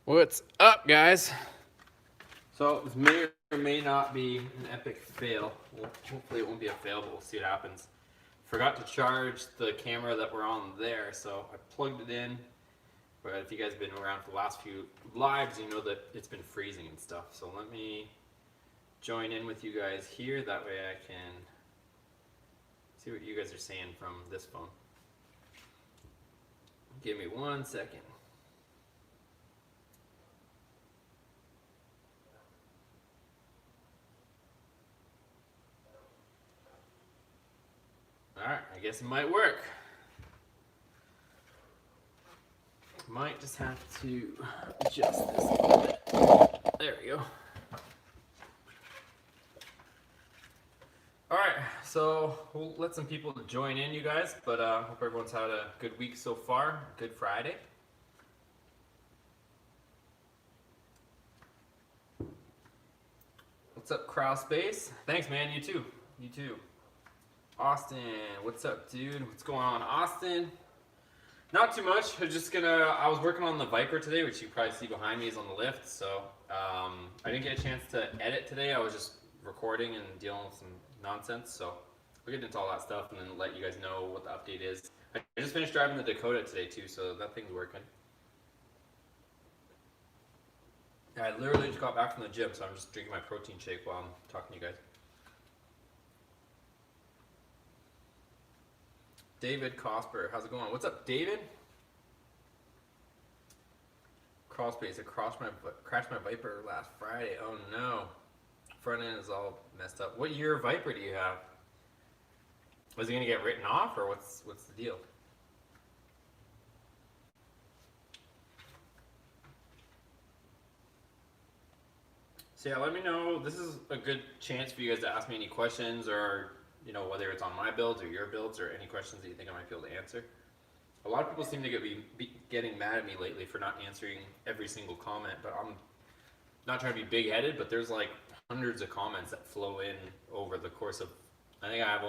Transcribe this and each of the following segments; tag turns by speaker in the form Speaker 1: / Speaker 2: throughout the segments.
Speaker 1: What's up, guys? So this may or may not be an epic fail. Well, hopefully it won't be a fail, but we'll see what happens. Forgot to charge the camera that we're on there, so I plugged it in. But if you guys have been around for the last few lives, you know that it's been freezing and stuff. So let me join in with you guys here. That way I can see what you guys are saying from this phone. Give me 1 second. Alright, I guess it might work. Might just have to adjust this a little bit. There we go. Alright, so we'll let some people join in, you guys, but hope everyone's had a good week so far. Good Friday. What's up, Crowspace? Thanks, man. You too. You too. Austin, what's up, dude? What's going on, Austin? Not too much. I was working on the Viper today, which you probably see behind me is on the lift. So I didn't get a chance to edit today. I was just recording and dealing with some nonsense. So we'll get into all that stuff and then let you guys know what the update is. I just finished driving the Dakota today too, so that thing's working. I literally just got back from the gym, so I'm just drinking my protein shake while I'm talking to you guys. David Cosper, how's it going? What's up, David? Crawlspace, I crashed my Viper last Friday. Oh no. Front end is all messed up. What year Viper do you have? Was it gonna get written off, or what's the deal? So yeah, let me know. This is a good chance for you guys to ask me any questions, or whether it's on my builds or your builds, or any questions that you think I might be able to answer. A lot of people seem to be getting mad at me lately for not answering every single comment, but I'm not trying to be big-headed, but there's like hundreds of comments that flow in over the course of, I think I have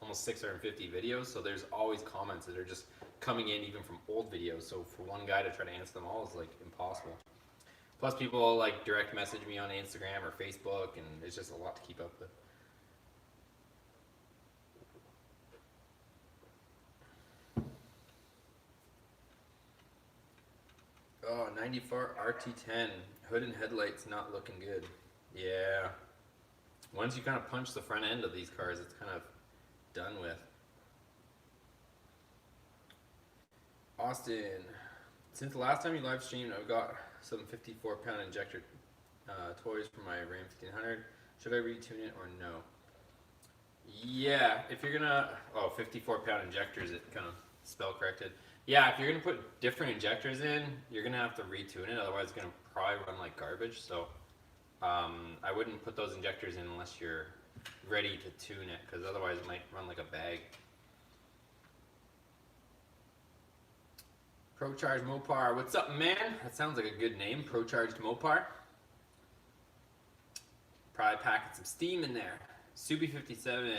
Speaker 1: almost 650 videos, so there's always comments that are just coming in even from old videos, so for one guy to try to answer them all is like impossible. Plus people like direct message me on Instagram or Facebook, and it's just a lot to keep up with. Oh, 94 RT10. Hood and headlights not looking good. Yeah. Once you kind of punch the front end of these cars, it's kind of done with. Austin, since the last time you live streamed, I've got some 54-pound injector toys for my Ram 1500. Should I retune it or no? Yeah, if you're gonna, 54-pound injectors, it kind of spell corrected. Yeah, if you're going to put different injectors in, you're going to have to retune it, otherwise it's going to probably run like garbage. So I wouldn't put those injectors in unless you're ready to tune it, because otherwise it might run like a bag. ProCharged Mopar, what's up, man? That sounds like a good name, ProCharged Mopar. Probably packing some steam in there. Subi57,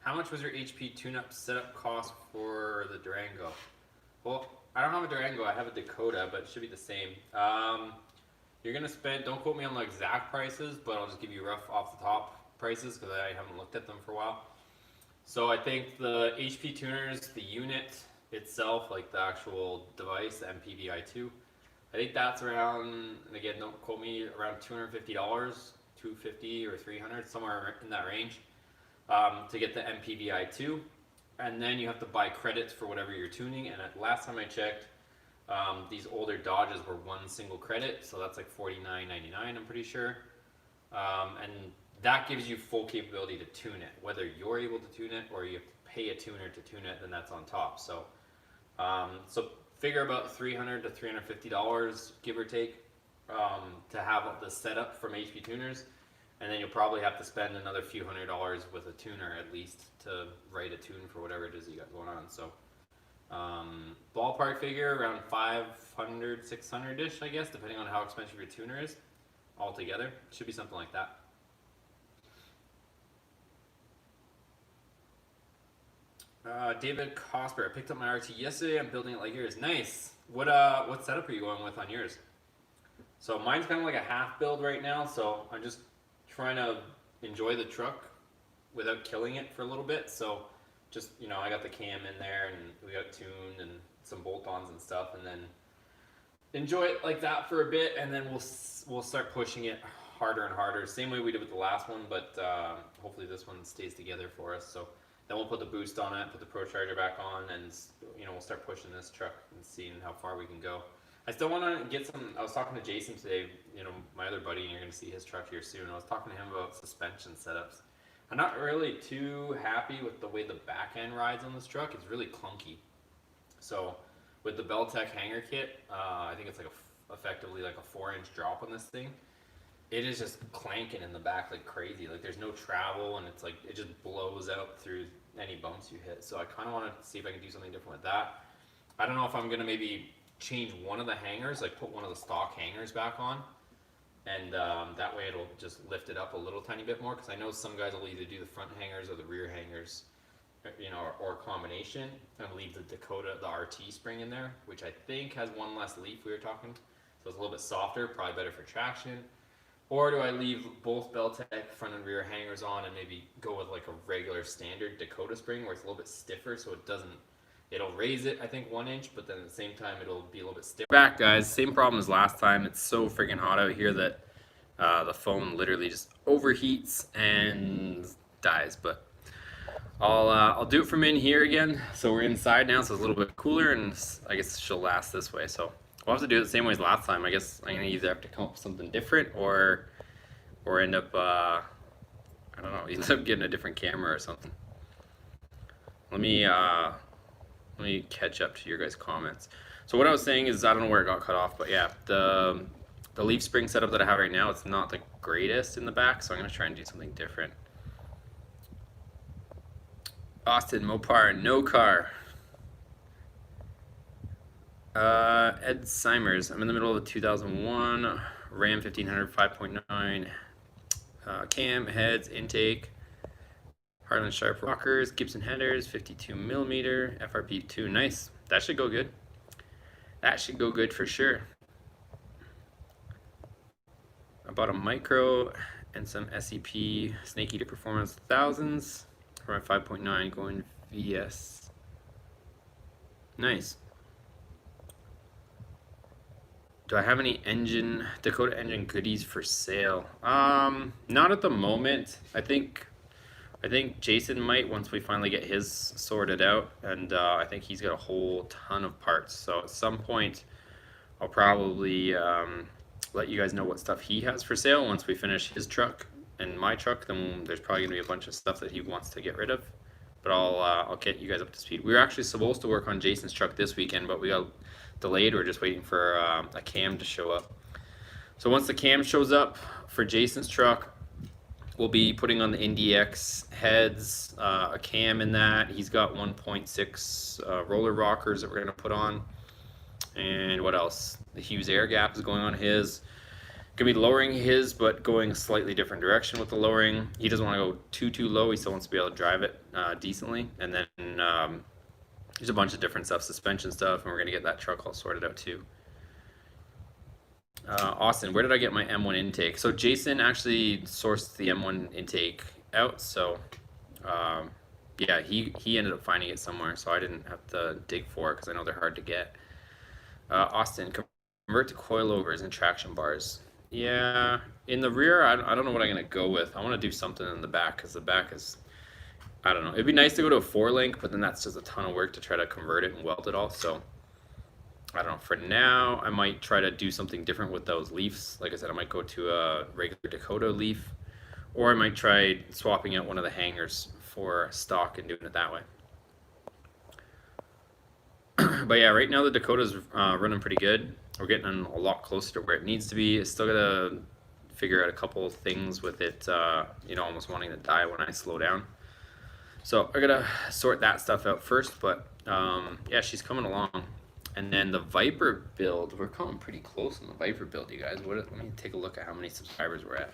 Speaker 1: how much was your HP tune-up setup cost for the Durango? Well, I don't have a Durango, I have a Dakota, but it should be the same. You're going to spend, don't quote me on the exact prices, but I'll just give you rough off the top prices because I haven't looked at them for a while. So I think the HP tuners, the unit itself, like the actual device, the MPVI2, I think that's around, and again, don't quote me, around $250, $250 or $300, somewhere in that range, to get the MPVI2. And then you have to buy credits for whatever you're tuning. And last time I checked, these older Dodges were one single credit, so that's like $49.99, I'm pretty sure. And that gives you full capability to tune it. Whether you're able to tune it or you have to pay a tuner to tune it, then that's on top. So, so figure about $300 to $350, give or take, to have the setup from HP Tuners. And then you'll probably have to spend another few $100s with a tuner at least to write a tune for whatever it is you got going on. So ballpark figure around 500, 600-ish, I guess, depending on how expensive your tuner is altogether. Should be something like that. David Cosper, I picked up my RT yesterday. I'm building it like yours. Nice. What setup are you going with on yours? So mine's kind of like a half build right now, so I'm just trying to enjoy the truck without killing it for a little bit. So just, you know, I got the cam in there and we got tuned and some bolt-ons and stuff, and then enjoy it like that for a bit, and then we'll start pushing it harder and harder. Same way we did with the last one, but hopefully this one stays together for us. So then we'll put the boost on it, put the Pro Charger back on, and you know, we'll start pushing this truck and seeing how far we can go. I still want to get some. I was talking to Jason today, you know, my other buddy, and you're going to see his truck here soon. I was talking to him about suspension setups. I'm not really too happy with the way the back end rides on this truck. It's really clunky. So with the Beltec hanger kit, I think it's like effectively like a 4-inch drop on this thing. It is just clanking in the back like crazy. Like there's no travel, and it's like it just blows out through any bumps you hit. So I kind of want to see if I can do something different with that. I don't know if I'm gonna maybe change one of the hangers, like put one of the stock hangers back on, and that way it'll just lift it up a little tiny bit more. Because I know some guys will either do the front hangers or the rear hangers, you know, or a combination, and leave the Dakota, the RT spring in there, which I think has one less leaf. We were talking, so it's a little bit softer, probably better for traction. Or do I leave both Beltec front and rear hangers on and maybe go with like a regular standard Dakota spring where it's a little bit stiffer, so it doesn't, it'll raise it, I think, 1 inch, but then at the same time it'll be a little bit stiffer. Back, guys, same problem as last time. It's so freaking hot out here that the phone literally just overheats and dies. But I'll do it from in here again. So we're inside now, so it's a little bit cooler, and I guess she'll last this way. So we'll have to do it the same way as last time. I guess I'm gonna either have to come up with something different or end up I don't know, end up getting a different camera or something. Let me catch up to your guys' comments. So what I was saying is, I don't know where it got cut off, but yeah, the leaf spring setup that I have right now, it's not the greatest in the back, so I'm gonna try and do something different. Austin Mopar, no car. Ed Simers, I'm in the middle of a 2001 Ram 1500 5.9 cam, heads, intake, Harlan Sharp rockers, Gibson headers, 52 millimeter, FRP 2, nice. That should go good. That should go good for sure. I bought a micro and some SEP Snake Eater Performance 1000s for my 5.9 going VS. Nice. Do I have any Dakota engine goodies for sale? Not at the moment. I think Jason might, once we finally get his sorted out, and I think he's got a whole ton of parts. So at some point, I'll probably let you guys know what stuff he has for sale. Once we finish his truck and my truck, then there's probably gonna be a bunch of stuff that he wants to get rid of. But I'll get you guys up to speed. We were actually supposed to work on Jason's truck this weekend, but we got delayed. We're just waiting for a cam to show up. So once the cam shows up for Jason's truck, we'll be putting on the NDX heads, a cam in that. He's got 1.6 roller rockers that we're gonna put on. And what else? The Hughes air gap is going on his. Gonna be lowering his, but going a slightly different direction with the lowering. He doesn't want to go too low. He still wants to be able to drive it decently. And then there's a bunch of different stuff, suspension stuff, and we're gonna get that truck all sorted out too. Austin, where did I get my M1 intake? So Jason actually sourced the M1 intake out, so yeah, he ended up finding it somewhere, so I didn't have to dig for it because I know they're hard to get. Austin, convert to coilovers and traction bars. Yeah, in the rear, I don't know what I'm gonna go with. I want to do something in the back because the back is, I don't know. It'd be nice to go to a 4-link, but then that's just a ton of work to try to convert it and weld it all. So I don't know. For now, I might try to do something different with those leaves. Like I said, I might go to a regular Dakota leaf, or I might try swapping out one of the hangers for stock and doing it that way. But yeah, right now the Dakota's running pretty good. We're getting a lot closer to where it needs to be. I still gotta figure out a couple of things with it, you know, almost wanting to die when I slow down. So I gotta sort that stuff out first, but yeah, she's coming along. And then the Viper build, we're coming pretty close on the Viper build, you guys. Let me take a look at how many subscribers we're at.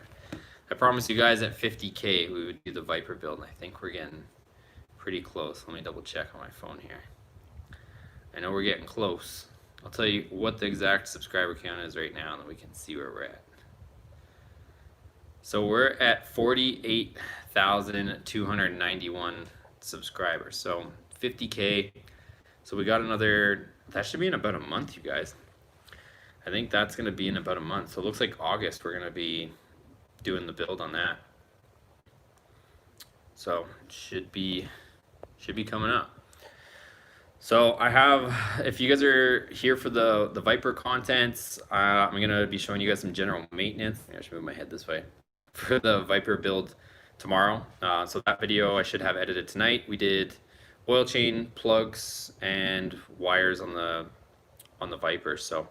Speaker 1: I promised you guys at 50K we would do the Viper build, and I think we're getting pretty close. Let me double check on my phone here. I know we're getting close. I'll tell you what the exact subscriber count is right now, and then we can see where we're at. So we're at 48,291 subscribers. So 50K. So we got another, that should be in about a month, you guys. I think that's going to be in about a month. So it looks like August we're going to be doing the build on that. So should be coming up. So I have, if you guys are here for the Viper contents, I'm going to be showing you guys some general maintenance. I should move my head this way. For the Viper build tomorrow. So that video I should have edited tonight. We did oil chain, plugs, and wires on the Viper. So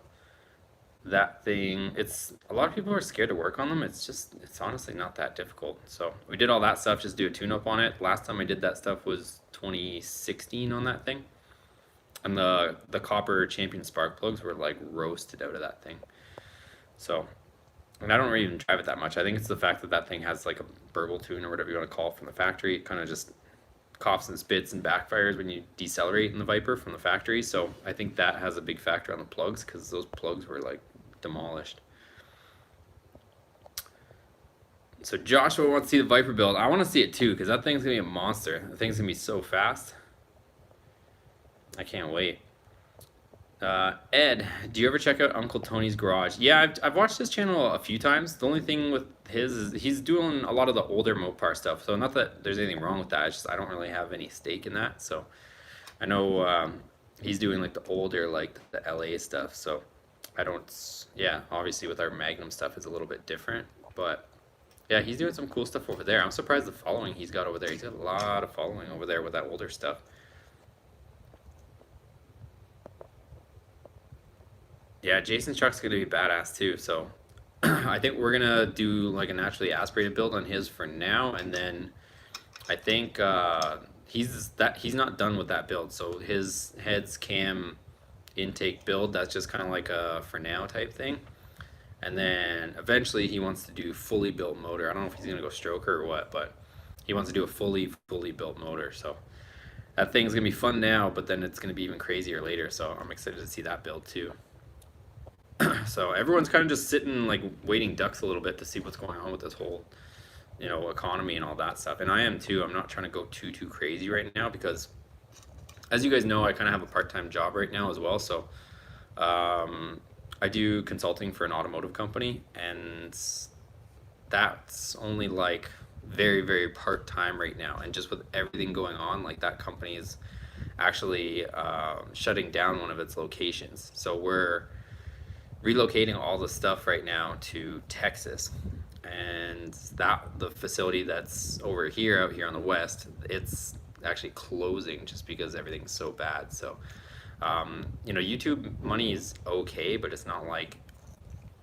Speaker 1: that thing, it's, a lot of people are scared to work on them. It's honestly not that difficult. So we did all that stuff, just do a tune-up on it. Last time I did that stuff was 2016 on that thing. And the copper champion spark plugs were like roasted out of that thing. So, and I don't really even drive it that much. I think it's the fact that that thing has like a burble tune or whatever you want to call it from the factory. It kind of just coughs and spits and backfires when you decelerate in the Viper from the factory. So I think that has a big factor on the plugs, because those plugs were like demolished. So Joshua wants to see the Viper build. I want to see it too, because that thing's going to be a monster. The thing's going to be so fast. I can't wait. Ed, do you ever check out Uncle Tony's Garage? Yeah, I've watched his channel a few times. The only thing with his is he's doing a lot of the older Mopar stuff. So not that there's anything wrong with that. It's just I don't really have any stake in that. So I know he's doing like the older, like the LA stuff. So I don't, yeah, obviously with our Magnum stuff it's a little bit different. But yeah, he's doing some cool stuff over there. I'm surprised the following he's got over there. He's got a lot of following over there with that older stuff. Yeah, Jason's truck's gonna be badass too. So I think we're gonna do like a naturally aspirated build on his for now, and then I think he's not done with that build. So his heads cam intake build, that's just kind of like a for now type thing. And then eventually he wants to do fully built motor. I don't know if he's gonna go stroker or what, but he wants to do a fully built motor. So that thing's gonna be fun now, but then it's gonna be even crazier later. So I'm excited to see that build too. So everyone's kind of just sitting like waiting ducks a little bit to see what's going on with this whole, you know, economy and all that stuff. And I am too. I'm not trying to go too crazy right now, because as you guys know, I kind of have a part-time job right now as well. So I do consulting for an automotive company, and that's only like very part-time right now. And just with everything going on, like that company is actually shutting down one of its locations. So we're relocating all the stuff right now to Texas, and the facility that's over here, out here on the west, it's actually closing just because everything's so bad. So you know, YouTube money is okay, but it's not like,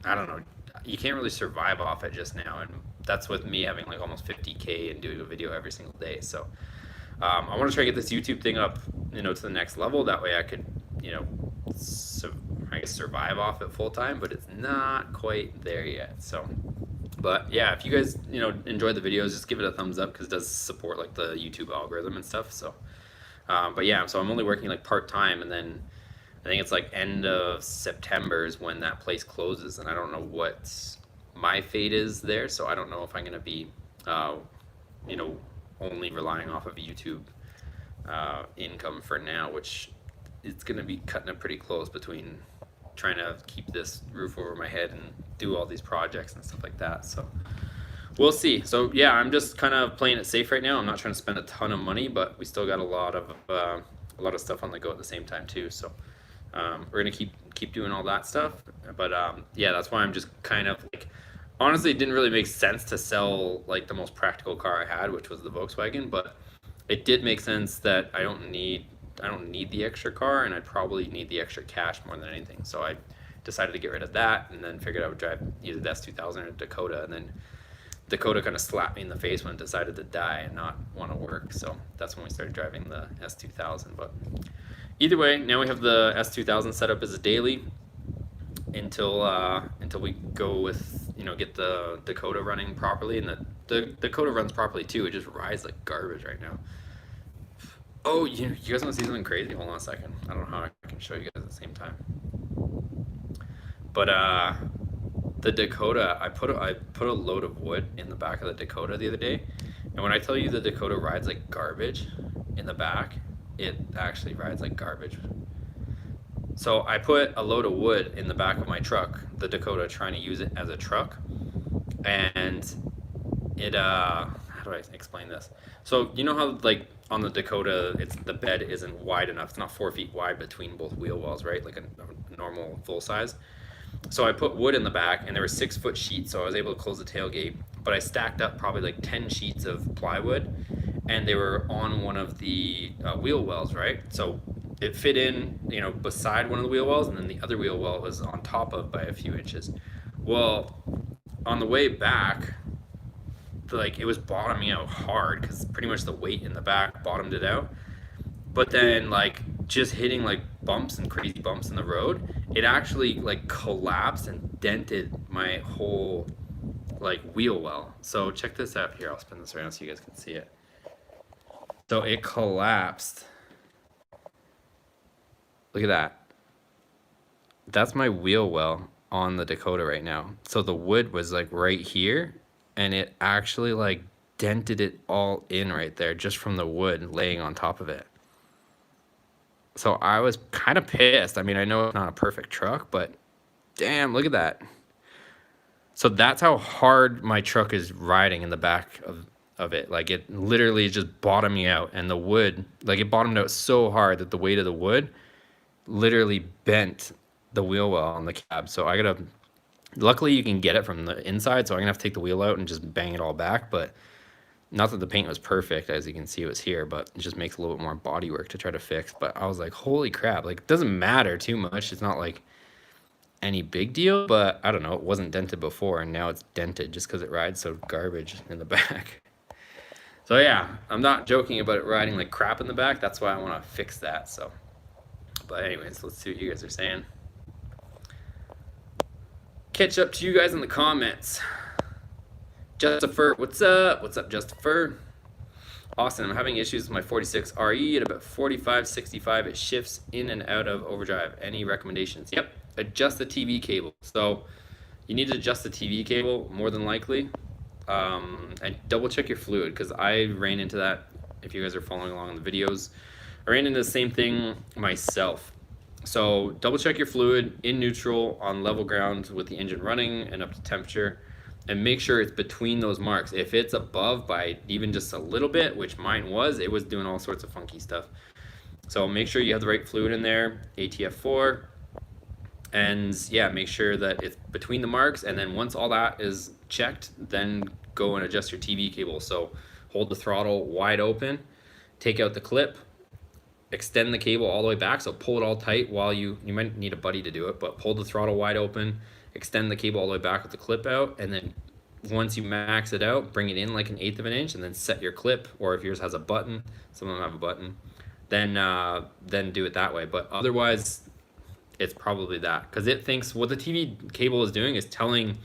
Speaker 1: I don't know, you can't really survive off it just now. And that's with me having like almost 50K and doing a video every single day. So I want to try to get this YouTube thing up, you know, to the next level. That way I could, you know, I guess survive off it full time, but it's not quite there yet. So, but yeah, if you guys, you know, enjoy the videos, just give it a thumbs up, because it does support like the YouTube algorithm and stuff. So, but yeah, so I'm only working like part time, and then I think it's like end of September is when that place closes, and I don't know what my fate is there. So I don't know if I'm gonna be, you know, only relying off of YouTube income for now, which it's gonna be cutting it pretty close between trying to keep this roof over my head and do all these projects and stuff like that. So we'll see. So yeah, I'm just kind of playing it safe right now. I'm not trying to spend a ton of money, but we still got a lot of stuff on the go at the same time too. So we're gonna keep doing all that stuff. But yeah, that's why I'm just kind of like, honestly, it didn't really make sense to sell like the most practical car I had, which was the Volkswagen, but it did make sense that I don't need the extra car, and I probably need the extra cash more than anything. So I decided to get rid of that, and then figured I would drive either the S2000 or Dakota. And then Dakota kind of slapped me in the face when it decided to die and not want to work. So that's when we started driving the S2000. But either way, now we have the S2000 set up as a daily until we go with, you know, get the Dakota running properly. And the Dakota runs properly too. It just rides like garbage right now. Oh, you guys want to see something crazy? Hold on a second. I don't know how I can show you guys at the same time. But the Dakota, I put a load of wood in the back of the Dakota the other day, and when I tell you the Dakota rides like garbage in the back, it actually rides like garbage. So I put a load of wood in the back of my truck, the Dakota, trying to use it as a truck, and it how do I explain this? So you know how like on the Dakota, the bed isn't wide enough. It's not 4 feet wide between both wheel wells, right? Like a normal full size. So I put wood in the back, and there were 6 foot sheets, so I was able to close the tailgate. But I stacked up probably like 10 sheets of plywood, and they were on one of the wheel wells, right? So it fit in, you know, beside one of the wheel wells, and then the other wheel well was on top of by a few inches. Well, on the way back, like it was bottoming out hard because pretty much the weight in the back bottomed it out. But then like just hitting like bumps and crazy bumps in the road, it actually like collapsed and dented my whole like wheel well. So check this out here. I'll spin this around so you guys can see it. So it collapsed. Look at that. That's my wheel well on the Dakota right now. So the wood was like right here, and it actually like dented it all in right there just from the wood laying on top of it. So I was kind of pissed. I mean, I know it's not a perfect truck, but damn, look at that. So that's how hard my truck is riding in the back of it. Like it literally is just bottoming out, and the wood, like it bottomed out so hard that the weight of the wood literally bent the wheel well on the cab. So I gotta, luckily you can get it from the inside, so I'm gonna have to take the wheel out and just bang it all back. But not that the paint was perfect, as you can see it was here, but it just makes a little bit more body work to try to fix. But I was like, holy crap, like it doesn't matter too much. It's not like any big deal, but I don't know, it wasn't dented before, and now it's dented just because it rides so garbage in the back. So yeah, I'm not joking about it riding like crap in the back. That's why I want to fix that. So, but anyways, let's see what you guys are saying. Catch up to you guys in the comments. Justifer, what's up? What's up, Justifer? Austin, I'm having issues with my 46 RE at about 45, 65. It shifts in and out of overdrive. Any recommendations? Yep, adjust the TV cable. So you need to adjust the TV cable more than likely. And double check your fluid, because I ran into that. If you guys are following along in the videos, I ran into the same thing myself. So double check your fluid in neutral on level ground with the engine running and up to temperature, and make sure it's between those marks. If it's above by even just a little bit, which mine was, it was doing all sorts of funky stuff. So make sure you have the right fluid in there, ATF4, and yeah, make sure that it's between the marks. And then once all that is checked, then go and adjust your TV cable. So hold the throttle wide open, take out the clip, extend the cable all the way back. So pull it all tight while you might need a buddy to do it, but pull the throttle wide open, extend the cable all the way back with the clip out, and then once you max it out, bring it in like 1/8 of an inch, and then set your clip. Or if yours has a button, some of them have a button, then do it that way. But otherwise, it's probably that, because it thinks what the TV cable is doing is telling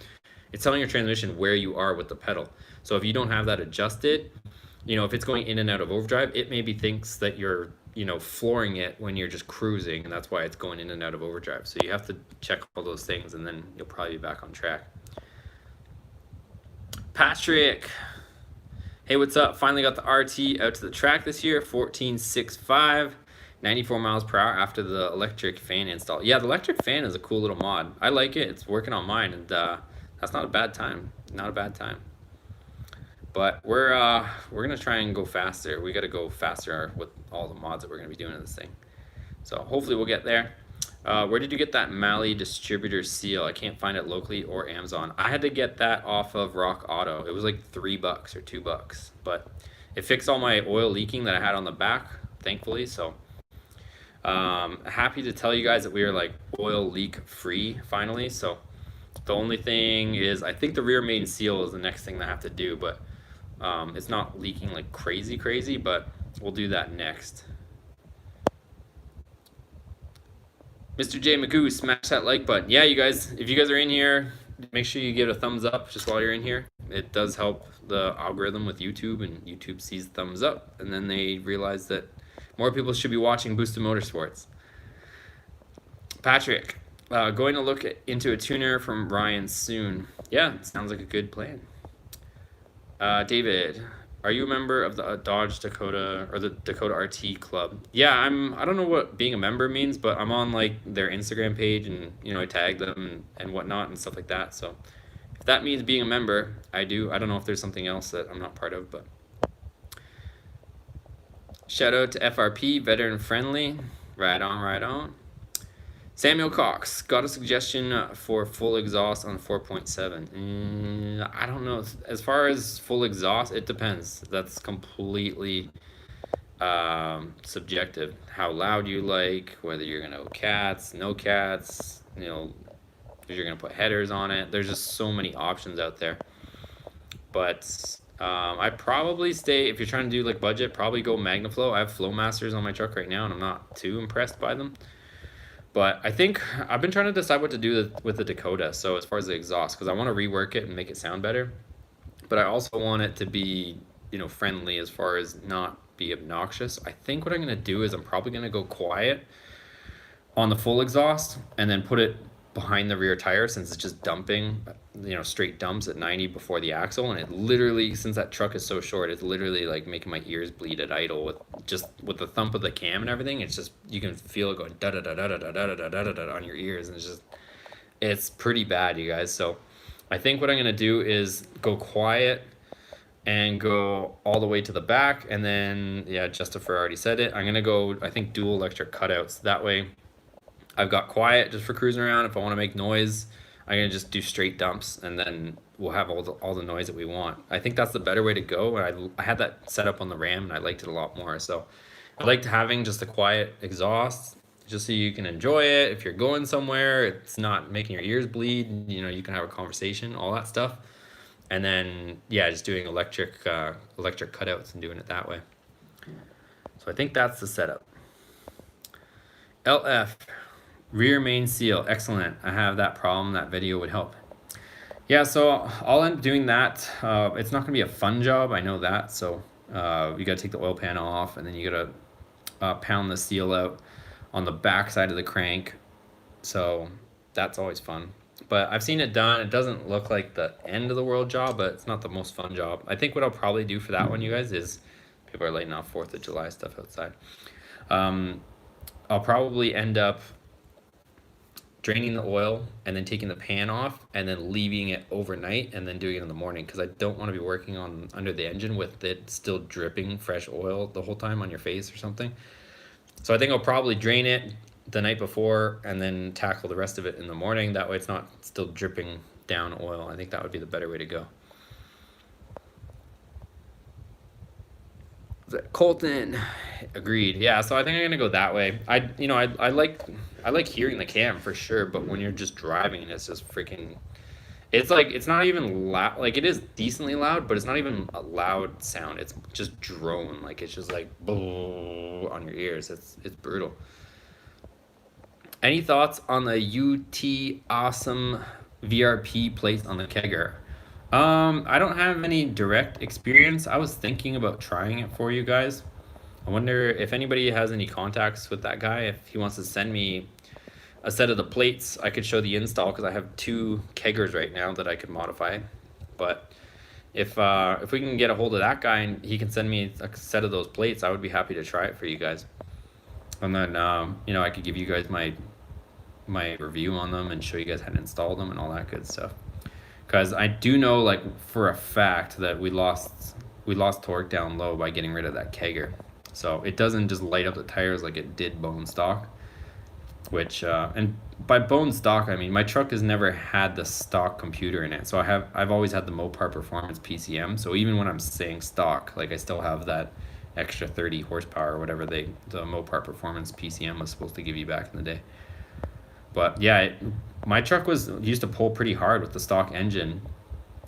Speaker 1: your transmission where you are with the pedal. So if you don't have that adjusted, you know, if it's going in and out of overdrive, it maybe thinks that you're, you know, flooring it when you're just cruising, and that's why it's going in and out of overdrive. So you have to check all those things, and then you'll probably be back on track. Patrick, hey, what's up? Finally got the RT out to the track this year. 14.65, 94 miles per hour after the electric fan install. Yeah, the electric fan is a cool little mod. I like it. It's working on mine, and that's not a bad time. Not a bad time. But we're gonna try and go faster. We gotta go faster with all the mods that we're gonna be doing in this thing. So hopefully we'll get there. Where did you get that Mali distributor seal? I can't find it locally or Amazon. I had to get that off of Rock Auto. It was like $3 or $2, but it fixed all my oil leaking that I had on the back, thankfully. So happy to tell you guys that we are like oil leak free finally. So the only thing is, I think the rear main seal is the next thing that I have to do, but it's not leaking like crazy, but we'll do that next. Mr. J Magoo, smash that like button. Yeah, you guys, if you guys are in here, make sure you give it a thumbs up just while you're in here. It does help the algorithm with YouTube, and YouTube sees thumbs up, and then they realize that more people should be watching Boosted Motorsports. Patrick, Going to look into a tuner from Ryan soon. Yeah, sounds like a good plan. David, are you a member of the Dodge Dakota or the Dakota RT Club? Yeah, I don't know what being a member means, but I'm on like their Instagram page, and I tag them and whatnot and stuff like that. So if that means being a member, I do. I don't know if there's something else that I'm not part of, but shout out to FRP, veteran friendly. Right on, right on. Samuel Cox got a suggestion for full exhaust on 4.7. I don't know. As far as full exhaust, it depends. That's completely subjective. How loud you like, whether you're gonna go cats, no cats, if you're gonna put headers on it. There's just so many options out there. But I probably stay, if you're trying to do like budget, probably go MagnaFlow. I have Flowmasters on my truck right now, and I'm not too impressed by them. But I think I've been trying to decide what to do with the Dakota. So as far as the exhaust, because I want to rework it and make it sound better, but I also want it to be, friendly as far as not be obnoxious. I think what I'm going to do is I'm probably going to go quiet on the full exhaust and then put it behind the rear tire, since it's just dumping, straight dumps at 90 before the axle. And it literally, since that truck is so short, it's literally like making my ears bleed at idle with the thump of the cam and everything. It's just, you can feel it going da da da da da da da da da da on your ears, and it's pretty bad, you guys. So I think what I'm gonna do is go quiet and go all the way to the back, and then Justifer already said it. I'm gonna go, I think, dual electric cutouts. That way I've got quiet just for cruising around. If I want to make noise, I'm gonna just do straight dumps, and then we'll have all the noise that we want. I think that's the better way to go. I had that set up on the Ram, and I liked it a lot more. So I liked having just a quiet exhaust, just so you can enjoy it. If you're going somewhere, it's not making your ears bleed. You can have a conversation, all that stuff. And then just doing electric cutouts and doing it that way. So I think that's the setup. LF. Rear main seal, excellent. I have that problem. That video would help. Yeah, so I'll end up doing that. It's not gonna be a fun job, I know that. So you gotta take the oil pan off, and then you gotta pound the seal out on the back side of the crank. So that's always fun. But I've seen it done. It doesn't look like the end of the world job, but it's not the most fun job. I think what I'll probably do for that one, you guys, is people are lighting off 4th of July stuff outside. I'll probably end up draining the oil and then taking the pan off and then leaving it overnight and then doing it in the morning, because I don't want to be working on under the engine with it still dripping fresh oil the whole time on your face or something. So I think I'll probably drain it the night before and then tackle the rest of it in the morning. That way it's not still dripping down oil. I think that would be the better way to go. Colton, agreed. Yeah, so I think I'm gonna go that way. I like hearing the cam for sure, but when you're just driving and it's just freaking, it's like, it's not even loud. Like, it is decently loud, but it's not even a loud sound. It's just drone. Like, it's just like on your ears. It's brutal. Any thoughts on the UT Awesome VRP plate on the kegger? I don't have any direct experience. I was thinking about trying it for you guys. I wonder if anybody has any contacts with that guy. If he wants to send me a set of the plates, I could show the install, because I have 2 keggers right now that I could modify. But if we can get a hold of that guy and he can send me a set of those plates, I would be happy to try it for you guys. And then I could give you guys my review on them and show you guys how to install them and all that good stuff. Because I do know, like, for a fact that we lost torque down low by getting rid of that kegger. So it doesn't just light up the tires like it did bone stock. Which and by bone stock, I mean my truck has never had the stock computer in it. So I've always had the Mopar Performance PCM. So even when I'm saying stock, like, I still have that extra 30 horsepower or whatever the Mopar Performance PCM was supposed to give you back in the day. But yeah, my truck used to pull pretty hard with the stock engine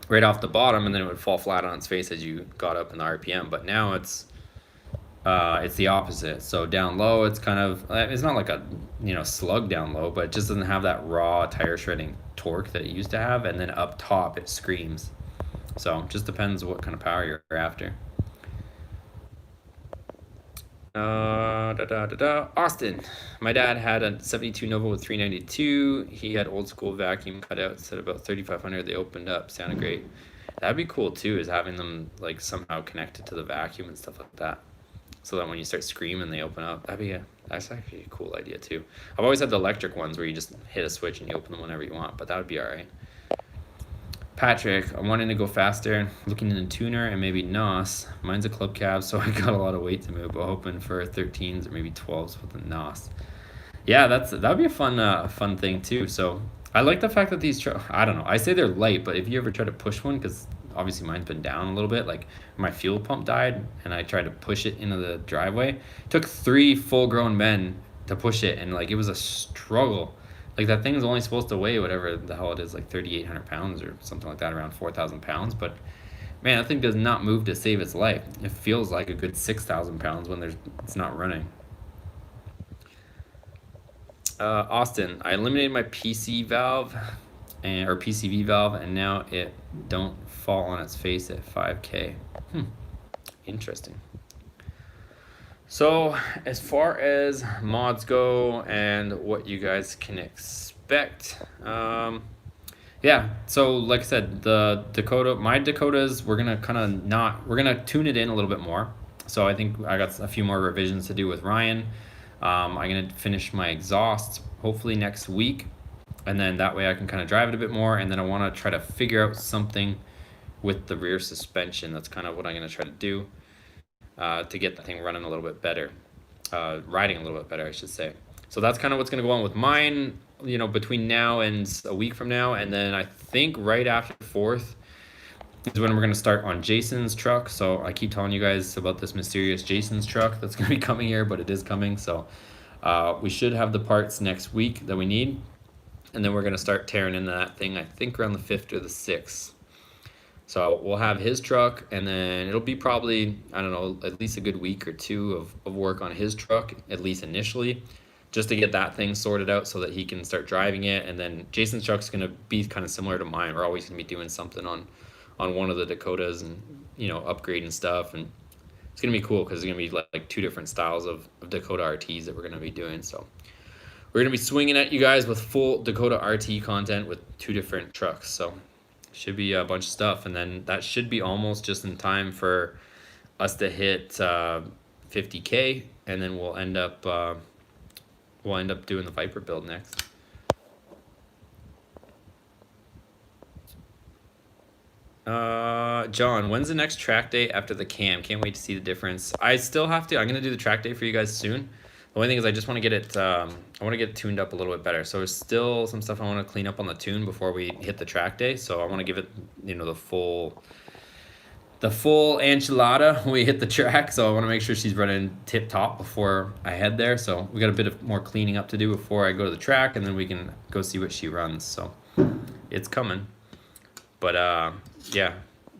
Speaker 1: right off the bottom, and then it would fall flat on its face as you got up in the RPM. But now it's the opposite. So down low, it's kind of, it's not like a slug down low, but it just doesn't have that raw tire shredding torque that it used to have. And then up top, it screams. So it just depends what kind of power you're after. Austin. My dad had a 72 Nova with 392. He had old school vacuum cutouts at about 3,500. They opened up. Sounded great. That'd be cool too, is having them like somehow connected to the vacuum and stuff like that. So that when you start screaming, they open up. That's actually a cool idea too. I've always had the electric ones where you just hit a switch and you open them whenever you want, but that would be all right. Patrick, I'm wanting to go faster, looking in a tuner and maybe NOS. Mine's a club cab, so I got a lot of weight to move, but hoping for 13s or maybe 12s with a NOS. Yeah, that'd be a fun thing too. So I like the fact that these I don't know. I say they're light, but if you ever try to push one, because obviously mine's been down a little bit. Like my fuel pump died, and I tried to push it into the driveway. It took 3 full-grown men to push it, and like it was a struggle. Like that thing is only supposed to weigh whatever the hell it is, like 3,800 pounds or something like that, around 4,000 pounds. But man, that thing does not move to save its life. It feels like a good 6,000 pounds when it's not running. Austin, I eliminated my PC valve or PCV valve, and now it don't fall on its face at 5K. Interesting. So as far as mods go and what you guys can expect, yeah, so like I said, my Dakotas, we're gonna tune it in a little bit more. So I think I got a few more revisions to do with Ryan. I'm gonna finish my exhaust hopefully next week, and then that way I can kind of drive it a bit more, and then I want to try to figure out something with the rear suspension. That's kind of what I'm gonna try to do to get the thing running a little bit better, riding a little bit better, I should say. So that's kind of what's gonna go on with mine, between now and a week from now, and then I think right after the 4th is when we're gonna start on Jason's truck. So I keep telling you guys about this mysterious Jason's truck that's gonna be coming here, but it is coming. So we should have the parts next week that we need, and then we're gonna start tearing into that thing, I think around the 5th or the 6th. So we'll have his truck, and then it'll be probably, I don't know, at least a good week or 2 of work on his truck, at least initially, just to get that thing sorted out so that he can start driving it. And then Jason's truck's gonna be kind of similar to mine. We're always gonna be doing something on one of the Dakotas and, upgrading stuff. And it's gonna be cool because there's gonna be like 2 different styles of Dakota RTs that we're gonna be doing. So we're gonna be swinging at you guys with full Dakota RT content with 2 different trucks. So should be a bunch of stuff, and then that should be almost just in time for us to hit 50K, and then we'll end up doing the Viper build next. John, when's the next track day after the cam? Can't wait to see the difference. I'm gonna do the track day for you guys soon. The only thing is I just want to get it, I want to get it tuned up a little bit better. So there's still some stuff I want to clean up on the tune before we hit the track day. So I want to give it, the full enchilada when we hit the track. So I want to make sure she's running tip top before I head there. So we got a bit of more cleaning up to do before I go to the track, and then we can go see what she runs. So it's coming. But yeah,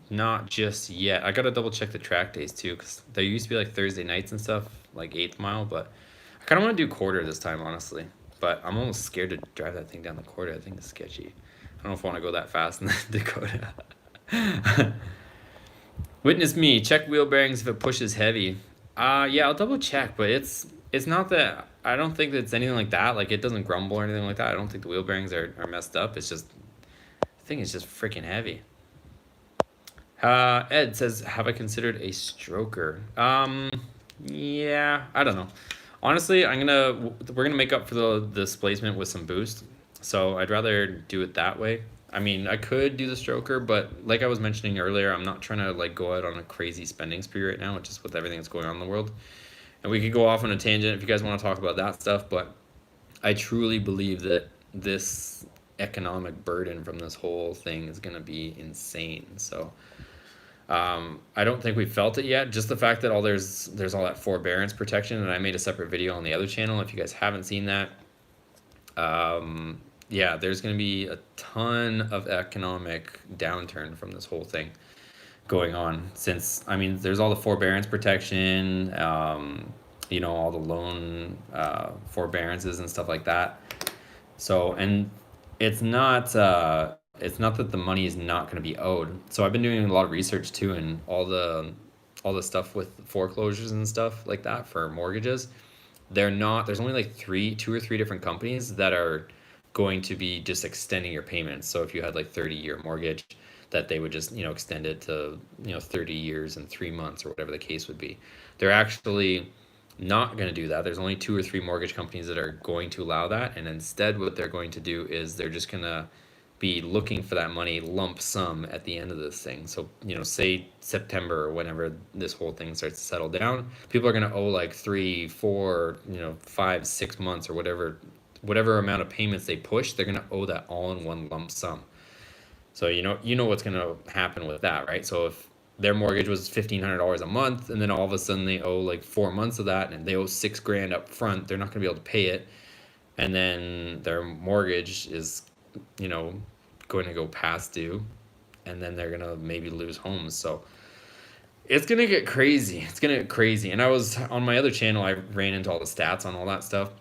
Speaker 1: not just yet. I got to double check the track days too, because there used to be like Thursday nights and stuff, like 8th mile, but I kind of want to do quarter this time, honestly. But I'm almost scared to drive that thing down the quarter. I think it's sketchy. I don't know if I want to go that fast in the Dakota. Witness me. Check wheel bearings if it pushes heavy. Yeah, I'll double check, but it's not that. I don't think that it's anything like that. Like it doesn't grumble or anything like that. I don't think the wheel bearings are messed up. It's just, I think it's just freaking heavy. Ed says, have I considered a stroker? Yeah, I don't know. Honestly, we're gonna make up for the displacement with some boost. So I'd rather do it that way. I mean, I could do the stroker, but like I was mentioning earlier, I'm not trying to like go out on a crazy spending spree right now, just with everything that's going on in the world. And we could go off on a tangent if you guys want to talk about that stuff, but I truly believe that this economic burden from this whole thing is gonna be insane. So I don't think we felt it yet. Just the fact that there's all that forbearance protection, and I made a separate video on the other channel if you guys haven't seen that. Yeah, there's going to be a ton of economic downturn from this whole thing going on, since, I mean, there's all the forbearance protection, all the loan forbearances and stuff like that. So, and it's not that the money is not going to be owed. So I've been doing a lot of research too, and all the
Speaker 2: all the stuff with foreclosures and stuff like that for mortgages, there's only like two or three different companies that are going to be just extending your payments. So if you had like 30-year mortgage, that they would just, extend it to, 30 years and 3 months or whatever the case would be. They're actually not going to do that. There's only two or three mortgage companies that are going to allow that. And instead, what they're going to do is they're just going to be looking for that money lump sum at the end of this thing. So, say September or whenever this whole thing starts to settle down, people are going to owe like 3, 4, 5, 6 months or whatever amount of payments they push, they're going to owe that all in one lump sum. So you know what's going to happen with that, right? So if their mortgage was $1,500 a month, and then all of a sudden they owe like 4 months of that, and they owe $6,000 up front, they're not going to be able to pay it, and then their mortgage is, going to go past due, and then they're going to maybe lose homes. So it's going to get crazy. It's going to get crazy. And I was on my other channel, I ran into all the stats on all that stuff.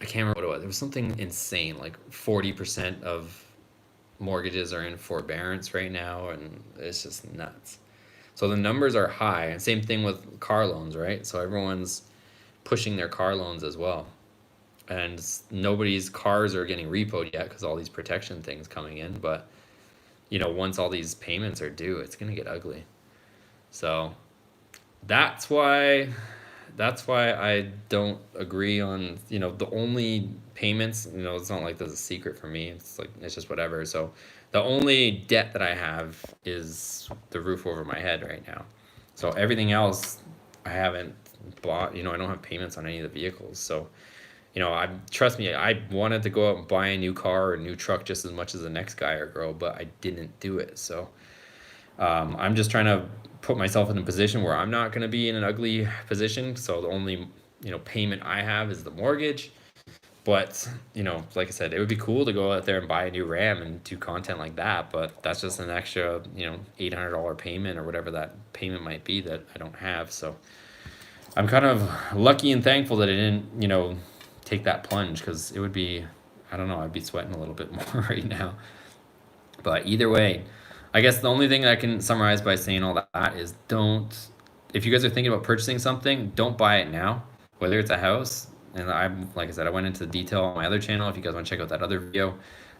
Speaker 2: I can't remember what it was. It was something insane, like 40% of mortgages are in forbearance right now, and it's just nuts. So the numbers are high. Same thing with car loans, right? So everyone's pushing their car loans as well. And nobody's cars are getting repoed yet because all these protection things coming in. But, once all these payments are due, it's going to get ugly. So that's why I don't agree on, the only payments, it's not like there's a secret for me. It's like, it's just whatever. So the only debt that I have is the roof over my head right now. So everything else I haven't bought, I don't have payments on any of the vehicles. So, trust me, I wanted to go out and buy a new car or a new truck just as much as the next guy or girl, but I didn't do it. So I'm just trying to put myself in a position where I'm not going to be in an ugly position. So the only, payment I have is the mortgage. But, like I said, it would be cool to go out there and buy a new Ram and do content like that. But that's just an extra, $800 payment or whatever that payment might be that I don't have. So I'm kind of lucky and thankful that I didn't, take that plunge, because it would be, I don't know, I'd be sweating a little bit more right now. But either way, I guess the only thing that I can summarize by saying all that is if you guys are thinking about purchasing something, don't buy it now, whether it's a house. And like I said, I went into detail on my other channel. If you guys want to check out that other video,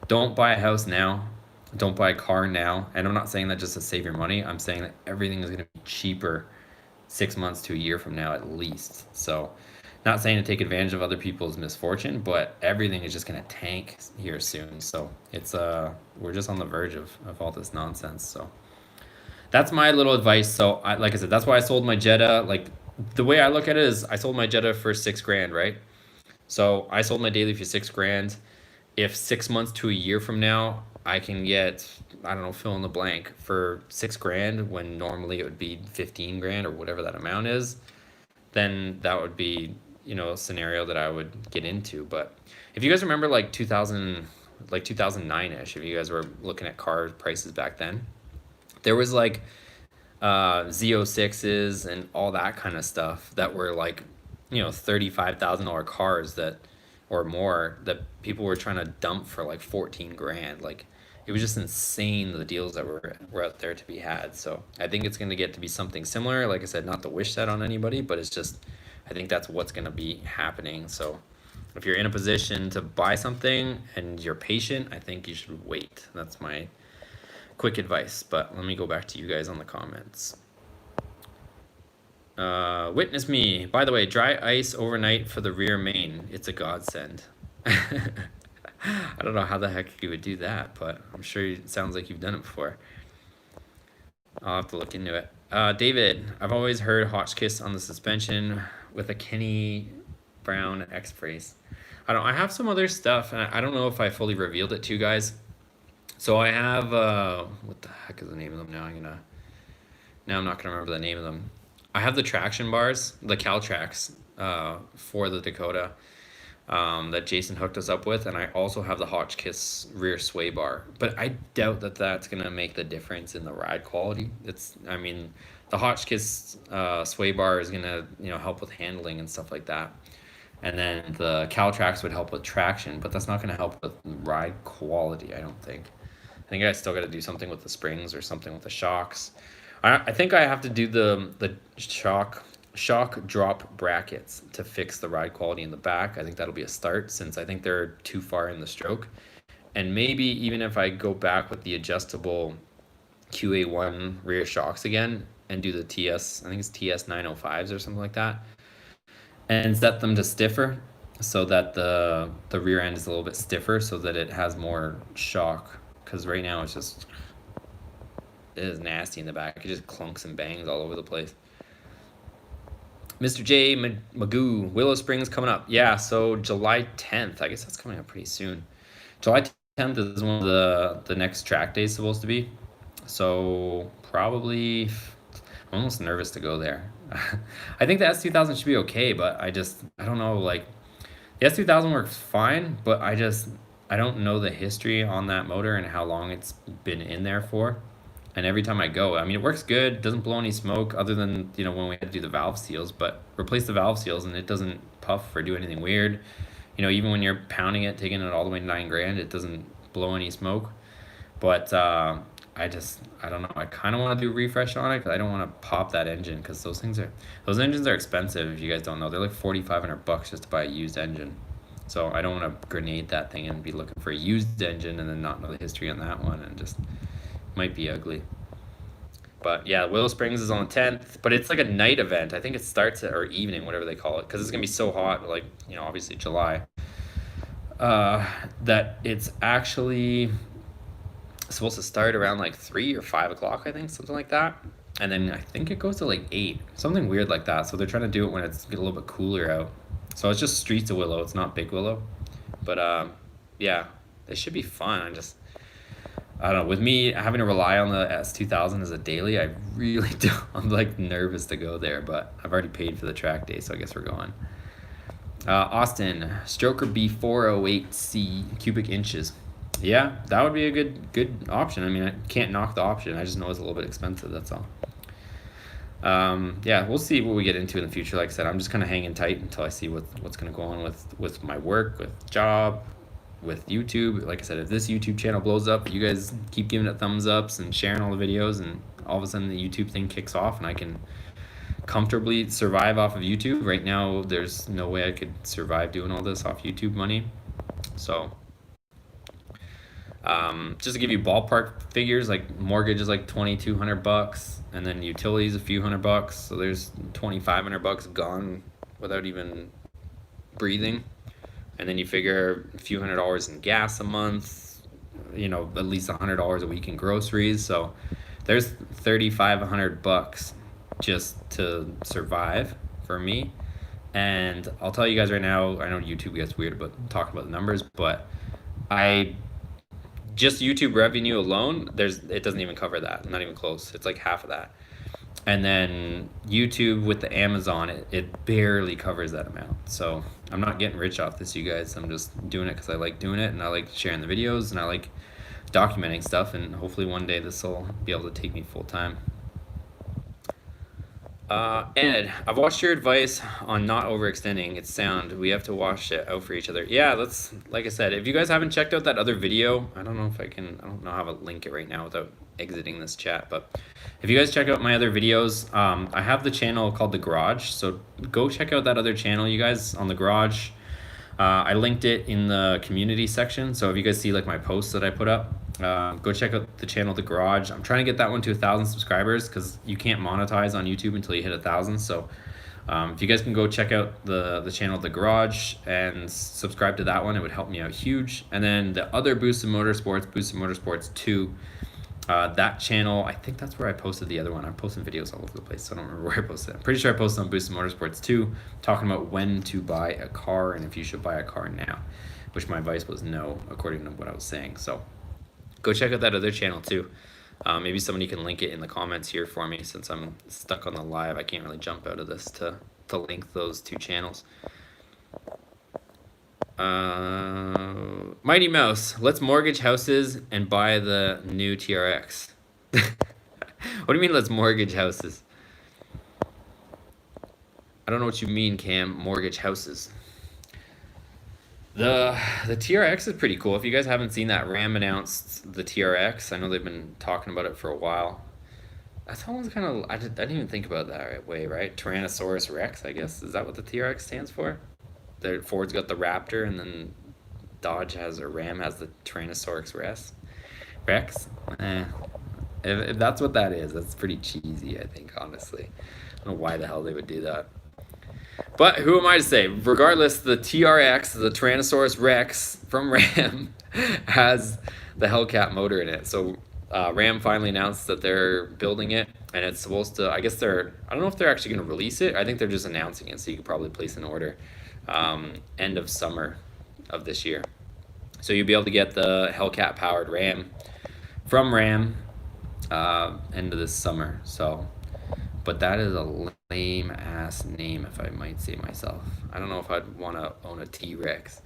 Speaker 2: don't buy a house now. Don't buy a car now. And I'm not saying that just to save your money. I'm saying that everything is going to be cheaper 6 months to a year from now at least. So not saying to take advantage of other people's misfortune, but everything is just going to tank here soon. So it's we're just on the verge of all this nonsense. So that's my little advice. So like I said, that's why I sold my Jetta. Like, the way I look at it is I sold my Jetta for $6,000, right? So I sold my daily for $6,000. If 6 months to a year from now I can get, I don't know, fill in the blank, for $6,000 when normally it would be 15,000 or whatever that amount is, then that would be, a scenario that I would get into. But if you guys remember like 2009ish, if you guys were looking at car prices back then, there was like Z06s and all that kind of stuff that were like, $35,000 cars that, or more, that people were trying to dump for like 14,000. Like, it was just insane, the deals that were out there to be had. So I think it's going to get to be something similar. Like I said, not to wish that on anybody, but it's just, I think that's what's going to be happening. So if you're in a position to buy something and you're patient, I think you should wait. That's my quick advice. But let me go back to you guys on the comments. Witness me. By the way, dry ice overnight for the rear main. It's a godsend. I don't know how the heck you would do that, but I'm sure it sounds like you've done it before. I'll have to look into it. David, I've always heard Hotchkiss on the suspension with a Kenny Brown X-Brace. I have some other stuff, and I don't know if I fully revealed it to you guys. So I have, what the heck is the name of them now? I'm not gonna remember the name of them. I have the traction bars, the Caltrax, for the Dakota, that Jason hooked us up with, and I also have the Hotchkiss rear sway bar. But I doubt that that's gonna make the difference in the ride quality. The Hotchkiss sway bar is gonna help with handling and stuff like that, and then the Caltrax would help with traction, but that's not gonna help with ride quality, I don't think. I think I still got to do something with the springs or something with the shocks. I think I have to do the shock drop brackets to fix the ride quality in the back. I think that'll be a start, since I think they're too far in the stroke. And maybe even if I go back with the adjustable QA1 rear shocks again and do the TS, I think it's TS 905s or something like that, and set them to stiffer so that the rear end is a little bit stiffer so that it has more shock, because right now it's just, it is nasty in the back. It just clunks and bangs all over the place. Mr. J Magoo, Willow Springs coming up. Yeah, so July 10th. I guess that's coming up pretty soon. July 10th is one of the next track days supposed to be. So probably, I'm almost nervous to go there. I think the S2000 should be okay, but I don't know, like, the S2000 works fine, but I don't know the history on that motor and how long it's been in there for. And every time I go, I mean, it works good, doesn't blow any smoke other than, you know, when we had to do the valve seals, but replace the valve seals and it doesn't puff or do anything weird. You know, even when you're pounding it, taking it all the way to $9,000, it doesn't blow any smoke. But I don't know. I kind of want to do a refresh on it because I don't want to pop that engine, because those engines are expensive. If you guys don't know, they're like $4,500 just to buy a used engine. So I don't want to grenade that thing and be looking for a used engine and then not know the history on that one, and just might be ugly. But yeah, Willow Springs is on the 10th, but it's like a night event. I think it starts at, or evening, whatever they call it, because it's gonna be so hot, like, you know, obviously July, that it's actually supposed to start around like 3 or 5 o'clock, I think, something like that. And then I think it goes to like 8, something weird like that. So they're trying to do it when it's a little bit cooler out. So it's just streets of Willow, it's not Big Willow. But yeah, they should be fun. I don't know, with me having to rely on the S2000 as a daily, I really don't, I'm like nervous to go there, but I've already paid for the track day, so I guess we're going. Austin, Stroker B408C cubic inches. Yeah, that would be a good option. I mean, I can't knock the option. I just know it's a little bit expensive, that's all. Yeah, we'll see what we get into in the future. Like I said, I'm just kind of hanging tight until I see what's going to go on with my work, with job, with YouTube. Like I said, if this YouTube channel blows up, you guys keep giving it thumbs ups and sharing all the videos, and all of a sudden the YouTube thing kicks off and I can comfortably survive off of YouTube. Right now, there's no way I could survive doing all this off YouTube money. So just to give you ballpark figures, like mortgage is like $2,200, and then utilities a few $100. So there's $2,500 gone without even breathing. And then you figure a few $100s in gas a month, you know, at least $100 a week in groceries. So there's $3,500 just to survive for me. And I'll tell you guys right now, I know YouTube gets weird about talking about the numbers, but just YouTube revenue alone, it doesn't even cover that. Not even close. It's like half of that. And then YouTube with the Amazon, it barely covers that amount. So I'm not getting rich off this, you guys. I'm just doing it because I like doing it, and I like sharing the videos, and I like documenting stuff, and hopefully one day this will be able to take me full time. Ed, I've watched your advice on not overextending. It's sound. We have to watch it out for each other. Yeah, that's, like I said, if you guys haven't checked out that other video, I don't know how to link it right now without exiting this chat, but if you guys check out my other videos, I have the channel called The Garage, so go check out that other channel, you guys, on The Garage. I linked it in the community section, so if you guys see like my posts that I put up, go check out the channel The Garage. I'm trying to get that one to 1,000 subscribers because you can't monetize on YouTube until you hit 1,000. So if you guys can go check out the channel The Garage and subscribe to that one, it would help me out huge. And then the other Boosted Motorsports 2, that channel, I think that's where I posted the other one. I'm posting videos all over the place, so I don't remember where I posted it. I'm pretty sure I posted on Boosted Motorsports 2, talking about when to buy a car and if you should buy a car now, which my advice was no, according to what I was saying. So go check out that other channel too. Maybe somebody can link it in the comments here for me, since I'm stuck on the live. I can't really jump out of this to link those two channels. Mighty Mouse, let's mortgage houses and buy the new TRX. What do you mean let's mortgage houses? I don't know what you mean, Cam. Mortgage houses. The TRX is pretty cool. If you guys haven't seen that, Ram announced the TRX. I know they've been talking about it for a while. That one's kind of. I didn't even think about that right way, right? Tyrannosaurus Rex, I guess. Is that what the TRX stands for? Ford's got the Raptor, and then Dodge has, or Ram has the Tyrannosaurus Rex. Rex? If that's what that is, that's pretty cheesy, I think, honestly. I don't know why the hell they would do that. But who am I to say? Regardless, the TRX, the Tyrannosaurus Rex from Ram, has the Hellcat motor in it. So Ram finally announced that they're building it, and it's supposed to, I don't know if they're actually going to release it. I think they're just announcing it, so you could probably place an order end of summer of this year. So you'll be able to get the Hellcat powered Ram from Ram end of this summer. So, but that is a lame ass name, if I might say myself. I don't know if I'd want to own a T-Rex.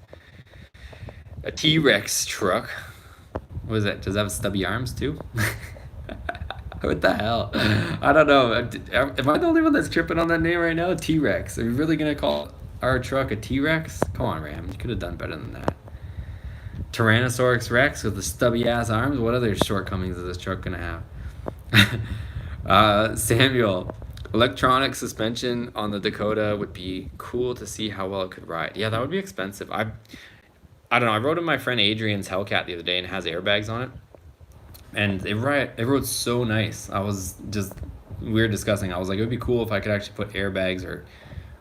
Speaker 2: A T-Rex truck. What is that? Does that have stubby arms too? What the hell? I don't know. Am I the only one that's tripping on that name right now? T-Rex. Are we really gonna call our truck a T-Rex? Come on, Ram. You could have done better than that. Tyrannosaurus Rex with the stubby ass arms. What other shortcomings is this truck gonna have? Samuel, electronic suspension on the Dakota would be cool to see how well it could ride. Yeah, that would be expensive. I don't know. I rode in my friend Adrian's Hellcat the other day, and it has airbags on it, and it rode so nice. We were discussing. I was like, it would be cool if I could actually put airbags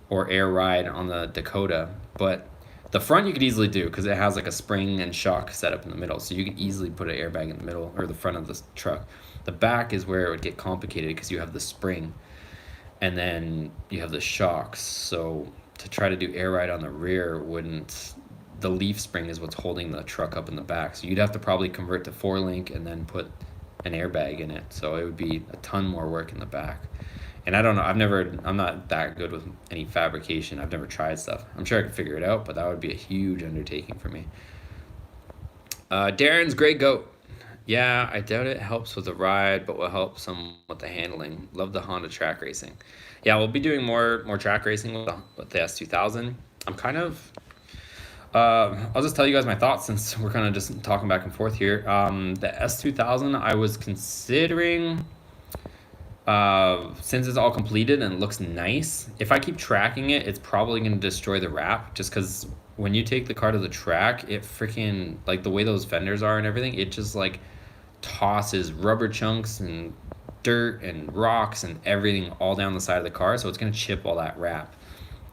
Speaker 2: or air ride on the Dakota, but the front you could easily do because it has like a spring and shock setup in the middle, so you could easily put an airbag in the middle or the front of the truck. The back is where it would get complicated because you have the spring and then you have the shocks. So to try to do air ride on the rear the leaf spring is what's holding the truck up in the back. So you'd have to probably convert to 4-link and then put an airbag in it. So it would be a ton more work in the back. And I don't know, I'm not that good with any fabrication. I've never tried stuff. I'm sure I could figure it out, but that would be a huge undertaking for me. Darren's Grey Goat. Yeah, I doubt it helps with the ride, but will help some with the handling. Love the Honda track racing. Yeah, we'll be doing more track racing with the S2000. I'm kind of... I'll just tell you guys my thoughts since we're kind of just talking back and forth here. The S2000, I was considering... since it's all completed and it looks nice, if I keep tracking it, it's probably going to destroy the wrap, just because when you take the car to the track, it freaking, like the way those fenders are and everything, it just like tosses rubber chunks and dirt and rocks and everything all down the side of the car, so it's going to chip all that wrap.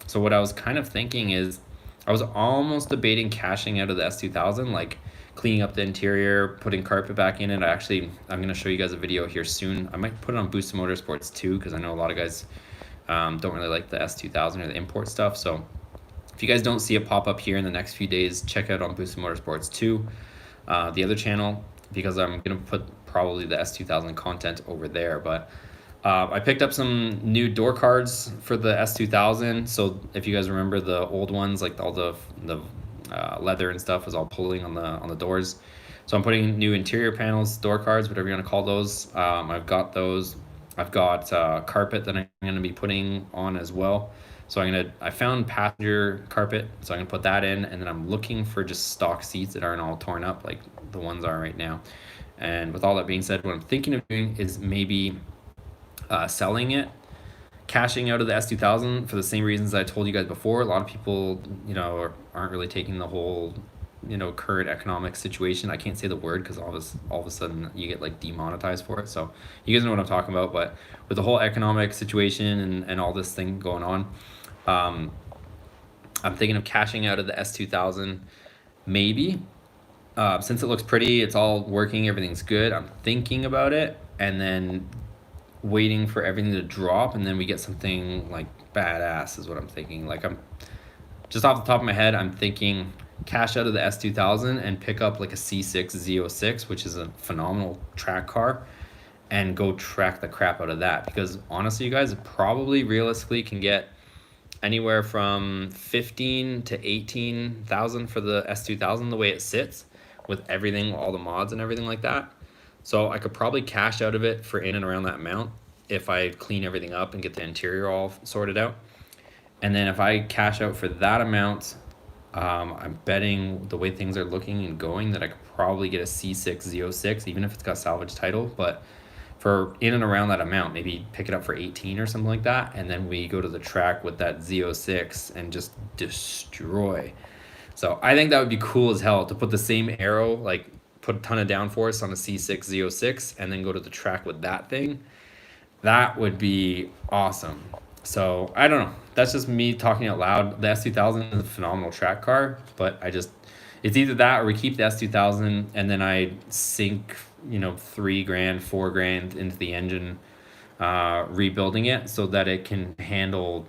Speaker 2: So what I was kind of thinking is, I was almost debating cashing out of the S2000, like cleaning up the interior, putting carpet back in it. I'm going to show you guys a video here soon. I might put it on Boosted Motorsports too, because I know a lot of guys don't really like the S2000 or the import stuff. So if you guys don't see it pop up here in the next few days, check out on Boosted Motorsports too, the other channel, because I'm going to put probably the S2000 content over there. But I picked up some new door cards for the S2000. So if you guys remember the old ones, like all the leather and stuff was all pulling on the doors. So I'm putting new interior panels, door cards, whatever you want to call those. I've got those. I've got carpet that I'm going to be putting on as well. So I found passenger carpet, so I'm going to put that in, and then I'm looking for just stock seats that aren't all torn up like the ones are right now. And with all that being said, what I'm thinking of doing is maybe selling it, cashing out of the S2000 for the same reasons I told you guys before. A lot of people, aren't really taking the whole, current economic situation. I can't say the word because all of a sudden you get like demonetized for it. So you guys know what I'm talking about. But with the whole economic situation and all this thing going on, I'm thinking of cashing out of the S2000, maybe. Since it looks pretty, it's all working, everything's good. I'm thinking about it, and then waiting for everything to drop, and then we get something like badass is what I'm thinking. Like, I'm just off the top of my head, I'm thinking cash out of the S2000 and pick up like a C6 Z06, which is a phenomenal track car, and go track the crap out of that. Because honestly, you guys, probably realistically can get anywhere from 15 to 18,000 for the S2000 the way it sits, with everything, all the mods and everything like that. So I could probably cash out of it for in and around that amount if I clean everything up and get the interior all sorted out. And then if I cash out for that amount, I'm betting the way things are looking and going that I could probably get a C6 Z06, even if it's got salvage title. But for in and around that amount, maybe pick it up for 18 or something like that, and then we go to the track with that Z06 and just destroy. So I think that would be cool as hell to put the same aero, like put a ton of downforce on a C6 Z06 and then go to the track with that thing. That would be awesome. So I don't know. That's just me talking out loud. The S2000 is a phenomenal track car, but it's either that or we keep the S2000 and then I sink, $3 grand, $4 grand into the engine, rebuilding it so that it can handle,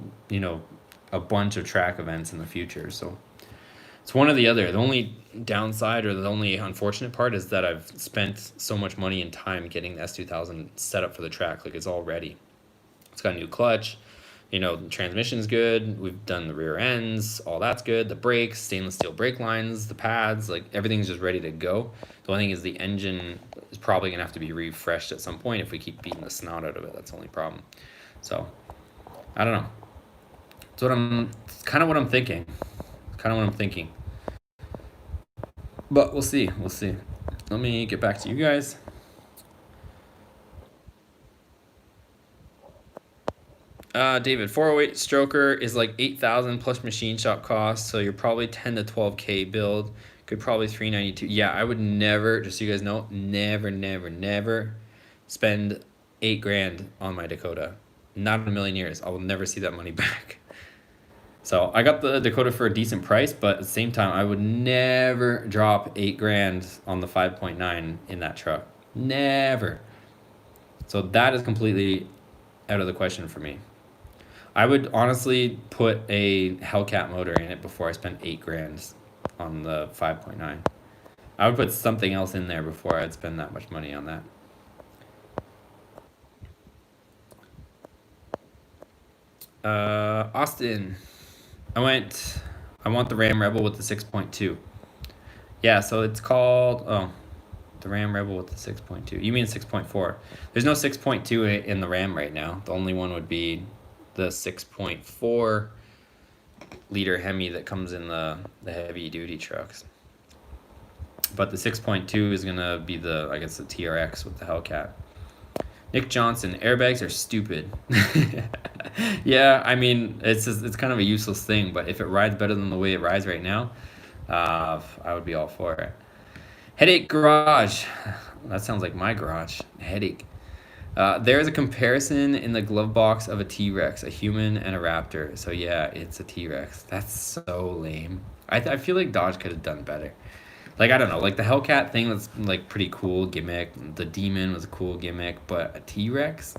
Speaker 2: a bunch of track events in the future. So it's one or the other. The only downside or the only unfortunate part is that I've spent so much money and time getting the S2000 set up for the track. Like, it's all ready. It's got a new clutch. The transmission's good. We've done the rear ends. All that's good. The brakes, stainless steel brake lines, the pads, like everything's just ready to go. The only thing is the engine is probably going to have to be refreshed at some point if we keep beating the snot out of it. That's the only problem. So, I don't know. It's kind of what I'm thinking. But we'll see. Let me get back to you guys. David, 408 stroker is like 8,000 plus machine shop cost, so you're probably 10 to 12K build. Could probably 392. Yeah, I would never, just so you guys know, never spend 8 grand on my Dakota. Not in a million years. I will never see that money back. So I got the Dakota for a decent price, but at the same time, I would never drop 8 grand on the 5.9 in that truck. Never. So that is completely out of the question for me. I would honestly put a Hellcat motor in it before I spent 8 grand on the 5.9. I would put something else in there before I'd spend that much money on that. Austin, I want the Ram Rebel with the 6.2. Yeah, so it's called, the Ram Rebel with the 6.2. You mean 6.4. There's no 6.2 in the Ram right now. The only one would be the 6.4 liter Hemi that comes in the heavy duty trucks. But the 6.2 is going to be the TRX with the Hellcat. Nick Johnson, airbags are stupid. Yeah, I mean, it's kind of a useless thing, but if it rides better than the way it rides right now, I would be all for it. Headache Garage. That sounds like my garage. Headache. There is a comparison in the glove box of a T-Rex, a human, and a Raptor. So yeah, it's a T-Rex. That's so lame. I feel like Dodge could have done better. Like, I don't know, like the Hellcat thing was like pretty cool gimmick. The Demon was a cool gimmick, but a T-Rex?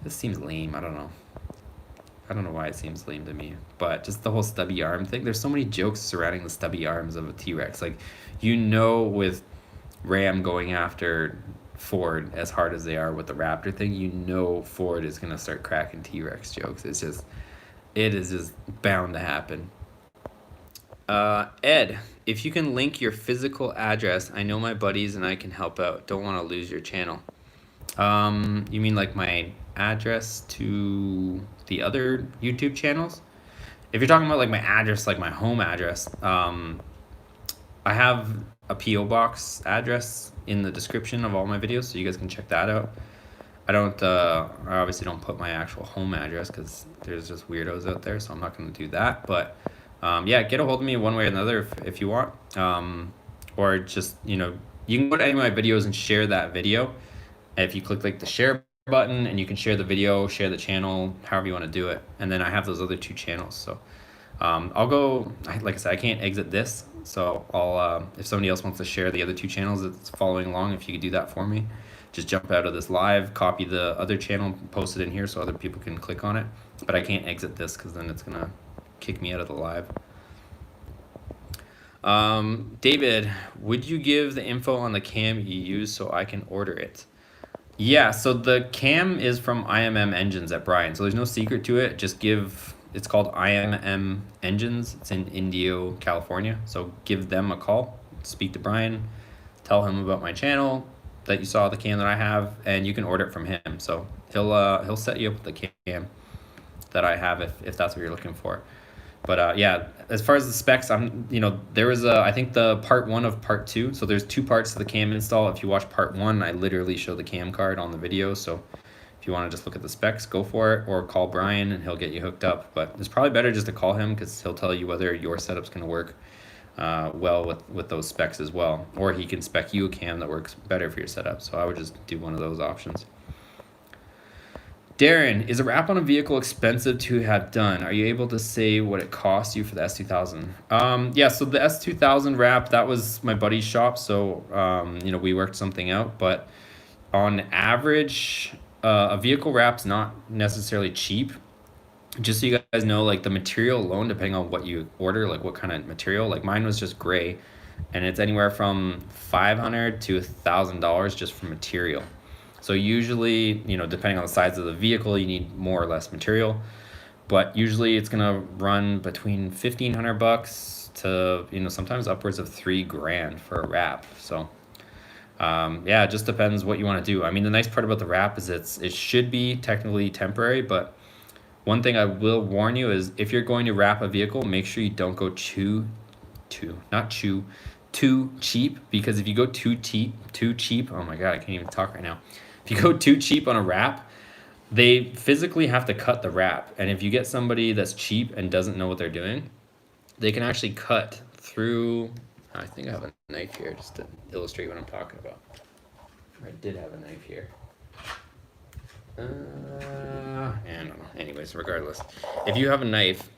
Speaker 2: This seems lame. I don't know why it seems lame to me, but just the whole stubby arm thing. There's so many jokes surrounding the stubby arms of a T-Rex. Like, with Ram going after Ford as hard as they are with the Raptor thing, Ford is gonna start cracking T-Rex jokes. It is just bound to happen. Ed, if you can link your physical address, I know my buddies and I can help out. Don't want to lose your channel. You mean like my address to the other YouTube channels? If you're talking about like my address, like my home address, I have a P.O. box address in the description of all my videos, so you guys can check that out. I obviously don't put my actual home address because there's just weirdos out there, so I'm not going to do that. But yeah, get a hold of me one way or another if you want. Or just, you can go to any of my videos and share that video. If you click like the share button, and you can share the video, share the channel, however you want to do it. And then I have those other 2 channels. So I'll go, like I said, I can't exit this. So I'll, if somebody else wants to share the other 2 channels that's following along, if you could do that for me, just jump out of this live, copy the other channel, post it in here so other people can click on it. But I can't exit this because then it's going to kick me out of the live. David, would you give the info on the cam you use so I can order it? Yeah, so the cam is from IMM Engines at Bryan, so there's no secret to it. It's called IMM Engines. It's in Indio, California. So give them a call, speak to Bryan, tell him about my channel, that you saw the cam that I have, and you can order it from him. So he'll set you up with the cam that I have if that's what you're looking for. But yeah, as far as the specs, there was I think the part 1 of part 2. So there's 2 parts to the cam install. If you watch part 1, I literally show the cam card on the video. So if you want to just look at the specs, go for it, or call Brian and he'll get you hooked up. But it's probably better just to call him because he'll tell you whether your setup's going to work well with those specs as well, or he can spec you a cam that works better for your setup. So I would just do one of those options. Darren, is a wrap on a vehicle expensive to have done? Are you able to say what it cost you for the S2000? Yeah, so the S2000 wrap, that was my buddy's shop, so we worked something out. But on average, a vehicle wrap's not necessarily cheap. Just so you guys know, like the material alone, depending on what you order, like what kind of material, like mine was just gray, and it's anywhere from $500 to $1,000 just for material. So usually, depending on the size of the vehicle, you need more or less material, but usually it's gonna run between $1,500 to sometimes upwards of $3,000 for a wrap. So yeah, it just depends what you want to do. I mean, the nice part about the wrap is it should be technically temporary, but one thing I will warn you is if you're going to wrap a vehicle, make sure you don't go too cheap, because if you go too cheap, oh my god, I can't even talk right now. If you go too cheap on a wrap, they physically have to cut the wrap. And if you get somebody that's cheap and doesn't know what they're doing, they can actually cut through. I think I have a knife here just to illustrate what I'm talking about. I did have a knife here. I don't know. Anyways, regardless, if you have a knife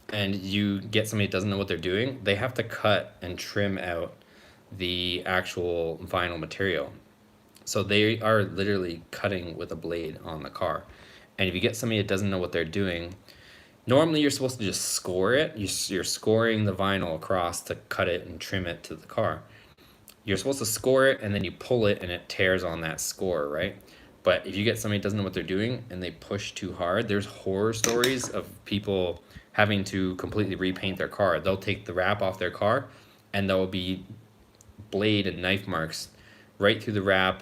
Speaker 2: and you get somebody that doesn't know what they're doing, they have to cut and trim out the actual vinyl material. So they are literally cutting with a blade on the car. And if you get somebody that doesn't know what they're doing, normally you're supposed to just score it. You're scoring the vinyl across to cut it and trim it to the car. You're supposed to score it and then you pull it and it tears on that score, right? But if you get somebody that doesn't know what they're doing and they push too hard, there's horror stories of people having to completely repaint their car. They'll take the wrap off their car and there will be blade and knife marks right through the wrap,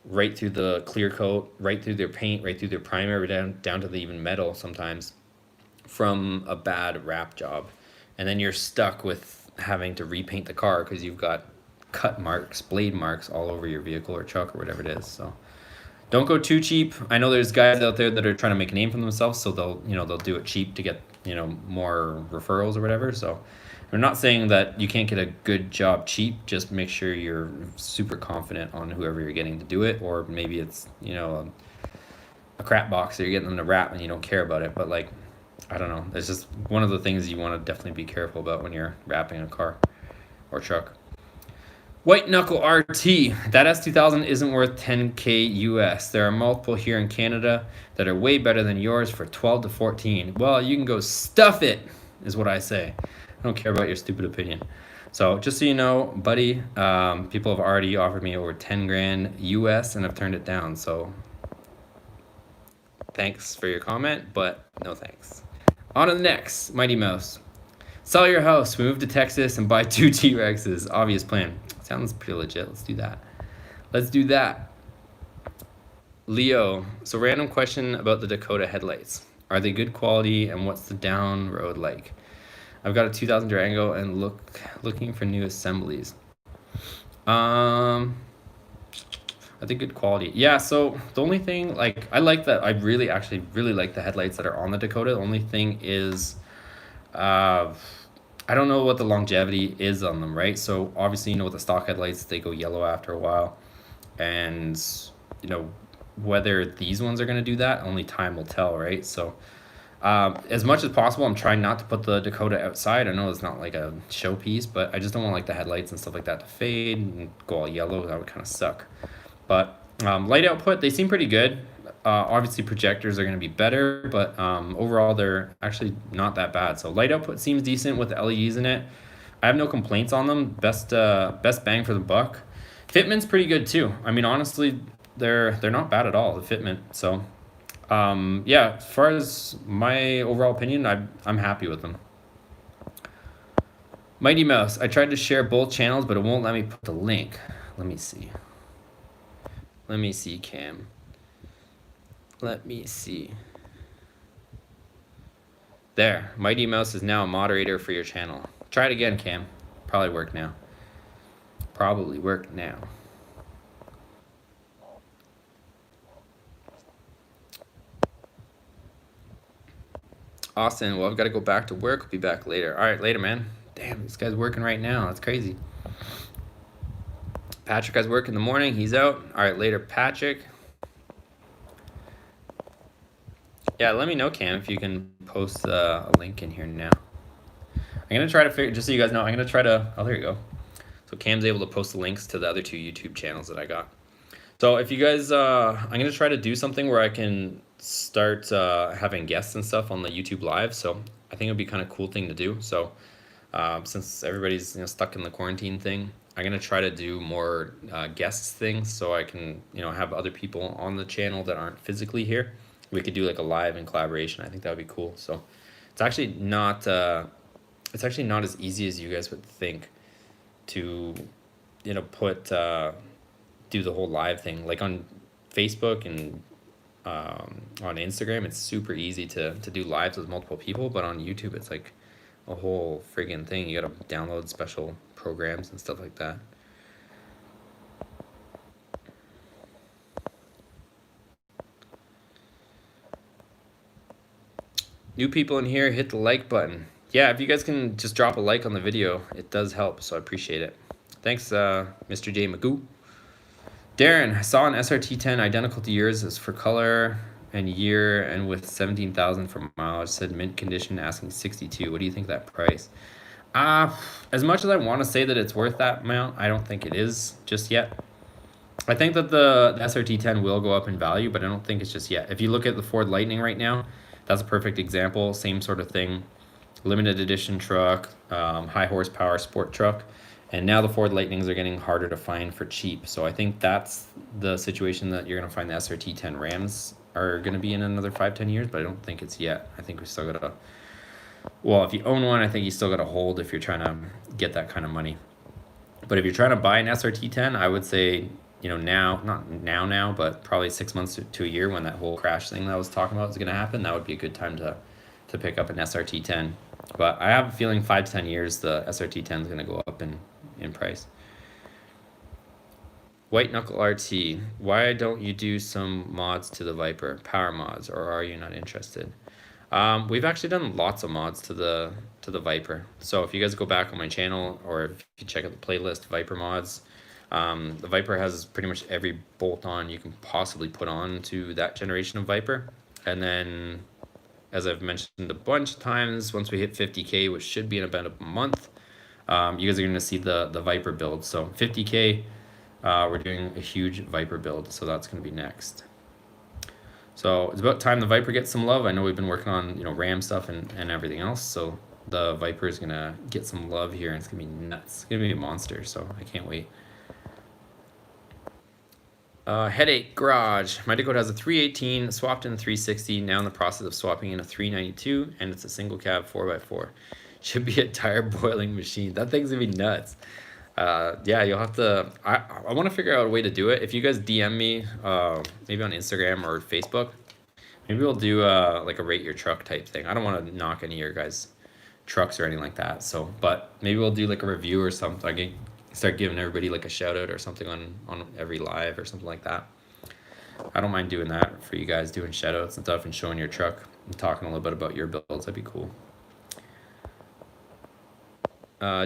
Speaker 2: right through the clear coat, right through their paint, right through their primer, down to the even metal sometimes, from a bad wrap job. And then you're stuck with having to repaint the car because you've got cut marks, blade marks all over your vehicle or truck or whatever it is. So don't go too cheap. I know there's guys out there that are trying to make a name for themselves, so they'll do it cheap to get more referrals or whatever. So I'm not saying that you can't get a good job cheap. Just make sure you're super confident on whoever you're getting to do it, or maybe it's a crap box that you're getting them to wrap and you don't care about it. But like, I don't know. It's just one of the things you want to definitely be careful about when you're wrapping a car or truck. White Knuckle RT, that S2000 isn't worth 10K US. There are multiple here in Canada that are way better than yours for 12 to 14. Well, you can go stuff it, is what I say. I don't care about your stupid opinion. So just so you know, buddy, people have already offered me over 10 grand US and I've turned it down. So thanks for your comment, but no thanks. On to the next, Mighty Mouse. Sell your house, move to Texas, and buy 2 T-Rexes. Obvious plan. Sounds pretty legit. Let's do that. Leo, so random question about the Dakota headlights. Are they good quality, and what's the down road like? I've got a 2000 Durango and looking for new assemblies. I think good quality. Yeah, so the only thing, like, I like that. I really like the headlights that are on the Dakota. The only thing is, I don't know what the longevity is on them, right? So obviously, with the stock headlights, they go yellow after a while. And, whether these ones are going to do that, only time will tell, right? So as much as possible, I'm trying not to put the Dakota outside. I know it's not like a showpiece, but I just don't want like the headlights and stuff like that to fade and go all yellow. That would kind of suck. But light output, they seem pretty good. Obviously projectors are going to be better, but overall they're actually not that bad. So light output seems decent with the LEDs in it. I have no complaints on them. Best bang for the buck. Fitment's pretty good too. I mean, honestly, they're not bad at all, the fitment. So yeah, as far as my overall opinion, I'm happy with them. Mighty Mouse, I tried to share both channels, but it won't let me put the link. Let me see, Cam. Let me see. There, Mighty Mouse is now a moderator for your channel. Try it again, Cam. Probably work now. Probably work now. Austin, well, I've got to go back to work. I'll be back later. All right, later, man. Damn, this guy's working right now. That's crazy. Patrick has work in the morning. He's out. All right, later, Patrick. Yeah, let me know, Cam, if you can post a link in here now. I'm going to try to figure, just so you guys know, I'm going to try to, oh, there you go. So Cam's able to post the links to the other 2 YouTube channels that I got. So if you guys, I'm going to try to do something where I can start having guests and stuff on the YouTube live. So I think it would be kind of cool thing to do. So since everybody's stuck in the quarantine thing, I'm going to try to do more guests things so I can, have other people on the channel that aren't physically here. We could do like a live in collaboration. I think that would be cool. So it's actually not as easy as you guys would think to, put, do the whole live thing. Like on Facebook and on Instagram, it's super easy to do lives with multiple people, but on YouTube, it's like a whole friggin' thing. You gotta download special programs and stuff like that. New people in here, hit the like button. Yeah, if you guys can just drop a like on the video, it does help, so I appreciate it. Thanks, Mr. J. Magoo. Darren, I saw an SRT10 identical to yours as for color and year and with 17,000 for mileage, said mint condition, asking 62. What do you think of that price? As much as I want to say that it's worth that amount, I don't think it is just yet. I think that the SRT10 will go up in value, but I don't think it's just yet. If you look at the Ford Lightning right now, that's a perfect example. Same sort of thing. Limited edition truck, high horsepower sport truck. And now the Ford Lightnings are getting harder to find for cheap. So I think that's the situation that you're going to find the SRT10 Rams are going to be in another 5-10 years, but I don't think it's yet. I think we still got to, well, if you own one, I think you still got to hold if you're trying to get that kind of money. But if you're trying to buy an SRT10, I would say, now, not now, but probably 6 months to a year when that whole crash thing that I was talking about is going to happen, that would be a good time to pick up an SRT10. But I have a feeling 5 to 10 years, the SRT10 is going to go up in price. White Knuckle RT, why don't you do some mods to the Viper, power mods, or are you not interested? We've actually done lots of mods to the Viper. So if you guys go back on my channel, or if you check out the playlist, Viper mods, the Viper has pretty much every bolt-on you can possibly put on to that generation of Viper. And then, as I've mentioned a bunch of times, once we hit 50K, which should be in about a month, you guys are going to see the Viper build. So 50K, we're doing a huge Viper build, so that's going to be next. So it's about time the Viper gets some love. I know we've been working on Ram stuff and everything else, so the Viper is going to get some love here, and it's going to be nuts. It's going to be a monster, so I can't wait. Headache Garage. My Dakota has a 318, swapped in a 360, now in the process of swapping in a 392, and it's a single cab 4x4. Should be a tire boiling machine. That thing's gonna be nuts. Yeah, you'll have to, I want to figure out a way to do it. If you guys DM me, maybe on Instagram or Facebook, maybe we'll do like a rate your truck type thing. I don't want to knock any of your guys' trucks or anything like that. So, but maybe we'll do like a review or something. I can start giving everybody like a shout out or something on every live or something like that. I don't mind doing that for you guys, doing shout outs and stuff and showing your truck and talking a little bit about your builds. That'd be cool.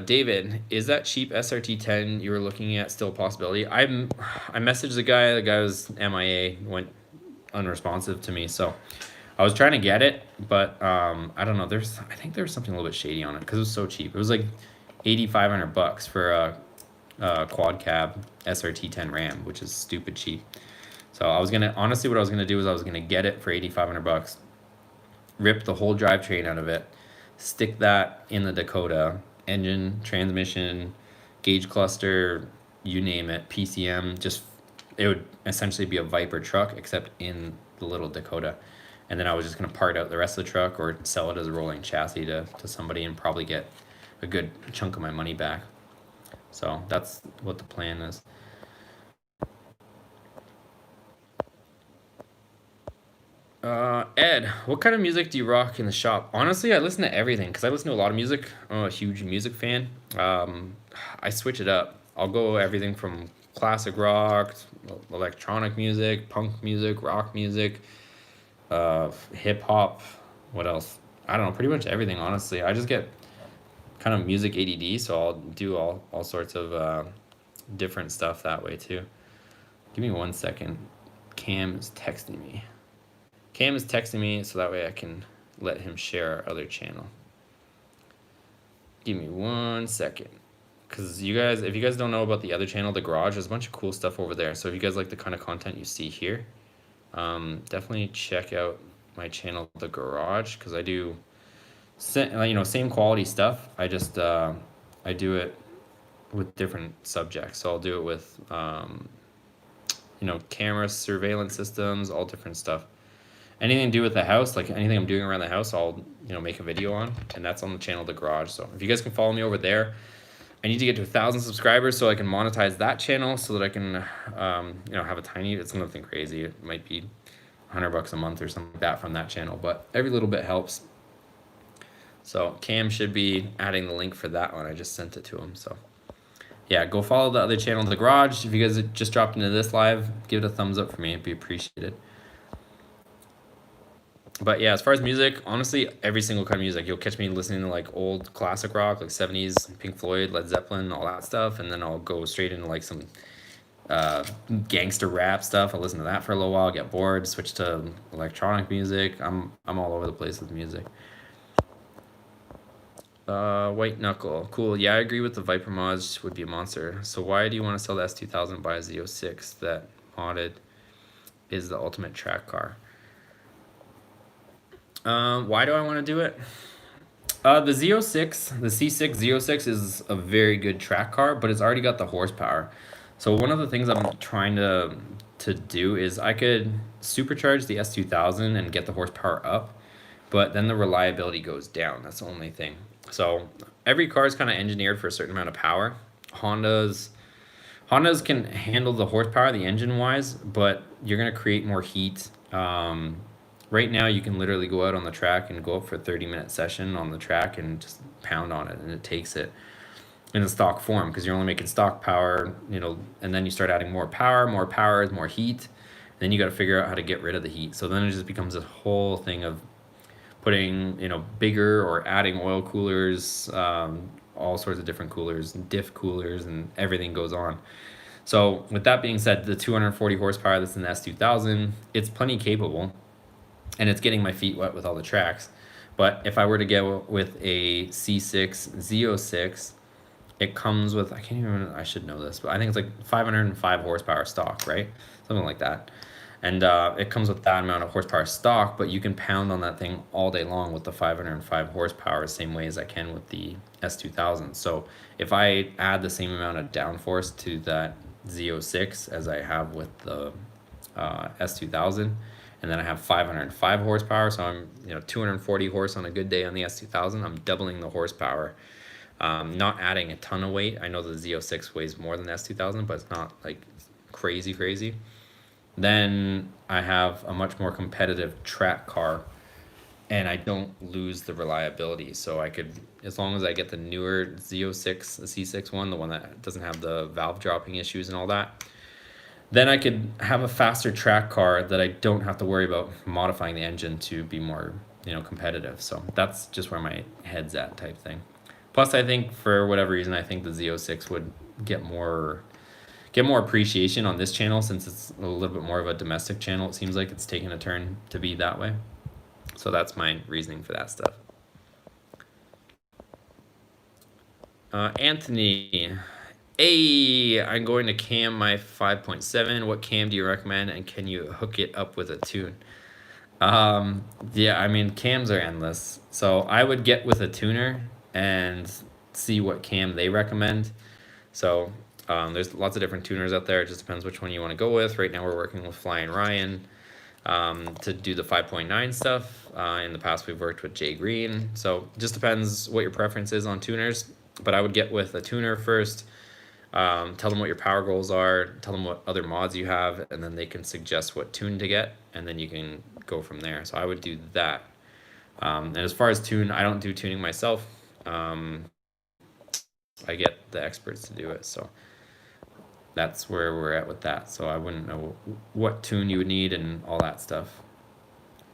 Speaker 2: David, is that cheap SRT10 you were looking at still a possibility? I messaged the guy was MIA, went unresponsive to me, so I was trying to get it, but I don't know, I think there was something a little bit shady on it because it was so cheap. It was like $8,500 for a quad cab SRT10 Ram, which is stupid cheap. So honestly, what I was gonna do is I was gonna get it for $8,500, rip the whole drivetrain out of it, stick that in the Dakota, engine, transmission, gauge cluster, you name it, PCM, it would essentially be a Viper truck except in the little Dakota. And then I was just gonna part out the rest of the truck or sell it as a rolling chassis to somebody and probably get a good chunk of my money back. So that's what the plan is. Ed, what kind of music do you rock in the shop? Honestly, I listen to everything because I listen to a lot of music. I'm a huge music fan. I switch it up. I'll go everything from classic rock, electronic music, punk music, rock music, hip hop. What else? I don't know. Pretty much everything, honestly. I just get kind of music ADD, so I'll do all sorts of different stuff that way too. Give me 1 second. Cam is texting me. Cam is texting me so that way I can let him share our other channel. Give me 1 second. Because you guys, if you guys don't know about the other channel, The Garage, there's a bunch of cool stuff over there. So if you guys like the kind of content you see here, definitely check out my channel, The Garage, because I do, same quality stuff. I just, I do it with different subjects. So I'll do it with, camera surveillance systems, all different stuff. Anything to do with the house, like anything I'm doing around the house, I'll make a video on, and that's on the channel The Garage. So if you guys can follow me over there, I need to get to 1,000 subscribers so I can monetize that channel, so that I can have a tiny, it's nothing crazy, it might be $100 a month or something like that from that channel, but every little bit helps. So Cam should be adding the link for that one. I just sent it to him. So yeah, go follow the other channel, The Garage. If you guys just dropped into this live, give it a thumbs up for me, it'd be appreciated. But yeah, as far as music, honestly, every single kind of music. You'll catch me listening to like old classic rock, like 70s, Pink Floyd, Led Zeppelin, all that stuff. And then I'll go straight into like some gangster rap stuff. I'll listen to that for a little while, get bored, switch to electronic music. I'm all over the place with music. White Knuckle. Cool. Yeah, I agree with the Viper mods would be a monster. So why do you want to sell the S2000 and buy a Z06 that modded is the ultimate track car? Why do I want to do it? The Z06, the C6 Z06 is a very good track car, but it's already got the horsepower. So one of the things I'm trying to do is I could supercharge the S2000 and get the horsepower up, but then the reliability goes down. That's the only thing. So every car is kind of engineered for a certain amount of power. Hondas can handle the horsepower, the engine wise, but you're gonna create more heat. Right now, you can literally go out on the track and go up for a 30-minute session on the track and just pound on it, and it takes it in a stock form because you're only making stock power, and then you start adding more power is more heat, and then you got to figure out how to get rid of the heat. So then it just becomes a whole thing of putting, bigger or adding oil coolers, all sorts of different coolers, diff coolers, and everything goes on. So with that being said, the 240 horsepower that's in the S2000, it's plenty capable. And it's getting my feet wet with all the tracks. But if I were to go with a C6 Z06, it comes with, I should know this, but I think it's like 505 horsepower stock, right? Something like that. And it comes with that amount of horsepower stock, but you can pound on that thing all day long with the 505 horsepower, the same way as I can with the S2000. So if I add the same amount of downforce to that Z06 as I have with the S2000, and then I have 505 horsepower, so I'm 240 horse on a good day on the S2000. I'm doubling the horsepower, not adding a ton of weight. I know the Z06 weighs more than the S2000, but it's not like crazy. Then I have a much more competitive track car, and I don't lose the reliability. So I could, as long as I get the newer Z06, the C6 one, the one that doesn't have the valve dropping issues and all that, then I could have a faster track car that I don't have to worry about modifying the engine to be more, competitive. So that's just where my head's at, type thing. Plus, I think for whatever reason, I think the Z06 would get more appreciation on this channel since it's a little bit more of a domestic channel. It seems like it's taken a turn to be that way. So that's my reasoning for that stuff. Anthony. Hey, I'm going to cam my 5.7. What cam do you recommend, and can you hook it up with a tune? Yeah, I mean, cams are endless. So I would get with a tuner and see what cam they recommend. So there's lots of different tuners out there. It just depends which one you want to go with. Right now we're working with Flying Ryan to do the 5.9 stuff. In the past we've worked with Jay Green. So it just depends what your preference is on tuners. But I would get with a tuner first. Tell them what your power goals are, tell them what other mods you have, and then they can suggest what tune to get, and then you can go from there. So I would do that. And as far as tune, I don't do tuning myself. I get the experts to do it. So that's where we're at with that. So I wouldn't know what tune you would need and all that stuff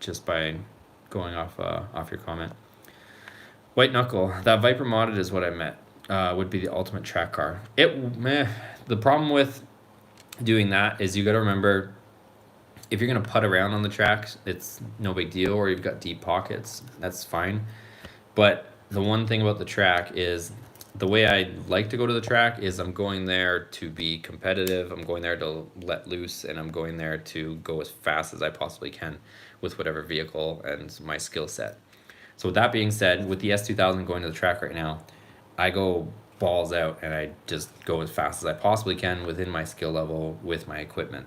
Speaker 2: just by going off your comment. White Knuckle, that Viper modded is what I meant. Would be the ultimate track car. The problem with doing that is you got to remember, if you're gonna putt around on the track, it's no big deal, or you've got deep pockets, that's fine. But the one thing about the track is, the way I like to go to the track is I'm going there to be competitive, I'm going there to let loose, and I'm going there to go as fast as I possibly can with whatever vehicle and my skill set. So with that being said, with the S2000 going to the track right now, I go balls out and I just go as fast as I possibly can within my skill level with my equipment.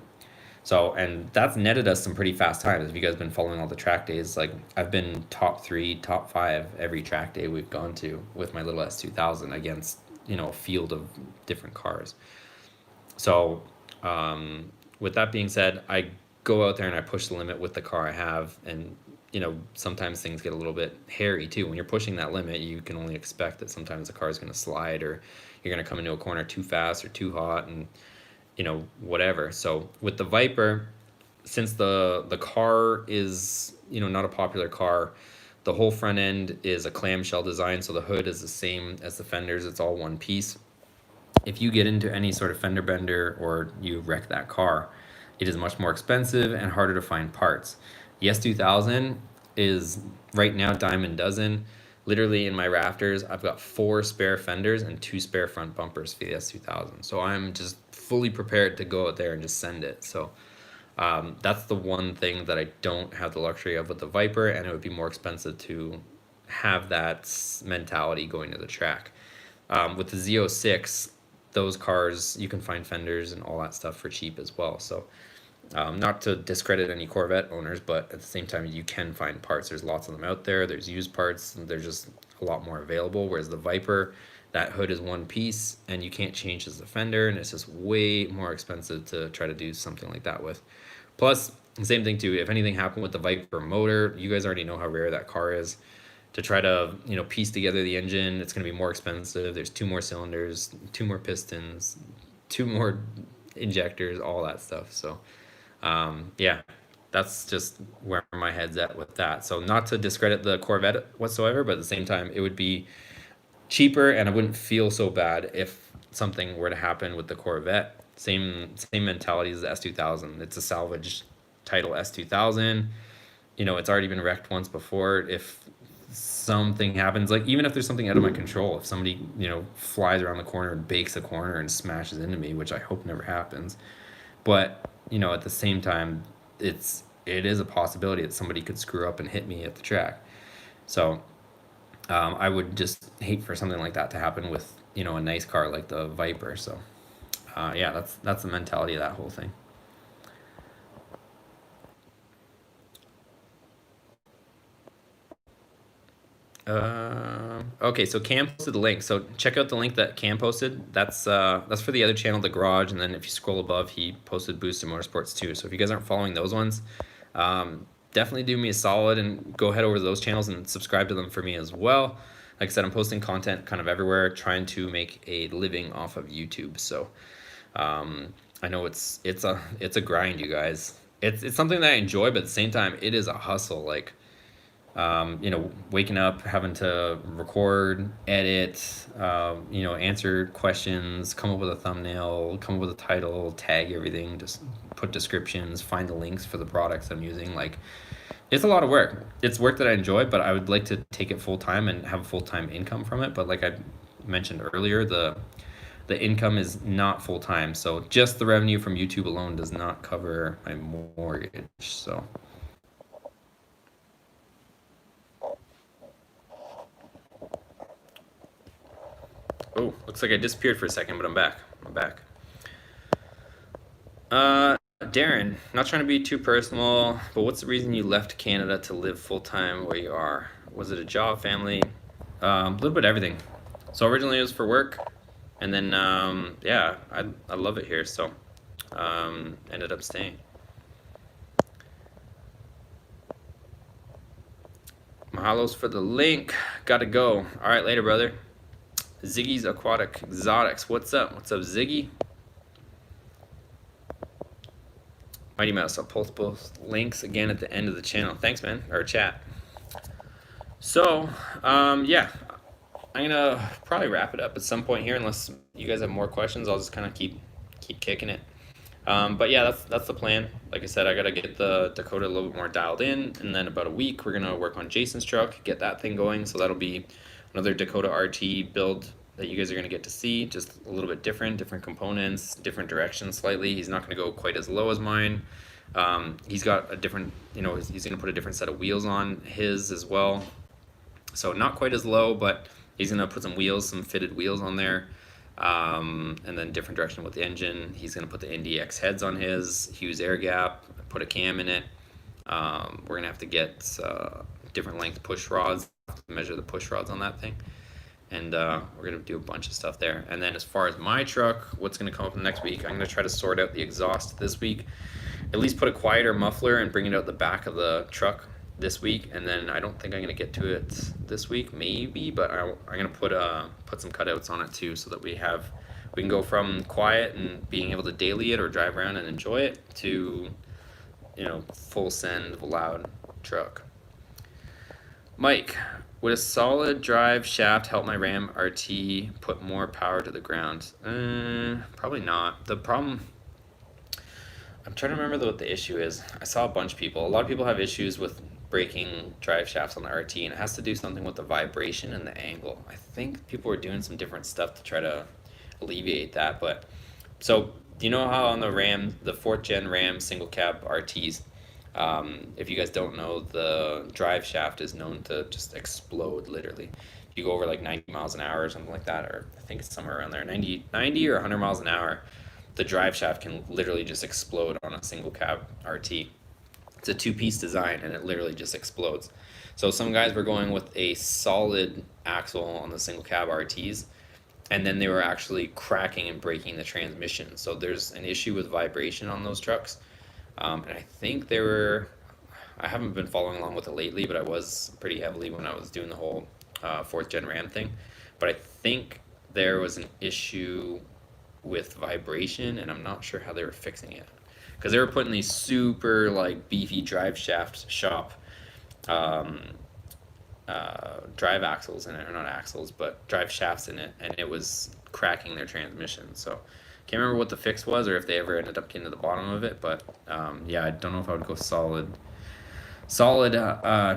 Speaker 2: So, and that's netted us some pretty fast times. If you guys have been following all the track days, like I've been top 3, top 5 every track day we've gone to with my little S2000 against, a field of different cars. So, with that being said, I go out there and I push the limit with the car I have, and sometimes things get a little bit hairy too. When you're pushing that limit, you can only expect that sometimes the car is going to slide, or you're going to come into a corner too fast or too hot, and whatever. So with the Viper, since the car is not a popular car, the whole front end is a clamshell design, so the hood is the same as the fenders. It's all one piece. If you get into any sort of fender bender or you wreck that car, it is much more expensive and harder to find parts. The S2000 is right now dime a dozen. Literally in my rafters, I've got 4 spare fenders and 2 spare front bumpers for the S2000. So I'm just fully prepared to go out there and just send it. So that's the one thing that I don't have the luxury of with the Viper, and it would be more expensive to have that mentality going to the track. With the Z06, those cars, you can find fenders and all that stuff for cheap as well. So not to discredit any Corvette owners, but at the same time, you can find parts. There's lots of them out there. There's used parts. There's just a lot more available. Whereas the Viper, that hood is one piece, and you can't change the fender, and it's just way more expensive to try to do something like that with. Plus, the same thing too, if anything happened with the Viper motor, you guys already know how rare that car is. To try to piece together the engine, it's going to be more expensive. There's 2 more cylinders, 2 more pistons, 2 more injectors, all that stuff. So yeah, that's just where my head's at with that. So not to discredit the Corvette whatsoever, but at the same time, it would be cheaper, and I wouldn't feel so bad if something were to happen with the Corvette. Same mentality as the S2000. It's a salvage title S2000. It's already been wrecked once before. If something happens, like even if there's something out of my control, if somebody flies around the corner and bakes a corner and smashes into me, which I hope never happens, but at the same time, it is a possibility that somebody could screw up and hit me at the track. So I would just hate for something like that to happen with a nice car like the Viper. So yeah, that's the mentality of that whole thing. Okay, so Cam posted the link. So check out the link that Cam posted. That's for the other channel, The Garage, and then if you scroll above, he posted Boosted Motorsports too. So if you guys aren't following those ones, definitely do me a solid and go head over to those channels and subscribe to them for me as well. Like I said, I'm posting content kind of everywhere, trying to make a living off of YouTube. So I know it's a grind, you guys. It's something that I enjoy, but at the same time, it is a hustle. Like waking up, having to record, edit, answer questions, come up with a thumbnail, come up with a title, tag everything, just put descriptions, find the links for the products I'm using. Like, it's a lot of work. It's work that I enjoy, but I would like to take it full time and have a full time income from it. But like I mentioned earlier, the income is not full time. So just the revenue from YouTube alone does not cover my mortgage. So. Oh, looks like I disappeared for a second, but I'm back. Darren, not trying to be too personal, but what's the reason you left Canada to live full-time where you are? Was it a job, family? A little bit of everything. So originally it was for work. And then, yeah, I love it here, so ended up staying. Mahalos for the link. Gotta go. All right, later, brother. Ziggy's Aquatic Exotics. What's up? What's up, Ziggy? Mighty Mouse. I'll post both links again at the end of the channel. Thanks, man. Or chat. So, yeah, I'm gonna probably wrap it up at some point here, unless you guys have more questions. I'll just kind of keep kicking it. But yeah, that's the plan. Like I said, I gotta get the Dakota a little bit more dialed in, and then about a week we're gonna work on Jason's truck, get that thing going. So that'll be another Dakota RT build that you guys are gonna get to see, just a little bit different components, different directions slightly. He's not gonna go quite as low as mine. He's got a different, he's gonna put a different set of wheels on his as well. So not quite as low, but he's gonna put some wheels, some fitted wheels on there. And then different direction with the engine. He's gonna put the NDX heads on his, Hughes air gap, put a cam in it. We're gonna have to get different length push rods, measure the push rods on that thing. And we're gonna do a bunch of stuff there. And then as far as my truck, what's gonna come up next week, I'm gonna try to sort out the exhaust this week. At least put a quieter muffler and bring it out the back of the truck this week, and then I don't think I'm gonna get to it this week, maybe, but I'm gonna put some cutouts on it too, so that we can go from quiet and being able to daily it or drive around and enjoy it to, full send loud truck. Mike, would a solid drive shaft help my Ram RT put more power to the ground? Probably not. The problem, I'm trying to remember what the issue is. I saw a bunch of people. A lot of people have issues with breaking drive shafts on the RT, and it has to do something with the vibration and the angle. I think people were doing some different stuff to try to alleviate that. But so, do you know how on the Ram, the 4th gen Ram single cab RTs, if you guys don't know, the drive shaft is known to just explode literally. If you go over like 90 miles an hour or something like that, or I think it's somewhere around there, 90 or 100 miles an hour, the drive shaft can literally just explode on a single cab RT. It's a 2-piece design, and it literally just explodes. So some guys were going with a solid axle on the single cab RTs, and then they were actually cracking and breaking the transmission. So there's an issue with vibration on those trucks. And I think I haven't been following along with it lately, but I was pretty heavily when I was doing the whole 4th gen Ram thing. But I think there was an issue with vibration, and I'm not sure how they were fixing it, because they were putting these super like beefy drive shaft shop drive axles in it, or not axles, but drive shafts in it, and it was cracking their transmission. So can't remember what the fix was, or if they ever ended up getting to the bottom of it. But yeah, I don't know if I would go solid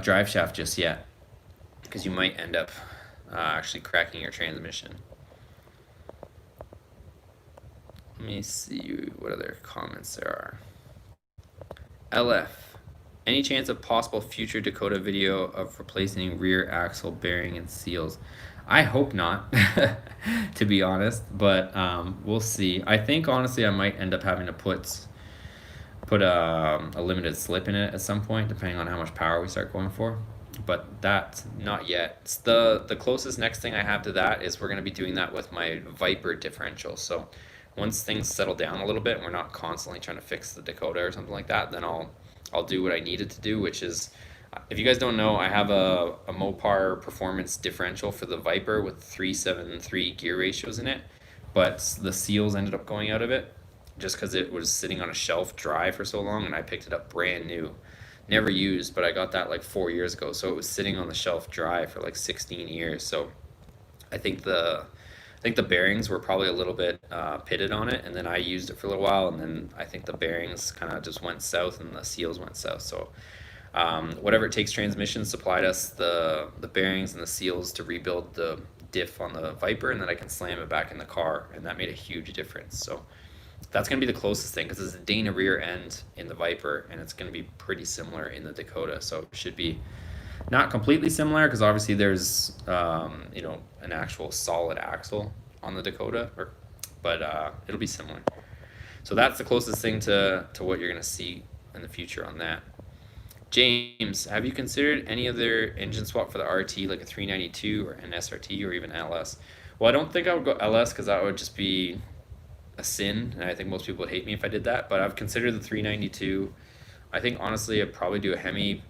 Speaker 2: drive shaft just yet, because you might end up actually cracking your transmission. Let me see what other comments there are. LF, any chance of possible future Dakota video of replacing rear axle bearing and seals? I hope not, to be honest, but we'll see. I think honestly I might end up having to put a limited slip in it at some point, depending on how much power we start going for. But that's not yet. It's the closest next thing I have to that is we're going to be doing that with my Viper differential. So once things settle down a little bit and we're not constantly trying to fix the Dakota or something like that, then I'll do what I needed to do, which is, if you guys don't know, I have a Mopar performance differential for the Viper with 373 gear ratios in it, but the seals ended up going out of it just because it was sitting on a shelf dry for so long, and I picked it up brand new, never used, but I got that like 4 years ago, so it was sitting on the shelf dry for like 16 years. So I think the bearings were probably a little bit pitted on it, and then I used it for a little while, and then I think the bearings kind of just went south and the seals went south. So whatever it takes transmission supplied us the bearings and the seals to rebuild the diff on the Viper, and then I can slam it back in the car, and that made a huge difference. So that's going to be the closest thing, because it's a Dana rear end in the Viper, and it's going to be pretty similar in the Dakota. So it should be not completely similar, because obviously there's an actual solid axle on the Dakota, but it'll be similar. So that's the closest thing to what you're going to see in the future on that. James, have you considered any other engine swap for the RT, like a 392 or an SRT or even LS? Well, I don't think I would go LS because that would just be a sin, and I think most people would hate me if I did that. But I've considered the 392. I think honestly, I'd probably do a Hemi.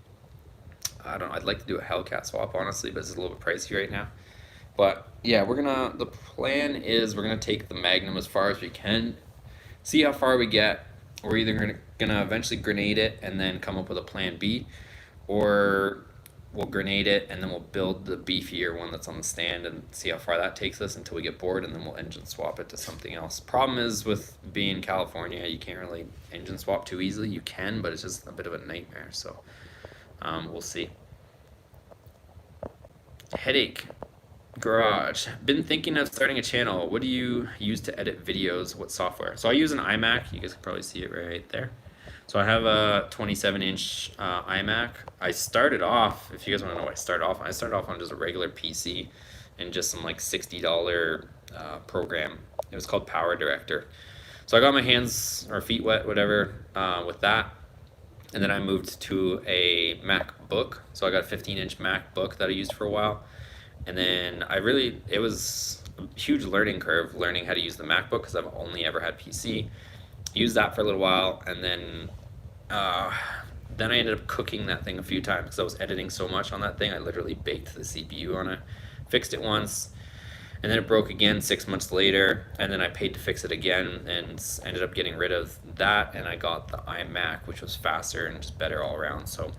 Speaker 2: I don't know. I'd like to do a Hellcat swap honestly, but it's a little bit pricey right now. But yeah, the plan is we're gonna take the Magnum as far as we can, see how far we get. We're either gonna eventually grenade it and then come up with a plan B, or we'll grenade it and then we'll build the beefier one that's on the stand and see how far that takes us until we get bored, and then we'll engine swap it to something else. Problem is with being in California, you can't really engine swap too easily. You can, but it's just a bit of a nightmare. So we'll see. Headache Garage. Been thinking of starting a channel. What do you use to edit videos? What software? So I use an iMac. You guys can probably see it right there. So I have a 27-inch iMac. I started off, if you guys want to know what I started off on just a regular PC and just some like $60 program. It was called Power Director. So I got my hands or feet wet, whatever, with that. And then I moved to a MacBook. So I got a 15-inch MacBook that I used for a while. And then it was a huge learning curve learning how to use the MacBook because I've only ever had PC. Used that for a little while, and then I ended up cooking that thing a few times because I was editing so much on that thing. I literally baked the CPU on it, fixed it once, and then it broke again 6 months later, and then I paid to fix it again and ended up getting rid of that, and I got the iMac, which was faster and just better all around. So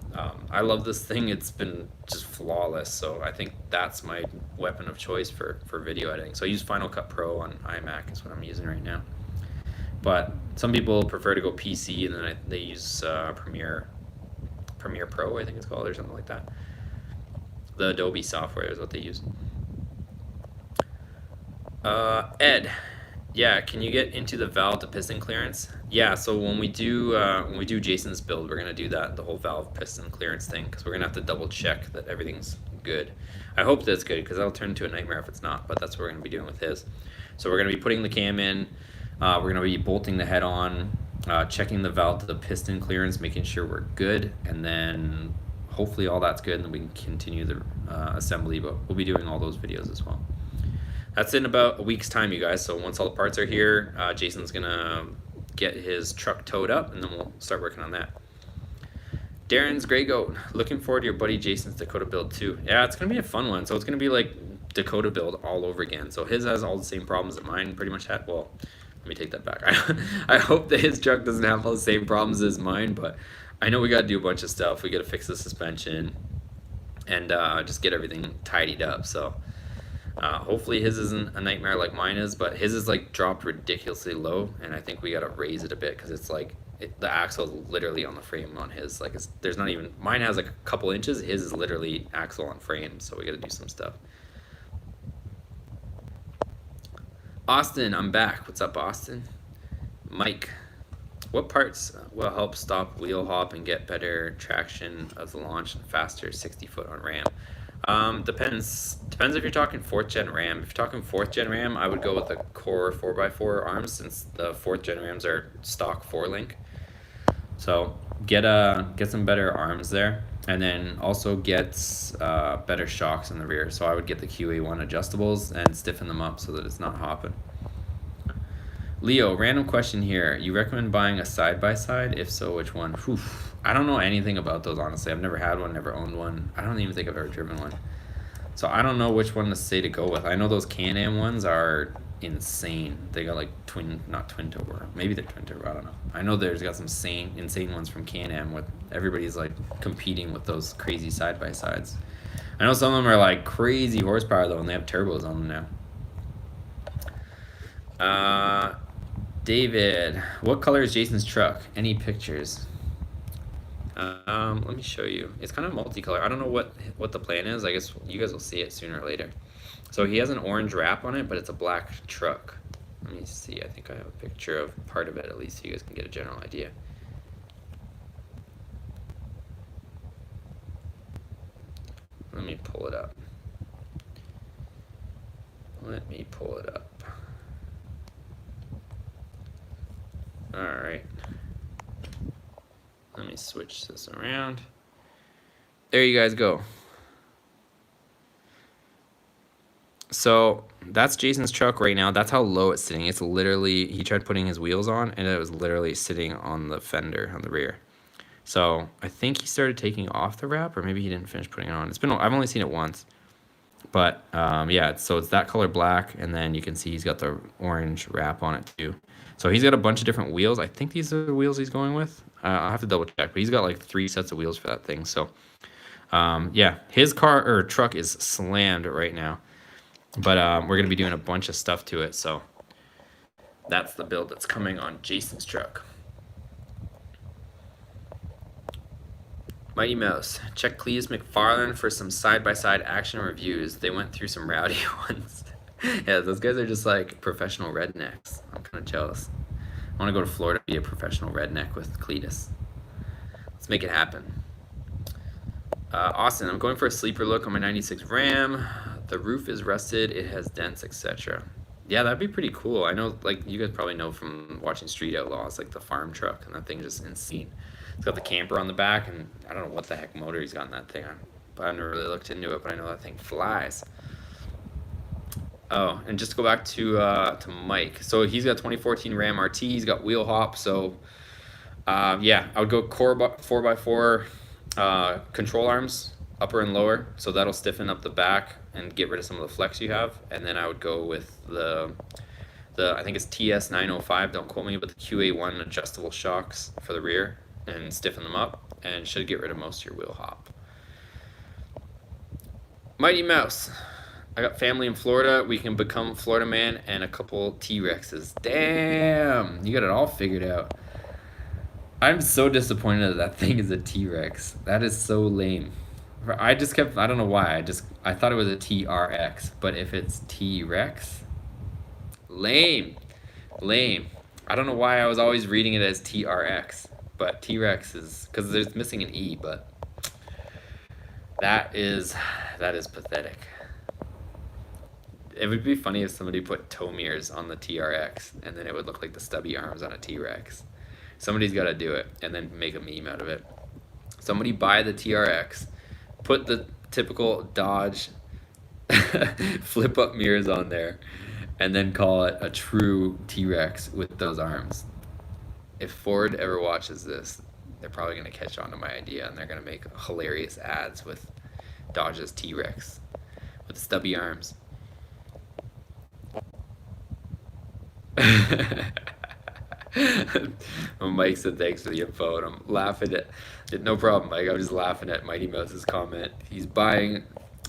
Speaker 2: I love this thing. It's been just flawless, so I think that's my weapon of choice for video editing. So I use Final Cut Pro on iMac is what I'm using right now. But some people prefer to go PC, and then they use Premiere Pro, I think it's called, or something like that. The Adobe software is what they use. Ed, yeah, can you get into the valve to piston clearance? Yeah, so when we do Jason's build, we're gonna do the whole valve piston clearance thing, because we're gonna have to double check that everything's good. I hope that's good, because that'll turn into a nightmare if it's not, but that's what we're gonna be doing with his. So we're gonna be putting the cam in. We're going to be bolting the head on, checking the valve to the piston clearance, making sure we're good, and then hopefully all that's good, and then we can continue the assembly, but we'll be doing all those videos as well. That's in about a week's time, you guys, so once all the parts are here, Jason's going to get his truck towed up, and then we'll start working on that. Darren's Grey Goat, looking forward to your buddy Jason's Dakota build too. Yeah, it's going to be a fun one, so it's going to be like Dakota build all over again. So his has all the same problems that mine pretty much had. Well, let me take that back. I hope that his truck doesn't have all the same problems as mine, but I know we got to do a bunch of stuff. We got to fix the suspension and just get everything tidied up. So hopefully his isn't a nightmare like mine is, but his is like dropped ridiculously low, and I think we got to raise it a bit because it's like the axle is literally on the frame on his. Like there's not even, mine has like a couple inches. His is literally axle on frame, so we got to do some stuff. Austin, I'm back. What's up, Austin? Mike, what parts will help stop wheel hop and get better traction of the launch and faster 60-foot on Ram? Depends if you're talking 4th gen Ram. If you're talking 4th gen Ram, I would go with the Core 4x4 arms, since the 4th gen Rams are stock 4-link. So get some better arms there, and then also get better shocks in the rear. So I would get the QA1 adjustables and stiffen them up so that it's not hopping. Leo, random question here. You recommend buying a side-by-side? If so, which one? Whew. I don't know anything about those, honestly. I've never had one, never owned one. I don't even think I've ever driven one. So I don't know which one to say to go with. I know those Can-Am ones are insane. They got like not twin turbo. Maybe they're twin turbo, I don't know. I know there's got some insane ones from Can-Am with everybody's like competing with those crazy side-by-sides. I know some of them are like crazy horsepower though, and they have turbos on them now. David, what color is Jason's truck? Any pictures? Let me show you. It's kind of multicolor. I don't know what the plan is. I guess you guys will see it sooner or later. So he has an orange wrap on it, but it's a black truck. Let me see. I think I have a picture of part of it, at least, so you guys can get a general idea. Let me pull it up. All right. Let me switch this around. There you guys go. So that's Jason's truck right now. That's how low it's sitting. It's literally, he tried putting his wheels on and it was literally sitting on the fender on the rear. So I think he started taking off the wrap, or maybe he didn't finish putting it on. I've only seen it once. But yeah, so it's that color black, and then you can see he's got the orange wrap on it too. So he's got a bunch of different wheels. I think these are the wheels he's going with. I'll have to double check, but he's got like 3 sets of wheels for that thing. So yeah, his car or truck is slammed right now. But we're going to be doing a bunch of stuff to it. So that's the build that's coming on Jason's truck. Mighty Mouse, check Cletus McFarlane for some side-by-side action reviews. They went through some rowdy ones. Yeah, those guys are just like professional rednecks. I'm kind of jealous. I want to go to Florida to be a professional redneck with Cletus. Let's make it happen. Austin, I'm going for a sleeper look on my 96 Ram. The roof is rusted, it has dents, etc. Yeah, that'd be pretty cool. I know, like, you guys probably know from watching Street Outlaws, like the farm truck, and that thing's just insane. It's got the camper on the back, and I don't know what the heck motor he's got in that thing. But I've never really looked into it, but I know that thing flies. Oh, and just to go back to Mike. So he's got 2014 Ram RT. He's got wheel hop. So yeah, I would go core 4x4 control arms, upper and lower. So that'll stiffen up the back and get rid of some of the flex you have. And then I would go with the I think it's TS 905. Don't quote me, but the QA1 adjustable shocks for the rear, and stiffen them up, and should get rid of most of your wheel hop. Mighty Mouse, I got family in Florida. We can become Florida man and a couple T-Rexes. Damn, you got it all figured out. I'm so disappointed that thing is a T-Rex. That is so lame. I don't know why, I thought it was a TRX, but if it's T-Rex, lame. I don't know why I was always reading it as TRX. But T-Rex is, because there's missing an E, but that is pathetic. It would be funny if somebody put toe mirrors on the TRX, and then it would look like the stubby arms on a T-Rex. Somebody's got to do it, and then make a meme out of it. Somebody buy the TRX, put the typical Dodge flip-up mirrors on there, and then call it a true T-Rex with those arms. If Ford ever watches this, they're probably going to catch on to my idea, and they're going to make hilarious ads with Dodge's T-Rex with stubby arms. Mike said thanks for the info, and I'm laughing at it. No problem, Mike. I'm just laughing at Mighty Mouse's comment. He's buying.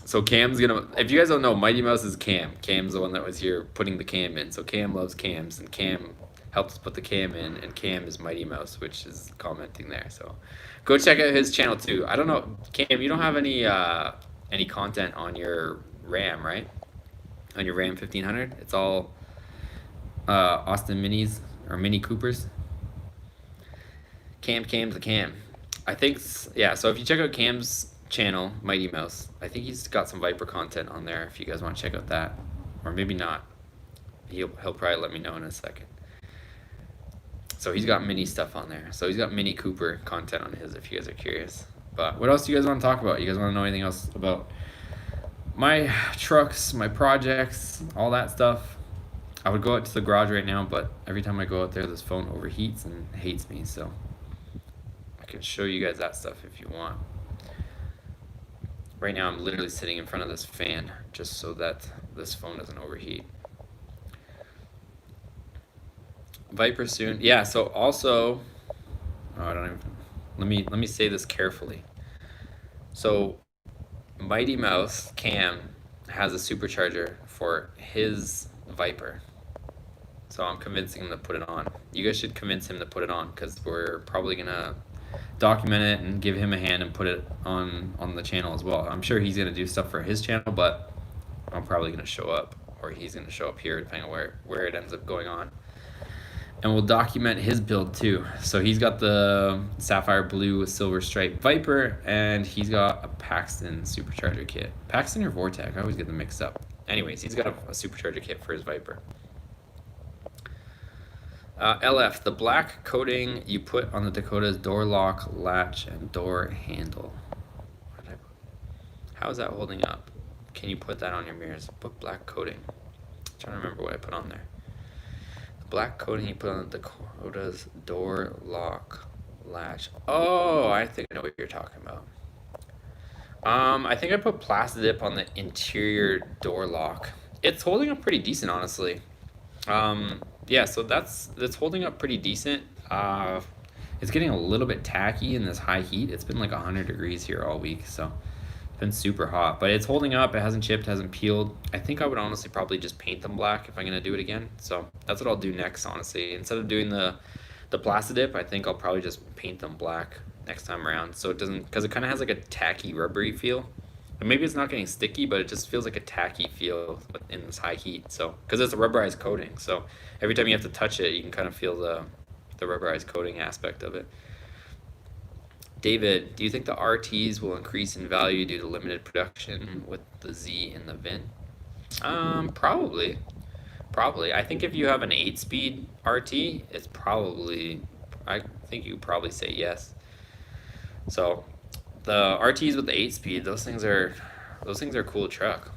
Speaker 2: So Cam's gonna. If you guys don't know, Mighty Mouse is Cam. Cam's the one that was here putting the cam in. So Cam loves cams, and Cam helped us put the cam in, and Cam is Mighty Mouse, which is commenting there. So go check out his channel too. I don't know, Cam, you don't have any content on your Ram, right? On your Ram 1500? It's all Austin Minis or Mini Coopers. Cam's a Cam. I think, yeah, so if you check out Cam's channel, Mighty Mouse, I think he's got some Viper content on there if you guys want to check out that. Or maybe not. He'll probably let me know in a second. So he's got mini stuff on there. So he's got Mini Cooper content on his if you guys are curious. But what else do you guys want to talk about? You guys want to know anything else about my trucks, my projects, all that stuff? I would go out to the garage right now, but every time I go out there, this phone overheats and hates me. So I can show you guys that stuff if you want. Right now, I'm literally sitting in front of this fan just so that this phone doesn't overheat. Viper soon. Yeah, so also, oh, I don't even, let me say this carefully. So Mighty Mouse Cam has a supercharger for his Viper. So I'm convincing him to put it on. You guys should convince him to put it on, because we're probably gonna document it and give him a hand and put it on the channel as well. I'm sure he's gonna do stuff for his channel, but I'm probably gonna show up, or he's gonna show up here depending on where it ends up going on. And we'll document his build too. So he's got the sapphire blue with silver stripe Viper, and he's got a Paxton supercharger kit. Paxton or Vortec? I always get them mixed up. Anyways, he's got a supercharger kit for his Viper. LF, the black coating you put on the Dakota's door lock, latch, and door handle. How is that holding up? Can you put that on your mirrors? Put black coating. I'm trying to remember what I put on there. The black coating you put on the Dakota's door lock latch. Oh, I think I know what you're talking about. I think I put Plastidip on the interior door lock. It's holding up pretty decent, honestly. Yeah, so that's holding up pretty decent. It's getting a little bit tacky in this high heat. It's been like 100 degrees here all week, so it's been super hot. But it's holding up. It hasn't chipped, hasn't peeled. I think I would honestly probably just paint them black if I'm gonna do it again. So that's what I'll do next, honestly. Instead of doing the Plastidip, I think I'll probably just paint them black next time around. So it doesn't, because it kind of has like a tacky, rubbery feel. And maybe it's not getting sticky, but it just feels like a tacky feel in this high heat. So because it's a rubberized coating, so every time you have to touch it, you can kind of feel the rubberized coating aspect of it. David, do you think the RTs will increase in value due to limited production with the Z in the VIN? Probably. I think if you have an 8-speed RT, it's probably, I think you probably say yes. So the RTs with the 8-speed, those things are a cool truck.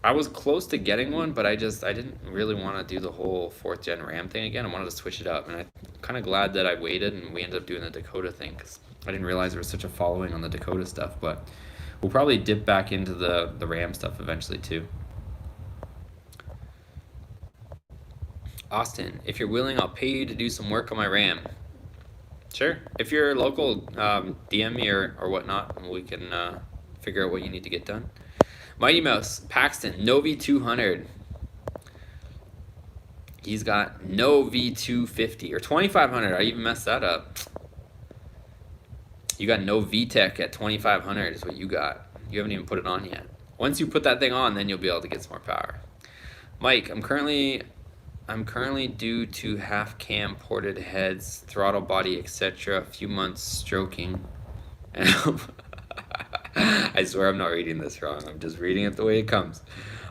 Speaker 2: I was close to getting one, but I didn't really want to do the whole 4th gen Ram thing again. I wanted to switch it up, and I'm kind of glad that I waited and we ended up doing the Dakota thing, because I didn't realize there was such a following on the Dakota stuff. But we'll probably dip back into the Ram stuff eventually too. Austin, if you're willing, I'll pay you to do some work on my Ram. Sure. If you're local, DM me or whatnot, and we can figure out what you need to get done. Mighty Mouse, Paxton, no V200. He's got no V250 or 2500. I even messed that up. You got no VTEC at 2500 is what you got. You haven't even put it on yet. Once you put that thing on, then you'll be able to get some more power. Mike, I'm currently due to half cam ported heads, throttle body, etc. A few months stroking. I swear I'm not reading this wrong. I'm just reading it the way it comes.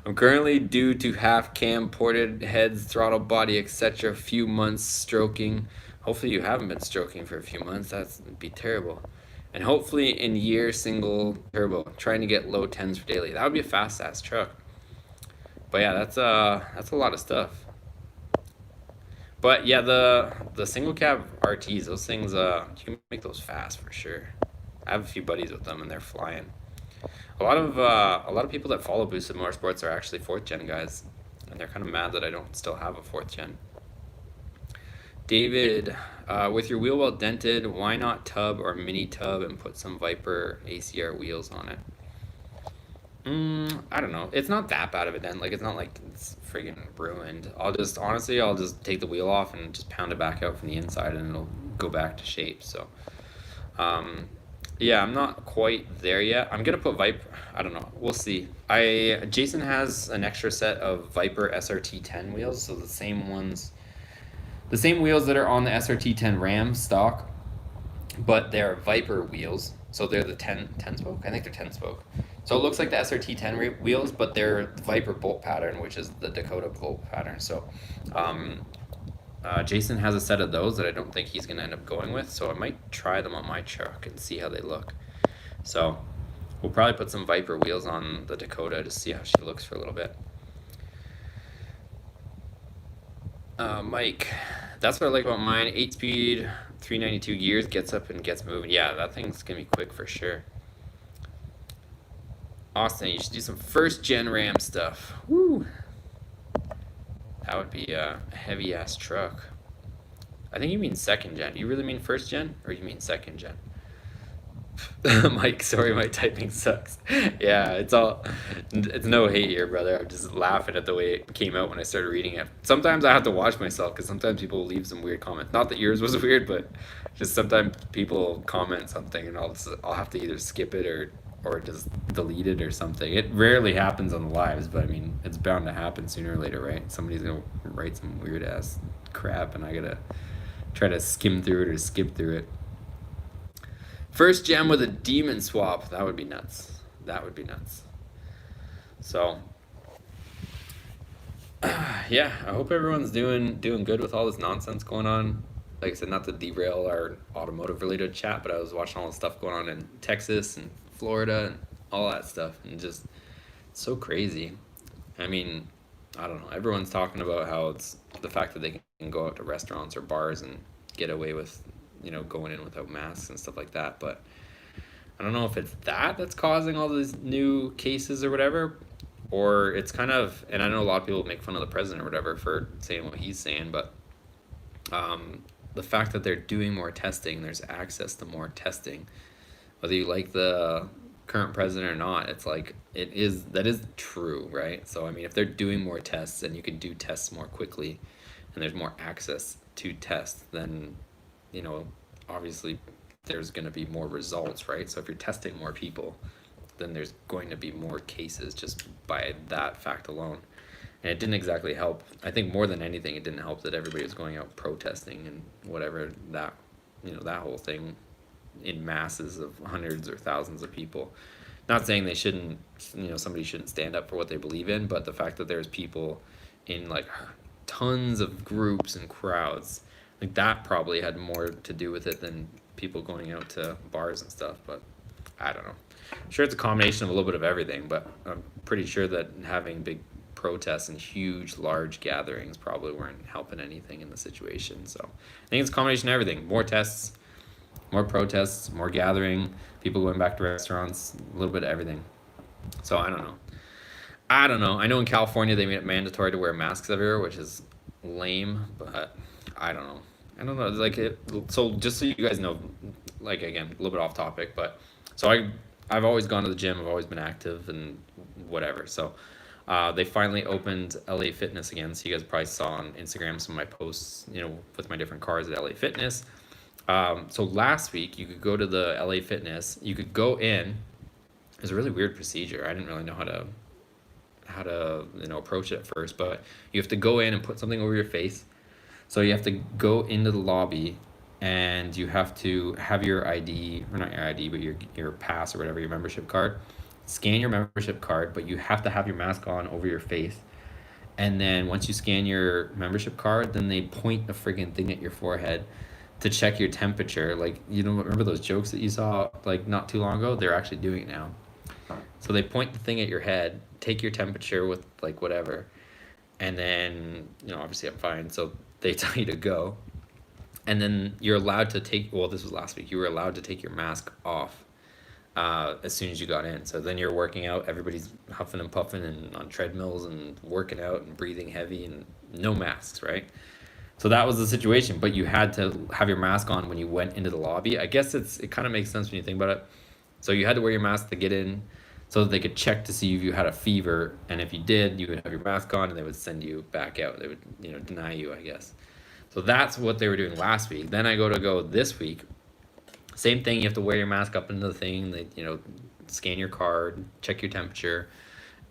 Speaker 2: I'm currently due to half cam ported heads, throttle body, etc. A few months stroking. Hopefully you haven't been stroking for a few months. That'd be terrible. And hopefully in year single turbo. Trying to get low 10s for daily. That would be a fast ass truck. But yeah, that's a lot of stuff. But yeah, the single cab RTs, those things, you can make those fast for sure. I have a few buddies with them, and they're flying. A lot of people that follow Boosted Motorsports are actually 4th gen guys, and they're kind of mad that I don't still have a 4th gen. David, with your wheel well dented, why not tub or mini tub and put some Viper ACR wheels on it? I don't know. It's not that bad of a dent. Like, it's not like it's friggin' ruined. I'll just take the wheel off and just pound it back out from the inside, and it'll go back to shape. So, yeah, I'm not quite there yet. I'm gonna put Viper. I don't know. We'll see. Jason has an extra set of Viper SRT10 wheels, so the same wheels that are on the SRT10 Ram stock, but they're Viper wheels. So they're the 10 spoke. I think they're 10 spoke. So it looks like the SRT10 wheels, but they're the Viper bolt pattern, which is the Dakota bolt pattern. So Jason has a set of those that I don't think he's going to end up going with, so I might try them on my truck and see how they look. So we'll probably put some Viper wheels on the Dakota to see how she looks for a little bit. Mike, that's what I like about mine. 8-speed, 392 gears, gets up and gets moving. Yeah, that thing's going to be quick for sure. Austin, you should do some 1st gen Ram stuff. Woo! That would be a heavy ass truck. I think you mean 2nd gen. You really mean 1st gen, or you mean 2nd gen? Mike, sorry, my typing sucks. Yeah, it's no hate here, brother. I'm just laughing at the way it came out when I started reading it. Sometimes I have to watch myself because sometimes people leave some weird comments. Not that yours was weird, but just sometimes people comment something and I'll have to either skip it or just delete it or something. It rarely happens on the lives, but I mean, it's bound to happen sooner or later, right? Somebody's gonna write some weird ass crap and I gotta try to skim through it or skip through it. 1st gen with a demon swap. That would be nuts. That would be nuts. So, yeah, I hope everyone's doing good with all this nonsense going on. Like I said, not to derail our automotive related chat, but I was watching all the stuff going on in Texas and Florida and all that stuff, and just So crazy. I mean, I don't know. Everyone's talking about how it's the fact that they can go out to restaurants or bars and get away with, going in without masks and stuff like that. But I don't know if it's that's causing all these new cases or whatever, or it's kind of. And I know a lot of people make fun of the president or whatever for saying what he's saying, but the fact that they're doing more testing, there's access to more testing, whether you like the current president or not, it's like that is true, right? So I mean, if they're doing more tests and you can do tests more quickly and there's more access to tests, then obviously there's going to be more results, right? So if you're testing more people, then there's going to be more cases just by that fact alone. And it didn't exactly help. I think more than anything, it didn't help that everybody was going out protesting and whatever that whole thing in masses of hundreds or thousands of people. Not saying they shouldn't, somebody shouldn't stand up for what they believe in, but the fact that there's people in like tons of groups and crowds, like that probably had more to do with it than people going out to bars and stuff. But I don't know. I'm sure it's a combination of a little bit of everything, but I'm pretty sure that having big protests and huge, large gatherings probably weren't helping anything in the situation. So I think it's a combination of everything. More tests, more protests, more gathering, people going back to restaurants, a little bit of everything. So I don't know. I know in California they made it mandatory to wear masks everywhere, which is lame, but I don't know. Like so just so you guys know, like again, a little bit off topic, but so I've always gone to the gym. I've always been active and whatever. So they finally opened LA Fitness again. So you guys probably saw on Instagram some of my posts, with my different cars at LA Fitness. So last week you could go to the LA Fitness. You could go in. It was a really weird procedure. I didn't really know how to approach it at first, but you have to go in and put something over your face. So you have to go into the lobby, and you have to have your ID, or not your ID, but your pass or whatever, your membership card. Scan your membership card, but you have to have your mask on over your face. And then once you scan your membership card, then they point the friggin' thing at your forehead to check your temperature. Like, remember those jokes that you saw like not too long ago? They're actually doing it now. So they point the thing at your head, take your temperature with like whatever, and then obviously I'm fine. So they tell you to go, and then you're allowed to take. Well, this was last week. You were allowed to take your mask off as soon as you got in. So then you're working out. Everybody's huffing and puffing and on treadmills and working out and breathing heavy and no masks, right? So that was the situation, but you had to have your mask on when you went into the lobby. I guess it kind of makes sense when you think about it. So you had to wear your mask to get in so that they could check to see if you had a fever. And if you did, you would have your mask on and they would send you back out. They would, deny you, I guess. So that's what they were doing last week. Then I go this week. Same thing. You have to wear your mask up into the thing. They, scan your card, check your temperature.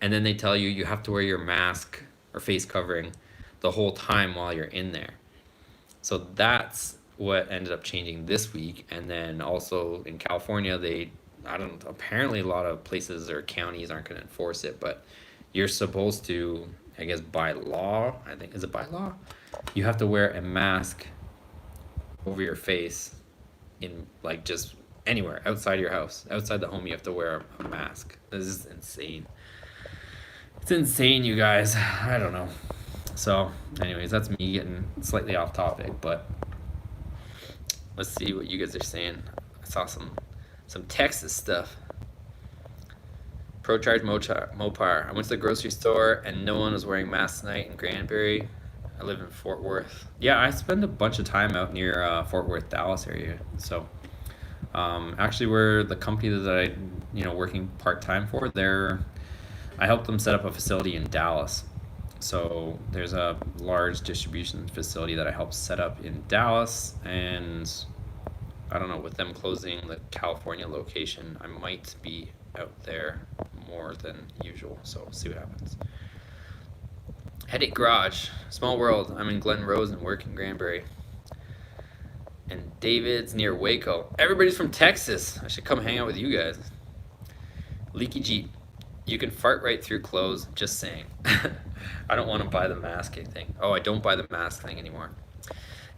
Speaker 2: And then they tell you you have to wear your mask or face covering the whole time while you're in there. So that's what ended up changing this week. And then also in California, apparently a lot of places or counties aren't going to enforce it, but you're supposed to, I guess by law, is it by law? You have to wear a mask over your face in like just anywhere outside your house. Outside the home, you have to wear a mask. This is insane. It's insane, you guys. I don't know. So anyways, that's me getting slightly off topic, but let's see what you guys are saying. I saw some Texas stuff. ProCharge Mopar. I went to the grocery store and no one was wearing masks tonight in Granbury. I live in Fort Worth. Yeah, I spend a bunch of time out near Fort Worth, Dallas area. So actually we're the company that I, working part-time for, I helped them set up a facility in Dallas. So there's a large distribution facility that I helped set up in Dallas, and I don't know, with them closing the California location, I might be out there more than usual. So we'll see what happens. Headache Garage, small world. I'm in Glen Rose and work in Granbury. And David's near Waco. Everybody's from Texas. I should come hang out with you guys. Leaky Jeep. You can fart right through clothes, just saying. I don't want to buy the mask thing. Oh, I don't buy the mask thing anymore.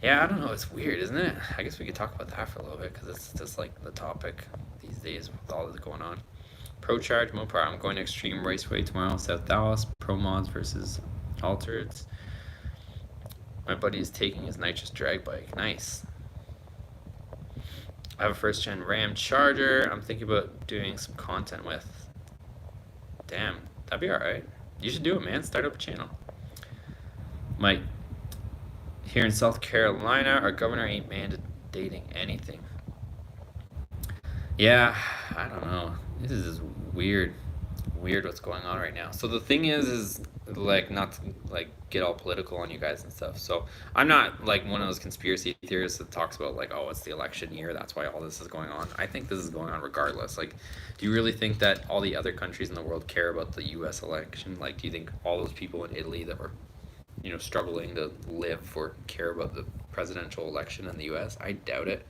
Speaker 2: Yeah, I don't know. It's weird, isn't it? I guess we could talk about that for a little bit because it's just like the topic these days with all this going on. Pro Charge Mopar. I'm going to Extreme Raceway tomorrow, South Dallas. Pro Mods versus Altereds. My buddy is taking his nitrous drag bike. Nice. I have a first gen Ram Charger. I'm thinking about doing some content with. Damn, that'd be alright. You should do it, man. Start up a channel. Mike, here in South Carolina, our governor ain't mandating anything. Yeah, I don't know. This is weird what's going on right now. So the thing is like, not to like get all political on you guys and stuff. So I'm not like one of those conspiracy theorists that talks about like, oh, it's the election year, that's why all this is going on. I think this is going on regardless. Like, do you really think that all the other countries in the world care about the US election? Like, do you think all those people in Italy that were, you know, struggling to live or care about the presidential election in the US? I doubt it.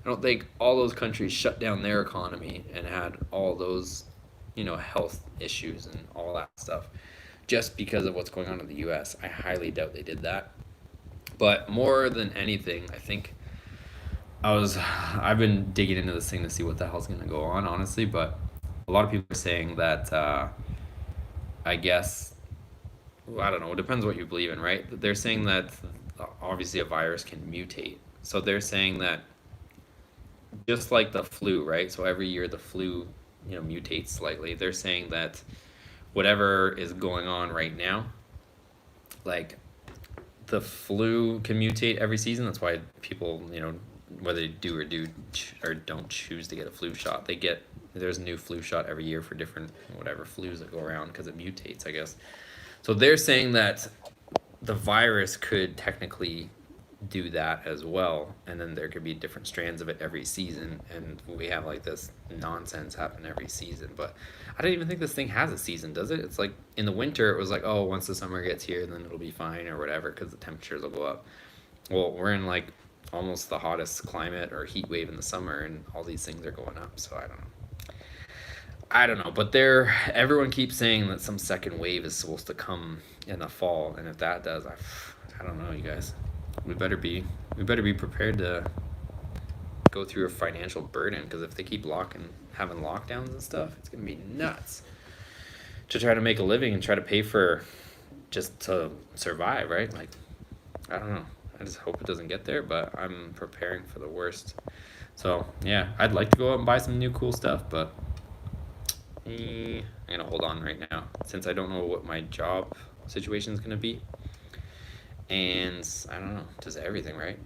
Speaker 2: I don't think all those countries shut down their economy and had all those, you know, health issues and all that stuff just because of what's going on in the US. I highly doubt they did that. But more than anything, I think I've been digging into this thing to see what the hell's going to go on, honestly, but a lot of people are saying that I guess, well, I don't know, it depends what you believe in, right? They're saying that obviously a virus can mutate. So they're saying that just like the flu, right? So every year the flu, you know, mutates slightly. They're saying that whatever is going on right now, like the flu can mutate every season. That's why people, you know, whether they do or don't choose to get a flu shot, there's a new flu shot every year for different whatever flus that go around because it mutates, I guess. So they're saying that the virus could technically do that as well, and then there could be different strands of it every season, and we have like this nonsense happen every season. But I don't even think this thing has a season, does it? It's like in the winter it was like, oh, once the summer gets here then it'll be fine or whatever because the temperatures will go up. Well, we're in like almost the hottest climate or heat wave in the summer, and all these things are going up. So I don't know, but everyone keeps saying that some second wave is supposed to come in the fall, and if that does, I don't know, you guys. We better be prepared to go through a financial burden, because if they keep having lockdowns and stuff, it's gonna be nuts to try to make a living and try to pay for just to survive, right? Like, I don't know. I just hope it doesn't get there, but I'm preparing for the worst. So yeah, I'd like to go out and buy some new cool stuff, but I'm gonna hold on right now since I don't know what my job situation is gonna be. And I don't know, just everything, right?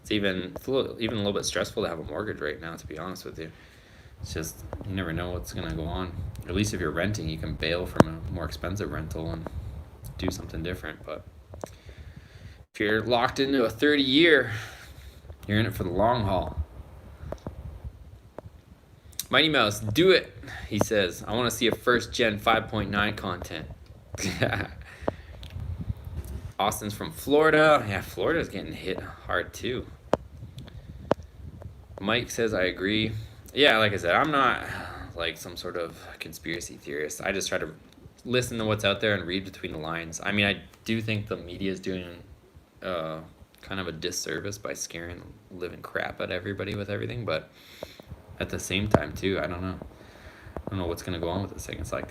Speaker 2: It's even a little bit stressful to have a mortgage right now, to be honest with you. It's just, you never know what's gonna go on. At least if you're renting, you can bail from a more expensive rental and do something different. But if you're locked into a 30-year, you're in it for the long haul. Mighty Mouse, do it, he says. I want to see a first gen 5.9 content. Austin's from Florida. Yeah, Florida's getting hit hard too. Mike says, I agree. Yeah, like I said, I'm not like some sort of conspiracy theorist. I just try to listen to what's out there and read between the lines. I mean, I do think the media is doing kind of a disservice by scaring the living crap out of everybody with everything, but at the same time too, I don't know what's going to go on with this thing. It's like,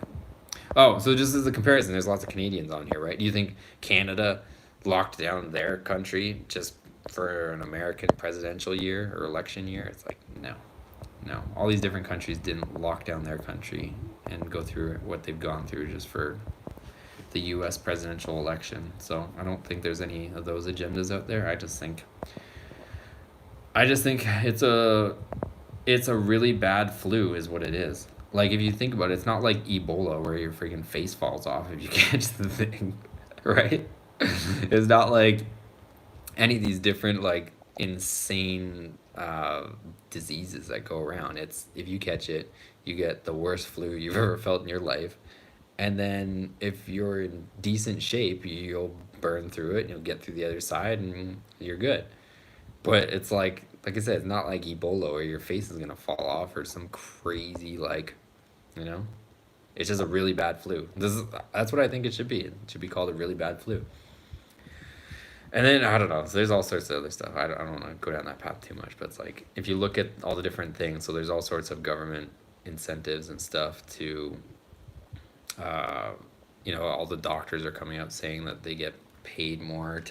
Speaker 2: oh, so just as a comparison, there's lots of Canadians on here, right? Do you think Canada locked down their country just for an American presidential year or election year? It's like, no. All these different countries didn't lock down their country and go through what they've gone through just for the U.S. presidential election. So I don't think there's any of those agendas out there. I just think it's a really bad flu is what it is. Like, if you think about it, it's not like Ebola where your freaking face falls off if you catch the thing, right? It's not like any of these different, like, insane diseases that go around. It's, if you catch it, you get the worst flu you've ever felt in your life. And then if you're in decent shape, you'll burn through it and you'll get through the other side and you're good. But it's like I said, it's not like Ebola where your face is going to fall off or some crazy, like, you know, it's just a really bad flu. That's what I think it should be. It should be called a really bad flu. And then, I don't know, so there's all sorts of other stuff. I don't want to go down that path too much, but it's like, if you look at all the different things, so there's all sorts of government incentives and stuff to, all the doctors are coming out saying that they get paid more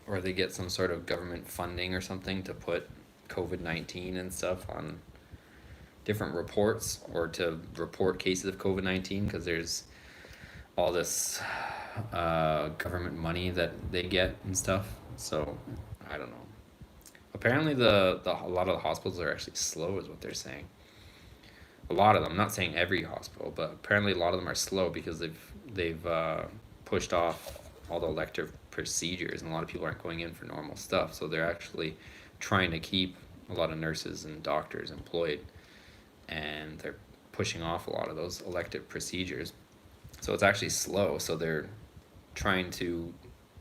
Speaker 2: or they get some sort of government funding or something to put COVID-19 and stuff on different reports, or to report cases of COVID-19, because there's all this government money that they get and stuff. So I don't know. Apparently a lot of the hospitals are actually slow, is what they're saying. A lot of them, I'm not saying every hospital, but apparently a lot of them are slow because they've pushed off all the elective procedures, and a lot of people aren't going in for normal stuff. So they're actually trying to keep a lot of nurses and doctors employed, and they're pushing off a lot of those elective procedures. So it's actually slow. So they're trying to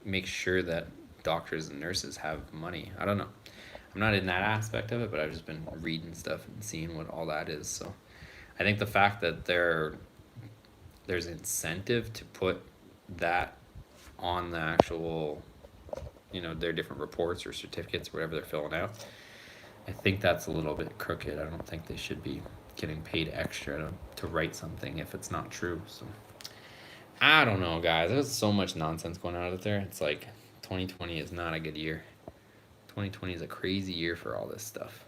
Speaker 2: make sure that doctors and nurses have money. I don't know. I'm not in that aspect of it, but I've just been reading stuff and seeing what all that is. So I think the fact that there's incentive to put that on the actual, their different reports or certificates, whatever they're filling out, I think that's a little bit crooked. I don't think they should be getting paid extra to write something if it's not true. So I don't know, guys. There's so much nonsense going on out there. It's like 2020 is not a good year. 2020 is a crazy year for all this stuff.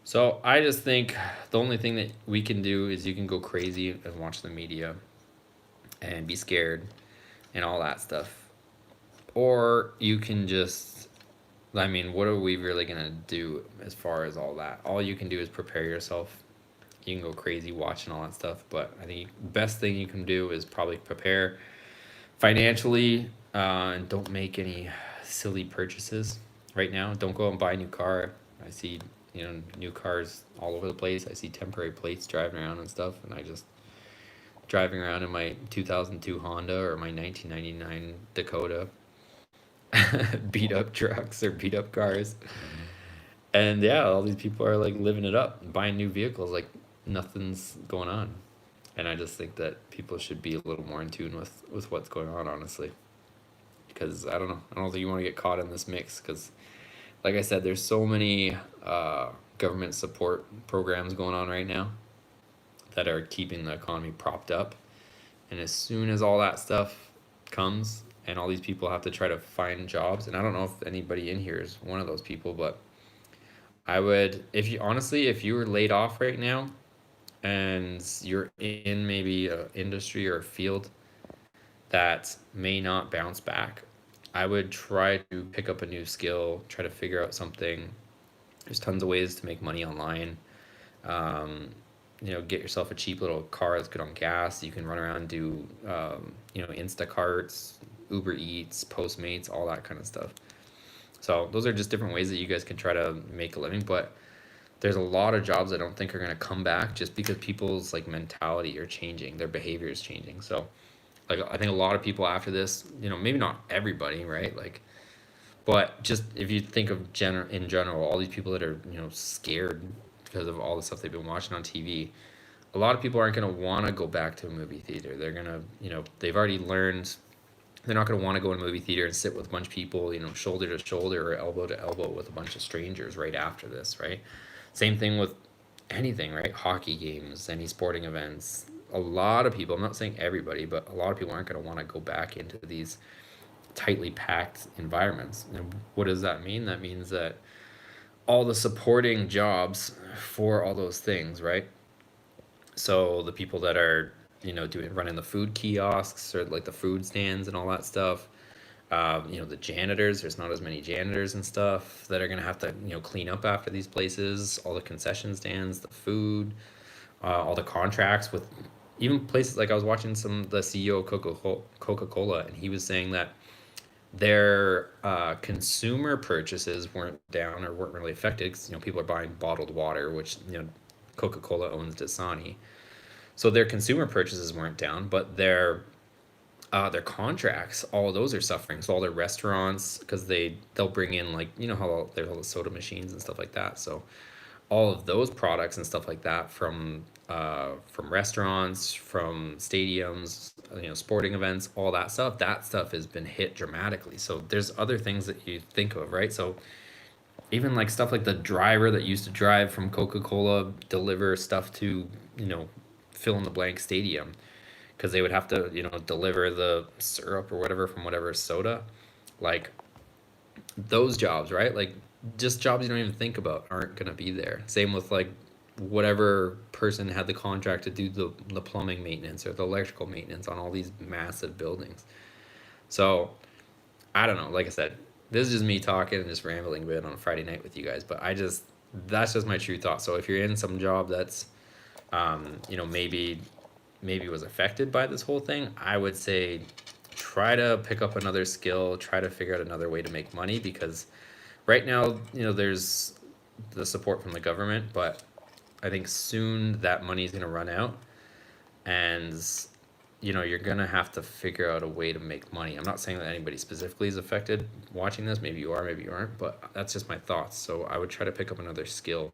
Speaker 2: So I just think the only thing that we can do is you can go crazy and watch the media and be scared and all that stuff. Or you can just, what are we really going to do as far as all that? All you can do is prepare yourself. You can go crazy watching all that stuff, but I think the best thing you can do is probably prepare financially, and don't make any silly purchases right now. Don't go out and buy a new car. I see, new cars all over the place. I see temporary plates driving around and stuff, and I just driving around in my 2002 Honda or my 1999 Dakota, beat up trucks or beat up cars. And yeah, all these people are like living it up, buying new vehicles like nothing's going on. And I just think that people should be a little more in tune with what's going on, honestly. Because I don't know. I don't think you want to get caught in this mix, because like I said, there's so many government support programs going on right now that are keeping the economy propped up. And as soon as all that stuff comes and all these people have to try to find jobs, and I don't know if anybody in here is one of those people, but I would, if you were laid off right now and you're in maybe an industry or a field that may not bounce back, I would try to pick up a new skill, try to figure out something. There's tons of ways to make money online. Get yourself a cheap little car that's good on gas. You can run around and do, Instacarts, Uber Eats, Postmates, all that kind of stuff. So those are just different ways that you guys can try to make a living. But there's a lot of jobs I don't think are going to come back just because people's mentality are changing, their behavior is changing. So I think a lot of people after this, maybe not everybody, right? But just if you think of in general, all these people that are, scared because of all the stuff they've been watching on TV, a lot of people aren't going to want to go back to a movie theater. They're going to, they've already learned they're not going to want to go in a movie theater and sit with a bunch of people, shoulder to shoulder or elbow to elbow with a bunch of strangers right after this, right? Same thing with anything, right? Hockey games, any sporting events. A lot of people, I'm not saying everybody, but a lot of people aren't going to want to go back into these tightly packed environments. And what does that mean? That means that all the supporting jobs for all those things, right? So the people that are, running the food kiosks or the food stands and all that stuff, the janitors, there's not as many janitors and stuff that are going to have to, clean up after these places, all the concession stands, the food, all the contracts with even places I was watching the CEO of Coca-Cola, and he was saying that their consumer purchases weren't down or weren't really affected because, people are buying bottled water, which, Coca-Cola owns Dasani. So their consumer purchases weren't down, but their contracts, all of those are suffering. So all their restaurants, because they'll bring in how there's all the soda machines and stuff like that. So all of those products and stuff like that from restaurants, from stadiums, sporting events, all that stuff has been hit dramatically. So there's other things that you think of, right? So even like stuff like the driver that used to drive from Coca-Cola deliver stuff to, fill in the blank stadium, because they would have to, deliver the syrup or whatever from whatever soda. Like those jobs, right? Like just jobs you don't even think about aren't going to be there. Same with like whatever person had the contract to do the plumbing maintenance or the electrical maintenance on all these massive buildings. So I don't know. Like I said, this is just me talking and just rambling a bit on a Friday night with you guys. But that's just my true thought. So if you're in some job that's, maybe was affected by this whole thing, I would say try to pick up another skill, try to figure out another way to make money, because right now, there's the support from the government, but I think soon that money's going to run out, and you're going to have to figure out a way to make money. I'm not saying that anybody specifically is affected watching this. Maybe you are, maybe you aren't, but that's just my thoughts. So I would try to pick up another skill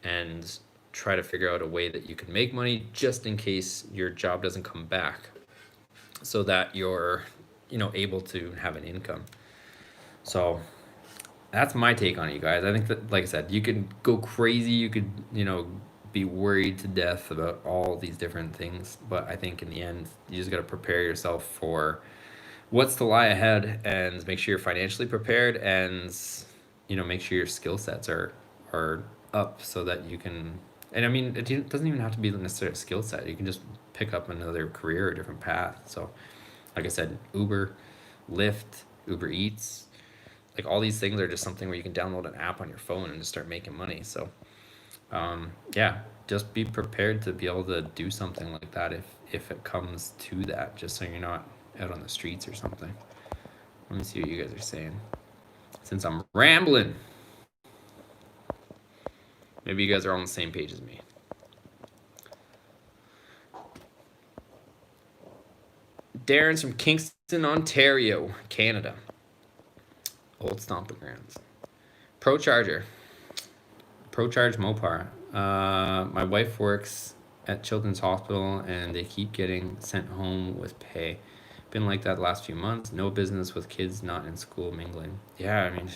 Speaker 2: and try to figure out a way that you can make money just in case your job doesn't come back, so that you're able to have an income. So that's my take on it, you guys. I think that, like I said, you could go crazy, you could be worried to death about all these different things, but I think in the end you just got to prepare yourself for what's to lie ahead, and make sure you're financially prepared, and make sure your skill sets are up, so that you can. And I mean, it doesn't even have to be necessarily a skill set. You can just pick up another career or a different path. So like I said, Uber, Lyft, Uber Eats, like all these things are just something where you can download an app on your phone and just start making money. So yeah, just be prepared to be able to do something like that if it comes to that, just so you're not out on the streets or something. Let me see what you guys are saying, since I'm rambling. Maybe you guys are on the same page as me. Darren's from Kingston, Ontario, Canada. Old stomping grounds. Pro Charge Mopar. My wife works at Children's Hospital, and they keep getting sent home with pay. Been like that the last few months. No business with kids not in school mingling. Yeah, I mean,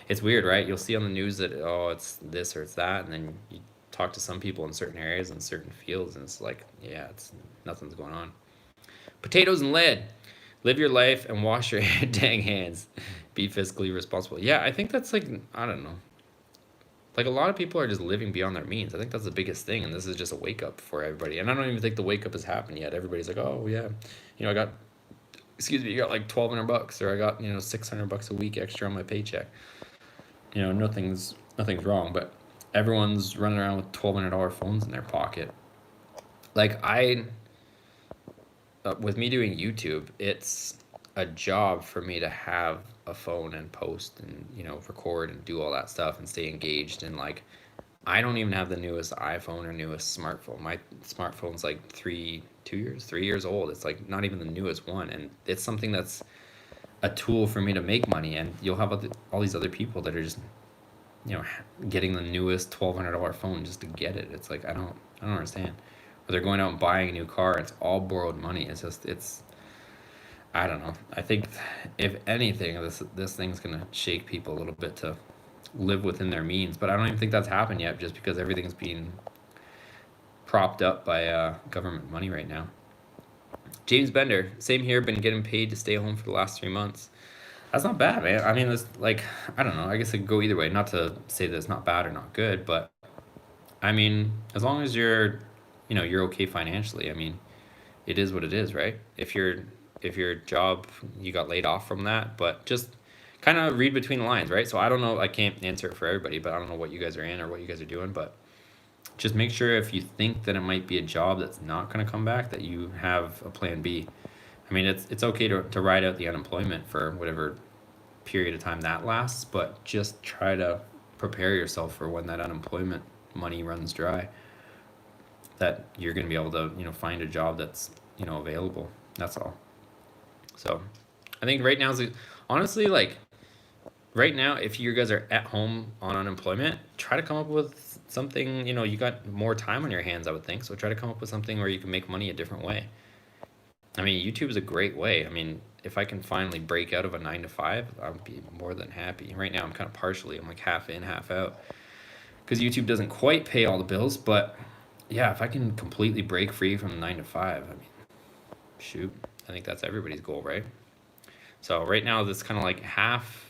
Speaker 2: it's weird, right? You'll see on the news that, oh, it's this or it's that, and then you talk to some people in certain areas and certain fields, and it's like, yeah, it's nothing's going on. Potatoes and lead. Live your life and wash your dang hands. Be fiscally responsible. Yeah, I think that's like, I don't know. Like a lot of people are just living beyond their means. I think that's the biggest thing, and this is just a wake up for everybody. And I don't even think the wake up has happened yet. Everybody's like, oh yeah, I got, you got like $1,200, or I got $600 a week extra on my paycheck. Nothing's wrong, but everyone's running around with $1,200 phones in their pocket. Like with me doing YouTube, it's a job for me to have a phone and post and record and do all that stuff and stay engaged. And like, I don't even have the newest iPhone or newest smartphone. My smartphone's like 3 years old. It's like not even the newest one, and it's something that's a tool for me to make money. And you'll have all these other people that are just getting the newest $1,200 phone just to get it. It's like, I don't understand. Or they're going out and buying a new car. It's all borrowed money. It's I don't know. I think if anything, this thing's gonna shake people a little bit to live within their means. But I don't even think that's happened yet, just because everything's being propped up by government money right now. James Bender, same here. Been getting paid to stay home for the last 3 months. That's not bad, man. I mean, it's like, I don't know. I guess it could go either way. Not to say that it's not bad or not good, but I mean, as long as you're okay financially, I mean, it is what it is, right? If your job, you got laid off from that, but just kind of read between the lines, right? So I don't know, I can't answer it for everybody, but I don't know what you guys are in or what you guys are doing, but just make sure if you think that it might be a job that's not going to come back, that you have a plan B. I mean, it's okay to ride out the unemployment for whatever period of time that lasts, but just try to prepare yourself for when that unemployment money runs dry, that you're going to be able to, find a job that's, available. That's all. So I think right now honestly, like right now, if you guys are at home on unemployment, try to come up with something, you got more time on your hands, I would think. So try to come up with something where you can make money a different way. I mean, YouTube is a great way. I mean, if I can finally break out of a 9 to 5, I would be more than happy. Right now, I'm kind of partially, I'm like half in, half out, because YouTube doesn't quite pay all the bills. But yeah, if I can completely break free from 9 to 5, I mean, shoot, I think that's everybody's goal, right? So right now, that's kind of like half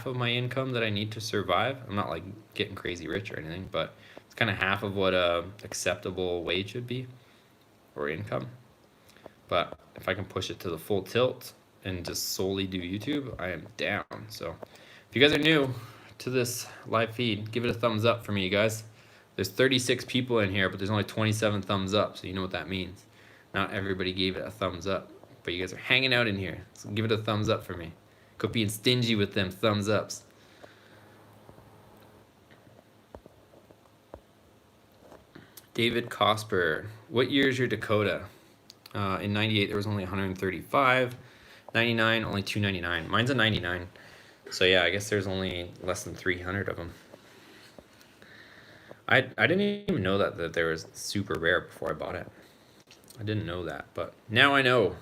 Speaker 2: of my income that I need to survive. I'm not like getting crazy rich or anything, but it's kind of half of what a acceptable wage should be or income. But if I can push it to the full tilt and just solely do YouTube, I am down. So if you guys are new to this live feed, give it a thumbs up for me, you guys. There's 36 people in here, but there's only 27 thumbs up, so you know what that means. Not everybody gave it a thumbs up, but you guys are hanging out in here, so give it a thumbs up for me. Quit being stingy with them thumbs ups. David Cosper, what year is your Dakota? In 98, there was only 135. 99, only 299. Mine's a 99. So yeah, I guess there's only less than 300 of them. I didn't even know that there was super rare before I bought it. I didn't know that, but now I know.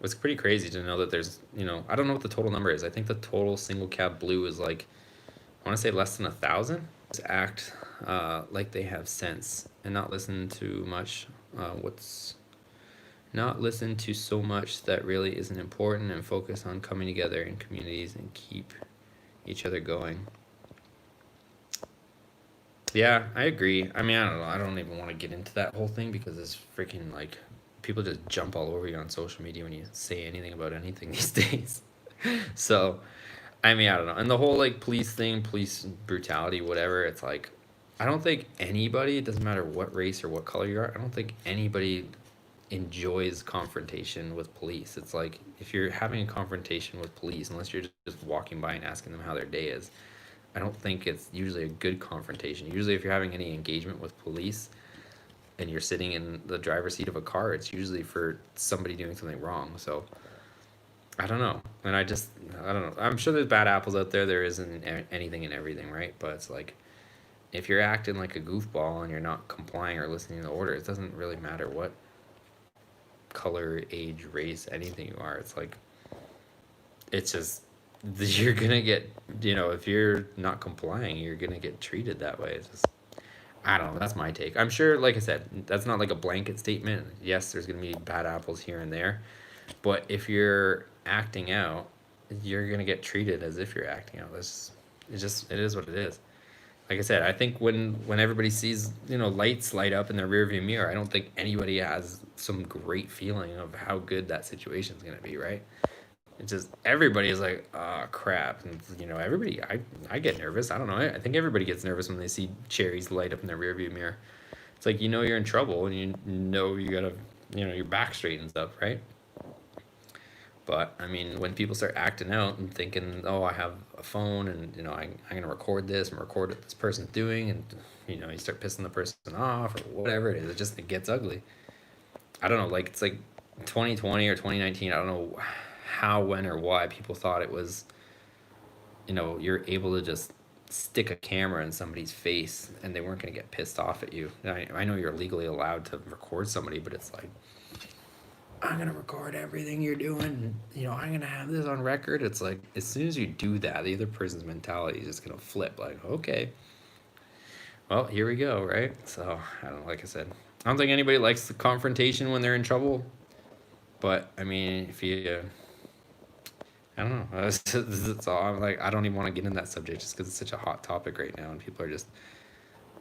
Speaker 2: It's pretty crazy to know that there's, you know, I don't know what the total number is. I think the total single cab blue is like, I want to say less than 1,000. Just act like they have sense and not listen to much. Not listen to so much that really isn't important, and focus on coming together in communities and keep each other going. Yeah, I agree. I mean, I don't know. I don't even want to get into that whole thing because it's freaking like people just jump all over you on social media when you say anything about anything these days. So, I mean, I don't know. And the whole like police thing, police brutality, whatever, it's like, I don't think anybody, it doesn't matter what race or what color you are, I don't think anybody enjoys confrontation with police. It's like, if you're having a confrontation with police, unless you're just walking by and asking them how their day is, I don't think it's usually a good confrontation. Usually if you're having any engagement with police and you're sitting in the driver's seat of a car, it's usually for somebody doing something wrong. So I don't know. And I don't know. I'm sure there's bad apples out there. There isn't anything and everything, right? But it's like, if you're acting like a goofball and you're not complying or listening to the order, it doesn't really matter what color, age, race, anything you are. It's like, it's just, you're gonna get, you know, if you're not complying, you're gonna get treated that way. It's just, I don't know. That's my take. I'm sure, like I said, that's not like a blanket statement. Yes, there's gonna be bad apples here and there, but if you're acting out, you're gonna get treated as if you're acting out. It is what it is. Like I said, I think when everybody sees, you know, lights light up in their rearview mirror, I don't think anybody has some great feeling of how good that situation's gonna be, right? It's just, everybody is like, oh crap. And you know, everybody, I get nervous. I don't know. I think everybody gets nervous when they see cherries light up in their rearview mirror. It's like, you know, you're in trouble and you know you gotta, you know, your back straight and stuff, right? But I mean, when people start acting out and thinking, oh, I have a phone and, you know, I'm gonna record this and record what this person's doing, and you know, you start pissing the person off or whatever it is, it gets ugly. I don't know, like, it's like 2020 or 2019, I don't know how, when, or why people thought it was, you know, you're able to just stick a camera in somebody's face and they weren't gonna get pissed off at you. I know you're legally allowed to record somebody, but it's like, I'm gonna record everything you're doing, you know, I'm gonna have this on record. It's like, as soon as you do that, the other person's mentality is just gonna flip, like, okay, well, here we go, right? So, I don't know, like I said, I don't think anybody likes the confrontation when they're in trouble, but, I mean, if you, I don't know, that's all. I'm like, I don't even want to get in that subject just because it's such a hot topic right now, and people are just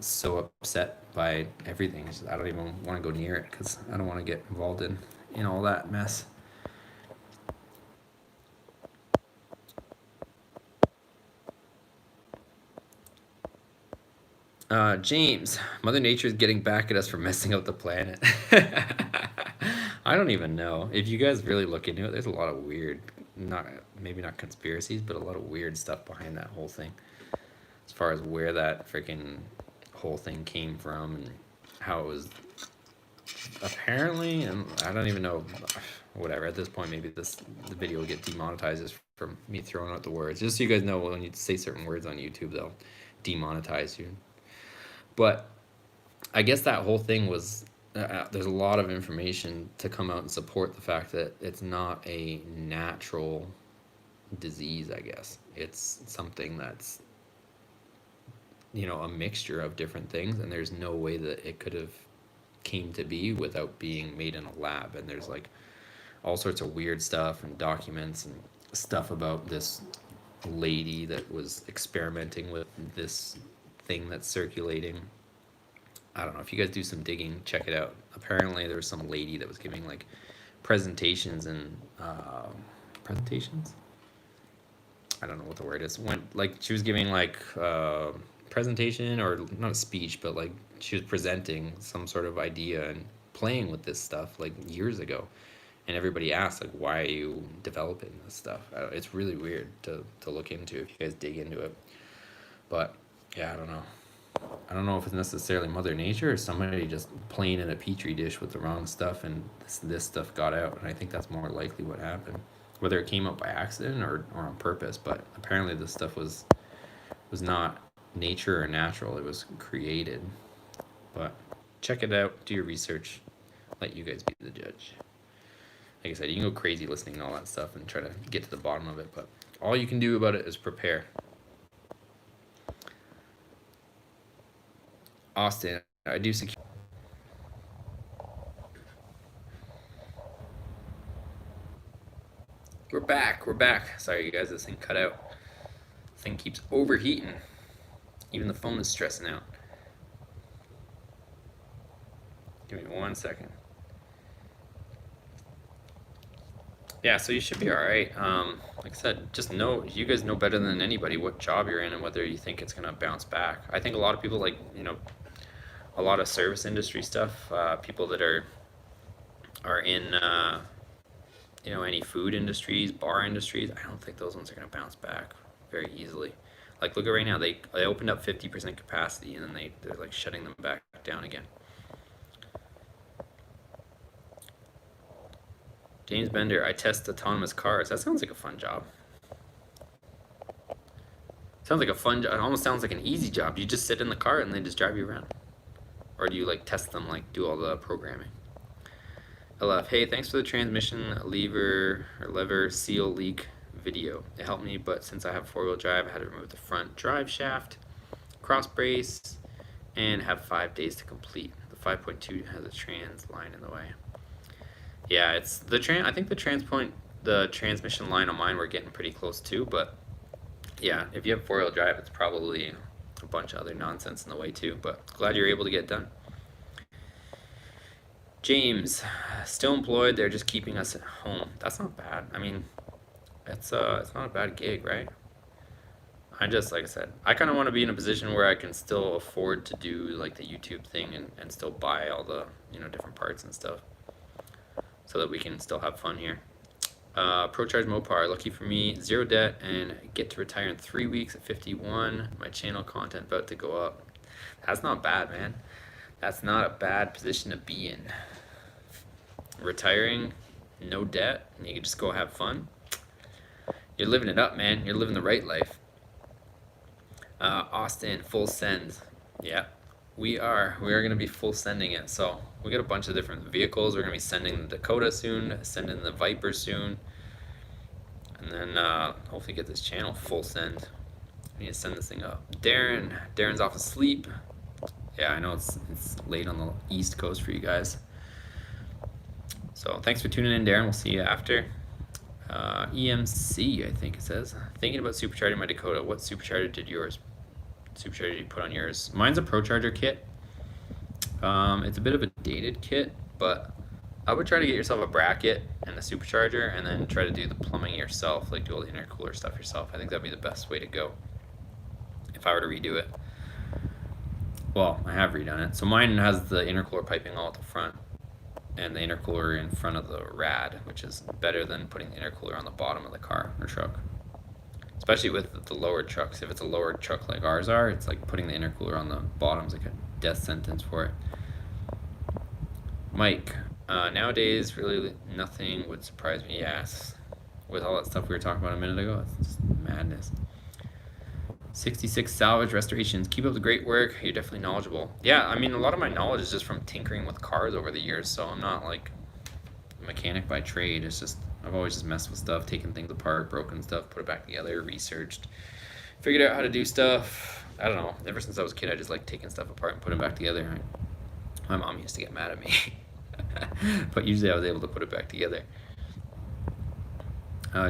Speaker 2: so upset by everything. I don't even want to go near it because I don't want to get involved in all that mess. James, Mother Nature is getting back at us for messing up the planet. I don't even know. If you guys really look into it, there's a lot of weird, maybe not conspiracies, but a lot of weird stuff behind that whole thing. As far as where that freaking whole thing came from and how it was apparently, and I don't even know, whatever, at this point maybe the video will get demonetized just from me throwing out the words, just so you guys know, when you say certain words on YouTube, they'll demonetize you. But I guess that whole thing was there's a lot of information to come out and support the fact that it's not a natural disease, I guess. It's something that's, a mixture of different things, and there's no way that it could have came to be without being made in a lab. And there's like all sorts of weird stuff and documents and stuff about this lady that was experimenting with this thing that's circulating. I don't know. If you guys do some digging, check it out. Apparently, there was some lady that was giving like presentations and presentations. I don't know what the word is. Like she was giving like presentation, or not a speech, but like she was presenting some sort of idea and playing with this stuff like years ago. And everybody asked, like, why are you developing this stuff? It's really weird to look into if you guys dig into it. But yeah, I don't know. I don't know if it's necessarily Mother Nature or somebody just playing in a petri dish with the wrong stuff, and this stuff got out. And I think that's more likely what happened, whether it came out by accident or on purpose. But apparently, this stuff was not nature or natural. It was created. But check it out. Do your research. Let you guys be the judge. Like I said, you can go crazy listening to all that stuff and try to get to the bottom of it, but all you can do about it is prepare. Austin, I do secure. We're back. Sorry, you guys, this thing cut out. This thing keeps overheating. Even the phone is stressing out. Give me 1 second. Yeah, so you should be all right. Like I said, just know, you guys know better than anybody what job you're in and whether you think it's gonna bounce back. I think a lot of people, like, a lot of service industry stuff, people that are in, any food industries, bar industries, I don't think those ones are gonna bounce back very easily. Like, look at right now, they opened up 50% capacity, and then they're like shutting them back down again. James Bender, I test autonomous cars. That sounds like a fun job. Sounds like a fun job. It almost sounds like an easy job. You just sit in the car and they just drive you around. Or do you like test them, like do all the programming? LF, hey, thanks for the transmission lever seal leak video. It helped me, but since I have 4-wheel drive, I had to remove the front drive shaft, cross brace, and have 5 days to complete. The 5.2 has a trans line in the way. Yeah, it's the I think the transmission line on mine we're getting pretty close to, but yeah, if you have 4-wheel drive, it's probably a bunch of other nonsense in the way too, but glad you're able to get done. James, still employed, they're just keeping us at home. That's not bad. I mean, it's not a bad gig, right? Like I said, I kind of want to be in a position where I can still afford to do like the YouTube thing and still buy all the, different parts and stuff, so that we can still have fun here. ProCharge Mopar, lucky for me, 0 debt and get to retire in 3 weeks at 51. My channel content about to go up. That's not bad, man. That's not a bad position to be in. Retiring, no debt, and you can just go have fun. You're living it up, man. You're living the right life. Austin, full send. Yeah, we are going to be full sending it. So we got a bunch of different vehicles. We're going to be sending the Dakota soon, sending the Viper soon, and then hopefully get this channel full send. We need to send this thing up. Darren's off asleep. Yeah, I know it's late on the East Coast for you guys. So thanks for tuning in, Darren. We'll see you after. EMC, I think it says. Thinking about supercharging my Dakota. What supercharger did you put on yours? Mine's a ProCharger kit. It's a bit of a dated kit, but I would try to get yourself a bracket and a supercharger, and then try to do the plumbing yourself, like do all the intercooler stuff yourself. I think that'd be the best way to go if I were to redo it. Well, I have redone it. So mine has the intercooler piping all at the front, and the intercooler in front of the rad, which is better than putting the intercooler on the bottom of the car or truck. Especially with the lowered trucks. If it's a lowered truck like ours are, it's like putting the intercooler on the bottom is like a death sentence for it. Mike, nowadays really nothing would surprise me. Yes, with all that stuff we were talking about a minute ago, it's just madness. 66 salvage restorations. Keep up the great work. You're definitely knowledgeable. Yeah, I mean, a lot of my knowledge is just from tinkering with cars over the years, so I'm not like a mechanic by trade. It's just I've always just messed with stuff, taken things apart, broken stuff, put it back together, researched, figured out how to do stuff. I don't know. Ever since I was a kid, I just like taking stuff apart and putting it back together. My mom used to get mad at me, but usually I was able to put it back together.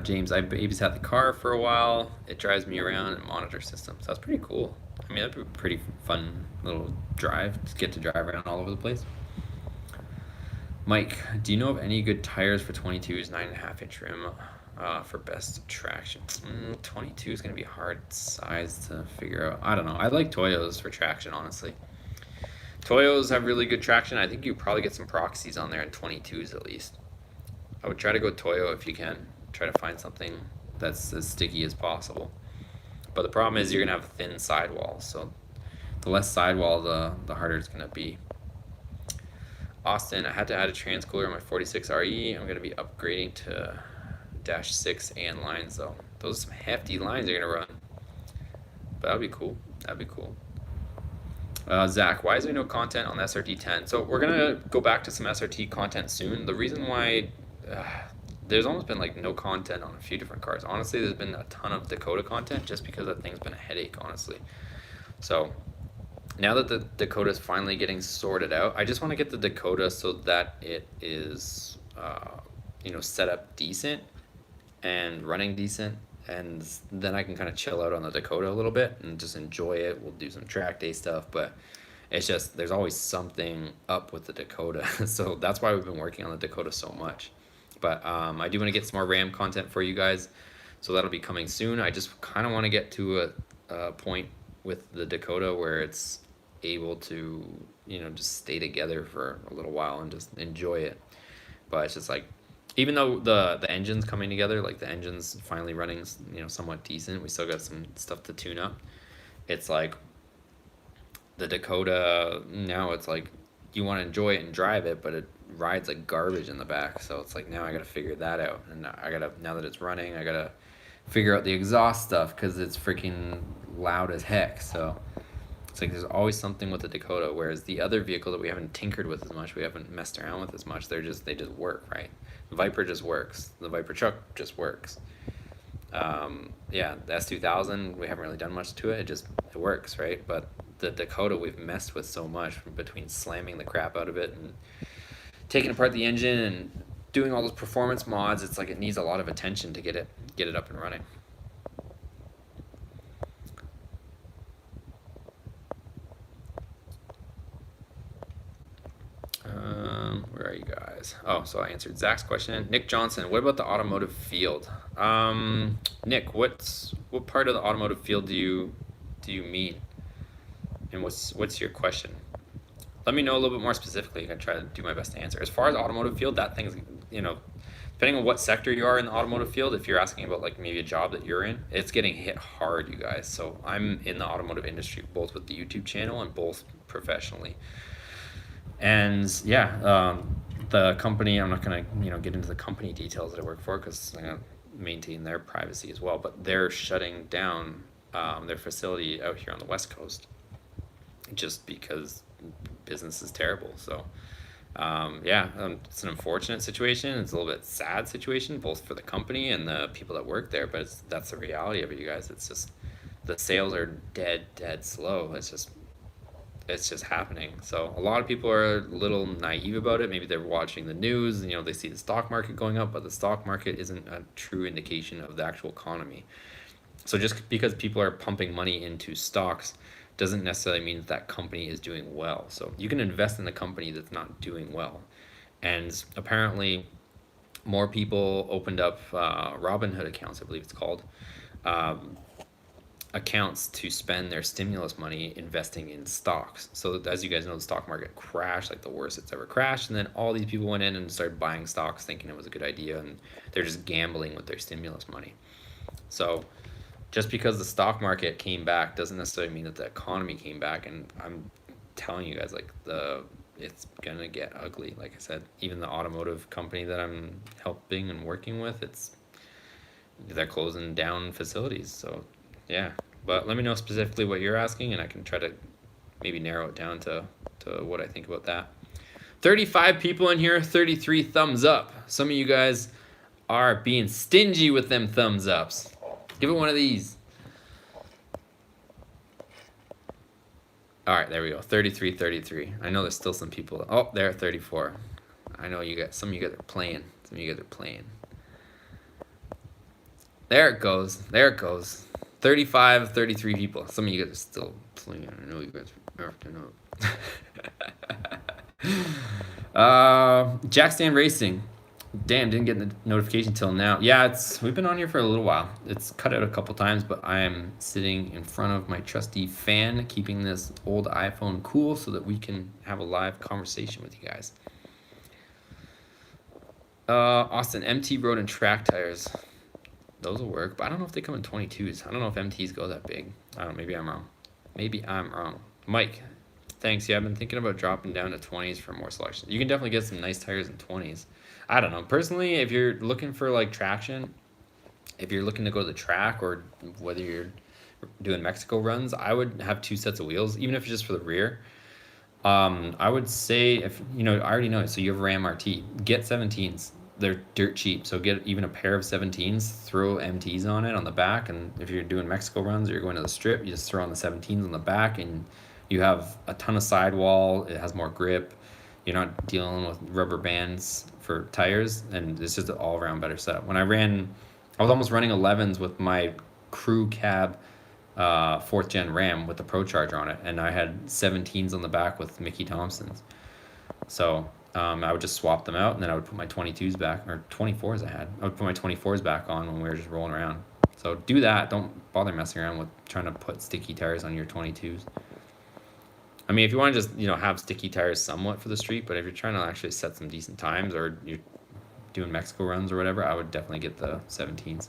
Speaker 2: James, I babysat the car for a while. It drives me around and monitors systems. That's pretty cool. I mean, that'd be a pretty fun little drive to get to drive around all over the place. Mike, do you know of any good tires for 22s, 9.5-inch rim for best traction? 22 is going to be a hard size to figure out. I don't know. I like Toyos for traction, honestly. Toyos have really good traction. I think you probably get some proxies on there in 22s at least. I would try to go Toyo if you can. Try to find something that's as sticky as possible. But the problem is you're gonna have thin sidewalls, so the less sidewall, the harder it's gonna be. Austin, I had to add a transcooler on my 46 RE. I'm gonna be upgrading to -6 and lines though. Those are some hefty lines you're gonna run. But that'd be cool. That'd be cool. Zach, why is there no content on the SRT10? So we're gonna go back to some SRT content soon. The reason why there's almost been like no content on a few different cars. Honestly, there's been a ton of Dakota content just because that thing's been a headache, honestly. So now that the Dakota is finally getting sorted out, I just want to get the Dakota so that it is, set up decent and running decent. And then I can kind of chill out on the Dakota a little bit and just enjoy it. We'll do some track day stuff, but it's just, there's always something up with the Dakota. So that's why we've been working on the Dakota so much. But I do want to get some more Ram content for you guys, so that'll be coming soon. I just kind of want to get to a point with the Dakota where it's able to, just stay together for a little while and just enjoy it. But it's just like, even though the engine's coming together, like the engine's finally running, somewhat decent, we still got some stuff to tune up. It's like the Dakota now, it's like you want to enjoy it and drive it, but it rides like garbage in the back. So it's like now I gotta figure that out, and now that it's running, I gotta figure out the exhaust stuff because it's freaking loud as heck. So it's like there's always something with the Dakota, whereas the other vehicle that we haven't tinkered with as much, we haven't messed around with as much, they just work, right? The Viper just works. The Viper truck just works. The S2000, we haven't really done much to it. It works, right? But the Dakota, we've messed with so much between slamming the crap out of it and taking apart the engine and doing all those performance mods. It's like it needs a lot of attention to get it up and running. Where are you guys? Oh, so I answered Zach's question. Nick Johnson, what about the automotive field? Nick, what part of the automotive field do you mean? And what's your question? Let me know a little bit more specifically. I can try to do my best to answer. As far as automotive field, that thing's, depending on what sector you are in the automotive field, if you're asking about like maybe a job that you're in, it's getting hit hard, you guys. So I'm in the automotive industry, both with the YouTube channel and both professionally. And the company, I'm not gonna get into the company details that I work for because I'm gonna maintain their privacy as well. But they're shutting down their facility out here on the West Coast just because business is terrible. So it's an unfortunate situation. It's a little bit sad situation both for the company and the people that work there. But that's the reality of it, you guys. It's just the sales are dead slow. It's just happening. So a lot of people are a little naive about it. Maybe they're watching the news, they see the stock market going up, but the stock market isn't a true indication of the actual economy. So just because people are pumping money into stocks doesn't necessarily mean that company is doing well. So you can invest in a company that's not doing well. And apparently more people opened up Robinhood accounts, I believe it's called, accounts to spend their stimulus money investing in stocks. So as you guys know, the stock market crashed, like the worst it's ever crashed, and then all these people went in and started buying stocks thinking it was a good idea, and they're just gambling with their stimulus money. So just because the stock market came back doesn't necessarily mean that the economy came back. And I'm telling you guys, like it's gonna get ugly. Like I said, even the automotive company that I'm helping and working with, they're closing down facilities. So yeah, But let me know specifically what you're asking, and I can try to maybe narrow it down to what I think about that. 35 people in here, 33 thumbs up. Some of you guys are being stingy with them thumbs ups. Give it one of these. All right, there we go. 33. I know there's still some people. Oh, there are 34. I know you guys. Some of you guys are playing. There it goes. 35, 33 people. Some of you guys are still playing. I know you guys are acting up. Jack Stand Racing. Damn, didn't get the notification till now. Yeah, we've been on here for a little while. It's cut out a couple times, but I am sitting in front of my trusty fan, keeping this old iPhone cool so that we can have a live conversation with you guys. Austin, MT Road and track tires. Those will work, but I don't know if they come in 22s. I don't know if MTs go that big. I don't know, maybe I'm wrong. Mike, thanks. Yeah, I've been thinking about dropping down to 20s for more selection. You can definitely get some nice tires in 20s. I don't know. Personally, if you're looking for like traction, if you're looking to go to the track, or whether you're doing Mexico runs, I would have 2 sets of wheels, even if it's just for the rear. I would say, if I already know it. So you have Ram RT, get 17s. They're dirt cheap. So get even a pair of 17s, throw MTs on it on the back. And if you're doing Mexico runs or you're going to the strip, you just throw on the 17s on the back, and you have a ton of sidewall. It has more grip. You're not dealing with rubber bands for tires, and it's just an all-around better setup. When I was almost running 11s with my crew cab 4th gen Ram with the Pro Charger on it, and I had 17s on the back with Mickey Thompsons. So I would just swap them out, and then I would put my 22s back, or 24s I would put my 24s back on when we were just rolling around. So do that. Don't bother messing around with trying to put sticky tires on your 22s. I mean, if you want to just, have sticky tires somewhat for the street, but if you're trying to actually set some decent times, or you're doing Mexico runs or whatever, I would definitely get the 17s.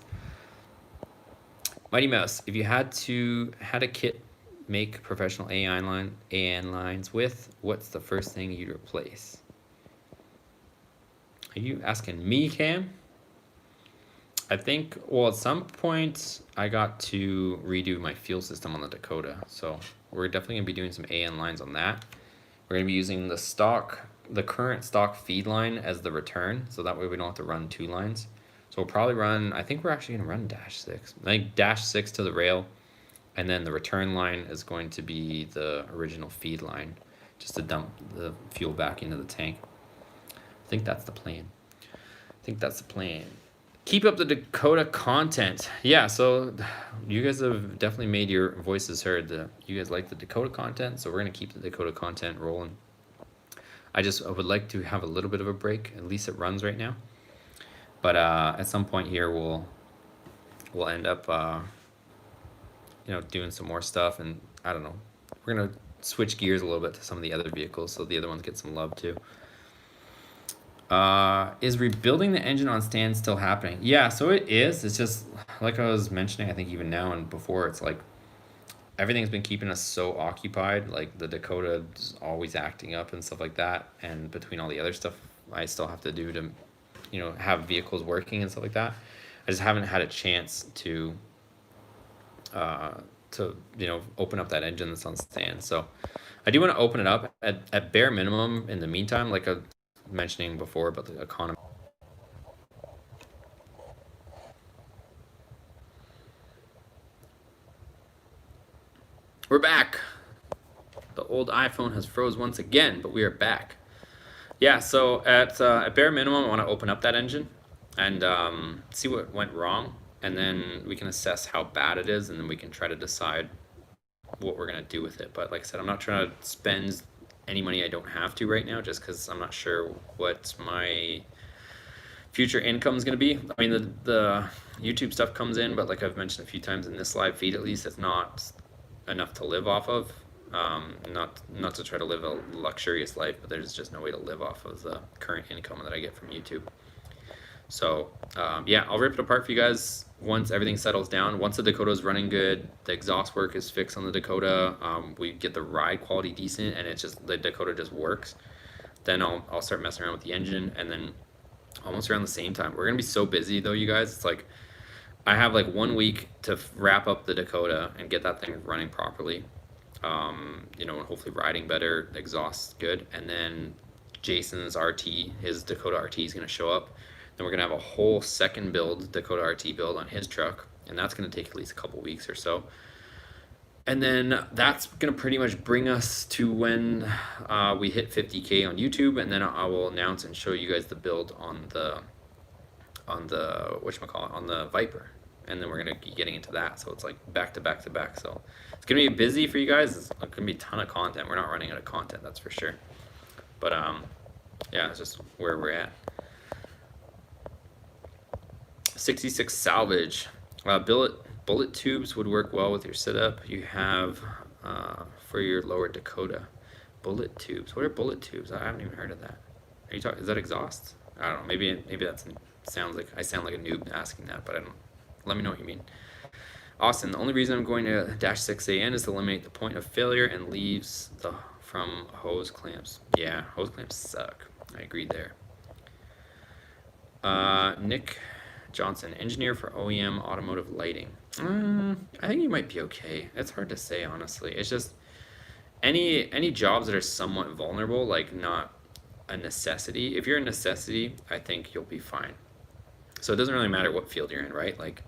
Speaker 2: Mighty Mouse, if you had a kit make professional AN lines with, what's the first thing you'd replace? Are you asking me, Cam? I think, at some point I got to redo my fuel system on the Dakota, so we're definitely going to be doing some AN lines on that. We're going to be using the current stock feed line as the return, so that way we don't have to run 2 lines. So we'll probably I think we're actually going to run -6. I think -6 to the rail, and then the return line is going to be the original feed line, just to dump the fuel back into the tank. I think that's the plan. Keep up the Dakota content. Yeah, so you guys have definitely made your voices heard. You guys like the Dakota content, so we're going to keep the Dakota content rolling. I would like to have a little bit of a break. At least it runs right now. But at some point here, we'll end up, doing some more stuff. And I don't know. We're going to switch gears a little bit to some of the other vehicles, so the other ones get some love too. Is rebuilding the engine on stand still happening? Yeah, so it is. It's just like I was mentioning, I think even now and before, it's like everything's been keeping us so occupied. Like the Dakota is always acting up and stuff like that, and between all the other stuff I still have to do to have vehicles working and stuff like that, I just haven't had a chance to open up that engine that's on stand. So I do want to open it up at bare minimum in the meantime, like a mentioning before about the economy. We're back. The old iPhone has froze once again, but we are back. Yeah, so at bare minimum, I want to open up that engine and see what went wrong, and then we can assess how bad it is, and then we can try to decide what we're going to do with it. But like I said, I'm not trying to spend any money I don't have to right now, just because I'm not sure what my future income is going to be. I mean, the YouTube stuff comes in, but like I've mentioned a few times in this live feed, at least, it's not enough to live off of. Not to try to live a luxurious life, but there's just no way to live off of the current income that I get from YouTube. So yeah, I'll rip it apart for you guys once everything settles down. Once the Dakota is running good, the exhaust work is fixed on the Dakota, we get the ride quality decent, and it's just the Dakota just works, then I'll start messing around with the engine. And then almost around the same time, we're gonna be so busy though, you guys, it's like I have like 1 week to wrap up the Dakota and get that thing running properly. You know, and hopefully riding better, exhaust good, and then Jason's RT, his Dakota RT is going to show up. Then we're going to have a whole second build, Dakota RT build on his truck, and that's going to take at least a couple weeks or so. And then that's going to pretty much bring us to when we hit 50K on YouTube, and then I will announce and show you guys the build on the whatchamacallit, on the Viper. And then we're going to be getting into that. So it's like back to back to back. So it's going to be busy for you guys. It's going to be a ton of content. We're not running out of content, that's for sure. But yeah, it's just where we're at. 66 salvage. Bullet tubes would work well with your setup you have for your lower Dakota. Bullet tubes. What are bullet tubes? I haven't even heard of that. Are you talking? Is that exhaust? I don't know. Maybe that's sounds like I sound like a noob asking that, but I don't. Let me know what you mean. Austin, the only reason I'm going to -6AN is to eliminate the point of failure and leaves from hose clamps. Yeah, hose clamps suck. I agree there. Nick Johnson, engineer for OEM automotive lighting. I think you might be okay. It's hard to say, honestly. It's just any jobs that are somewhat vulnerable, like not a necessity. If you're a necessity, I think you'll be fine. So it doesn't really matter what field you're in, right? Like,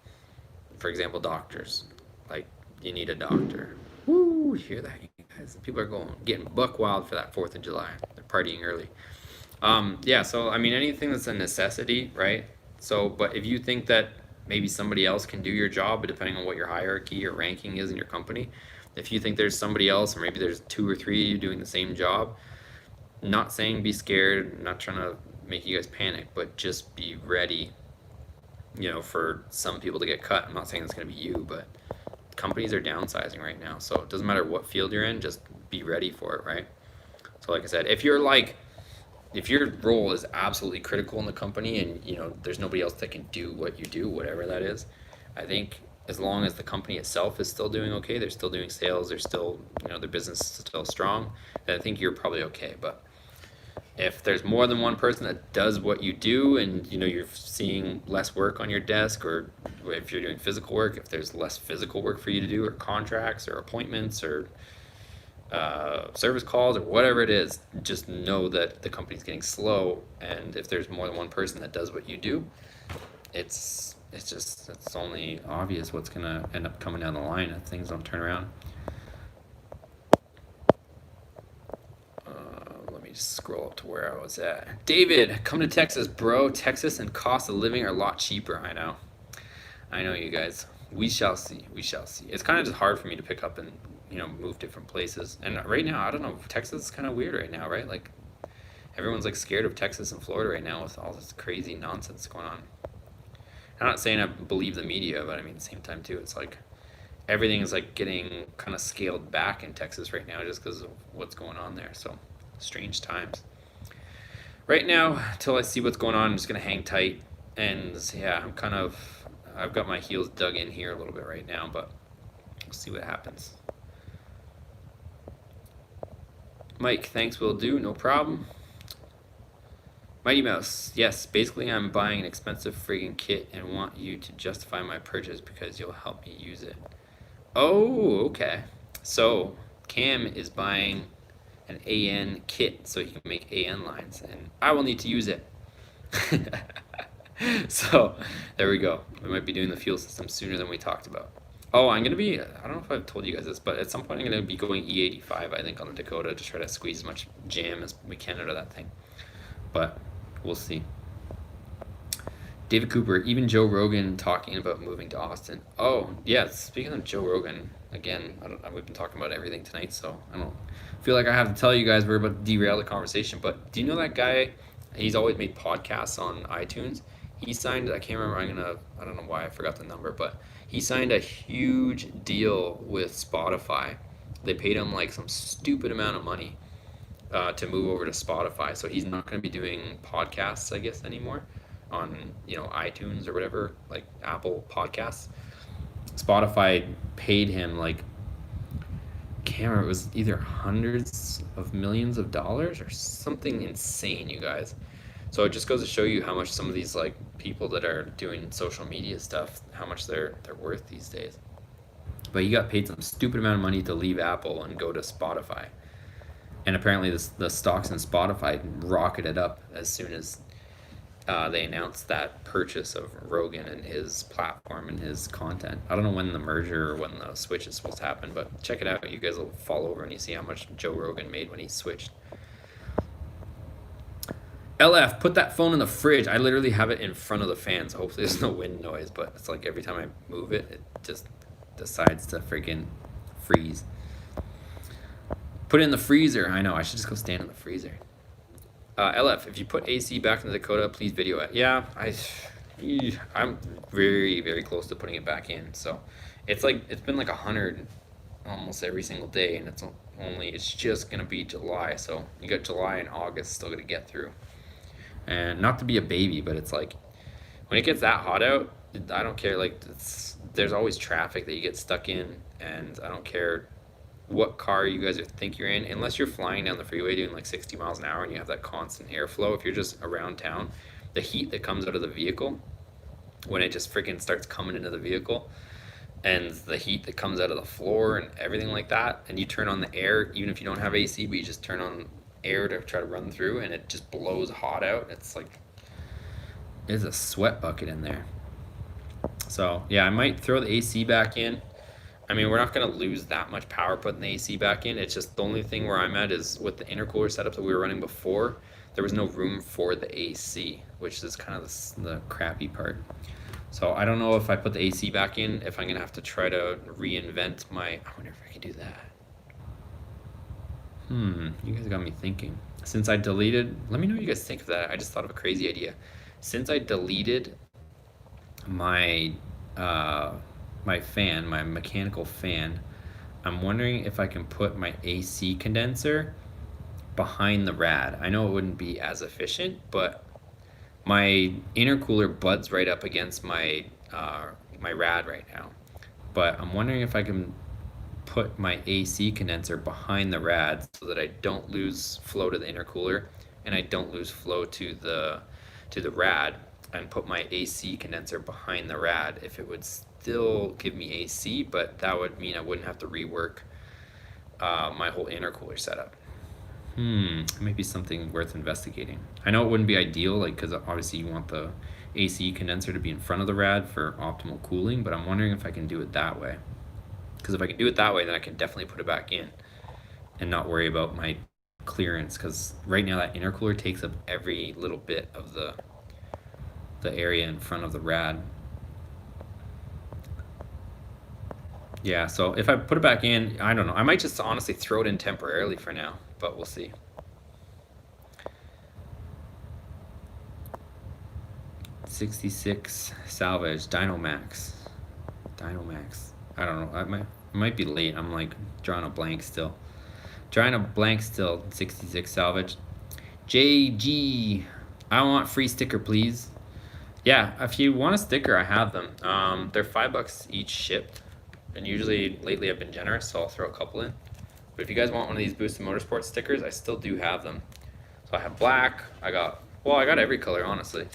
Speaker 2: for example, doctors. Like, you need a doctor. Woo, you hear that, you guys? People are getting buck wild for that 4th of July. They're partying early. Yeah, so, I mean, anything that's a necessity, right? So, but if you think that maybe somebody else can do your job, depending on what your hierarchy or ranking is in your company, if you think there's somebody else, or maybe there's 2 or 3 of you doing the same job, not saying be scared, not trying to make you guys panic, but just be ready, you know, for some people to get cut. I'm not saying it's going to be you, but companies are downsizing right now. So it doesn't matter what field you're in, just be ready for it, right? So like I said, if your role is absolutely critical in the company and, you know, there's nobody else that can do what you do, whatever that is, I think as long as the company itself is still doing okay, they're still doing sales, they're still, you know, their business is still strong, then I think you're probably okay. But if there's more than one person that does what you do and, you know, you're seeing less work on your desk, or if you're doing physical work, if there's less physical work for you to do, or contracts or appointments or service calls or whatever it is, just know that the company's getting slow. And if there's more than one person that does what you do, it's only obvious what's gonna end up coming down the line if things don't turn around. Let me scroll up to where I was at. David, come to Texas, bro. Texas and cost of living are a lot cheaper. I know, you guys. We shall see. It's kind of just hard for me to pick up and, you know, move different places. And right now, I don't know, Texas is kind of weird right now, right? Like, everyone's like scared of Texas and Florida right now with all this crazy nonsense going on. I'm not saying I believe the media, but I mean, at the same time too, it's like everything is like getting kind of scaled back in Texas right now just because of what's going on there. So strange times. Right now, till I see what's going on, I'm just gonna hang tight. And yeah, I've got my heels dug in here a little bit right now, but we'll see what happens. Mike, thanks, will do, no problem. Mighty Mouse, yes, basically I'm buying an expensive friggin' kit and want you to justify my purchase because you'll help me use it. Oh, okay. So, Cam is buying an AN kit so he can make AN lines, and I will need to use it. So, there we go. We might be doing the fuel system sooner than we talked about. Oh, I don't know if I've told you guys this, but at some point I'm going to be going E85, I think, on the Dakota to try to squeeze as much jam as we can out of that thing. But we'll see. David Cooper, even Joe Rogan talking about moving to Austin. Oh, yeah, speaking of Joe Rogan, again, we've been talking about everything tonight, so I don't feel like I have to tell you guys we're about to derail the conversation, but do you know that guy? He's always made podcasts on iTunes. He signed, I can't remember, I don't know why I forgot the number, but he signed a huge deal with Spotify. They paid him like some stupid amount of money to move over to Spotify. So he's not going to be doing podcasts, I guess, anymore on, you know, iTunes or whatever, like Apple Podcasts. Spotify paid him like, can't remember, it was either hundreds of millions of dollars or something insane, you guys. So it just goes to show you how much some of these like people that are doing social media stuff, how much they're worth these days. But he got paid some stupid amount of money to leave Apple and go to Spotify. And apparently the stocks in Spotify rocketed up as soon as they announced that purchase of Rogan and his platform and his content. I don't know when the merger or when the switch is supposed to happen, but check it out. You guys will fall over and you see how much Joe Rogan made when he switched. LF, put that phone in the fridge. I literally have it in front of the fan, so hopefully there's no wind noise, but it's like every time I move it, it just decides to freaking freeze. Put it in the freezer. I know, I should just go stand in the freezer. LF, if you put AC back in the Dakota, please video it. Yeah, I'm very, very close to putting it back in. So it's been like 100 almost every single day, and it's just gonna be July. So you got July and August still gonna get through. And not to be a baby, but it's like when it gets that hot out, I don't care. Like there's always traffic that you get stuck in, and I don't care what car you guys think you're in, unless you're flying down the freeway doing like 60 miles an hour and you have that constant airflow. If you're just around town, the heat that comes out of the vehicle when it just freaking starts coming into the vehicle, and the heat that comes out of the floor and everything like that, and you turn on the air, even if you don't have AC, but you just turn on air to try to run through, and it just blows hot out. It's like there's a sweat bucket in there. So yeah, I might throw the AC back in. I mean, we're not going to lose that much power putting the AC back in. It's just the only thing where I'm at is with the intercooler setup that we were running before, there was no room for the AC, which is kind of the crappy part. So I don't know if I put the AC back in, if I'm going to have to try to reinvent I wonder if I can do that. You guys got me thinking. Since I deleted, let me know what you guys think of that. I just thought of a crazy idea. Since I deleted my my mechanical fan, I'm wondering if I can put my AC condenser behind the rad. I know it wouldn't be as efficient, but my intercooler butts right up against my my rad right now. But I'm wondering if I can put my AC condenser behind the rad so that I don't lose flow to the intercooler and I don't lose flow to the rad, and put my AC condenser behind the rad. If it would still give me AC, but that would mean I wouldn't have to rework my whole intercooler setup. It might be something worth investigating. I know it wouldn't be ideal, like, because obviously you want the AC condenser to be in front of the rad for optimal cooling, but I'm wondering if I can do it that way. Because if I can do it that way, then I can definitely put it back in and not worry about my clearance, because right now that intercooler takes up every little bit of the area in front of the rad. Yeah, so if I put it back in, I don't know. I might just honestly throw it in temporarily for now, but we'll see. '66 salvage Dynamax. I don't know. I might be late. I'm like drawing a blank still. 66 salvage. JG, I want free sticker, please. Yeah, if you want a sticker, I have them. They're $5 each shipped, and usually lately I've been generous, so I'll throw a couple in. But if you guys want one of these Boosted Motorsports stickers, I still do have them. So I have black. I got every color, honestly.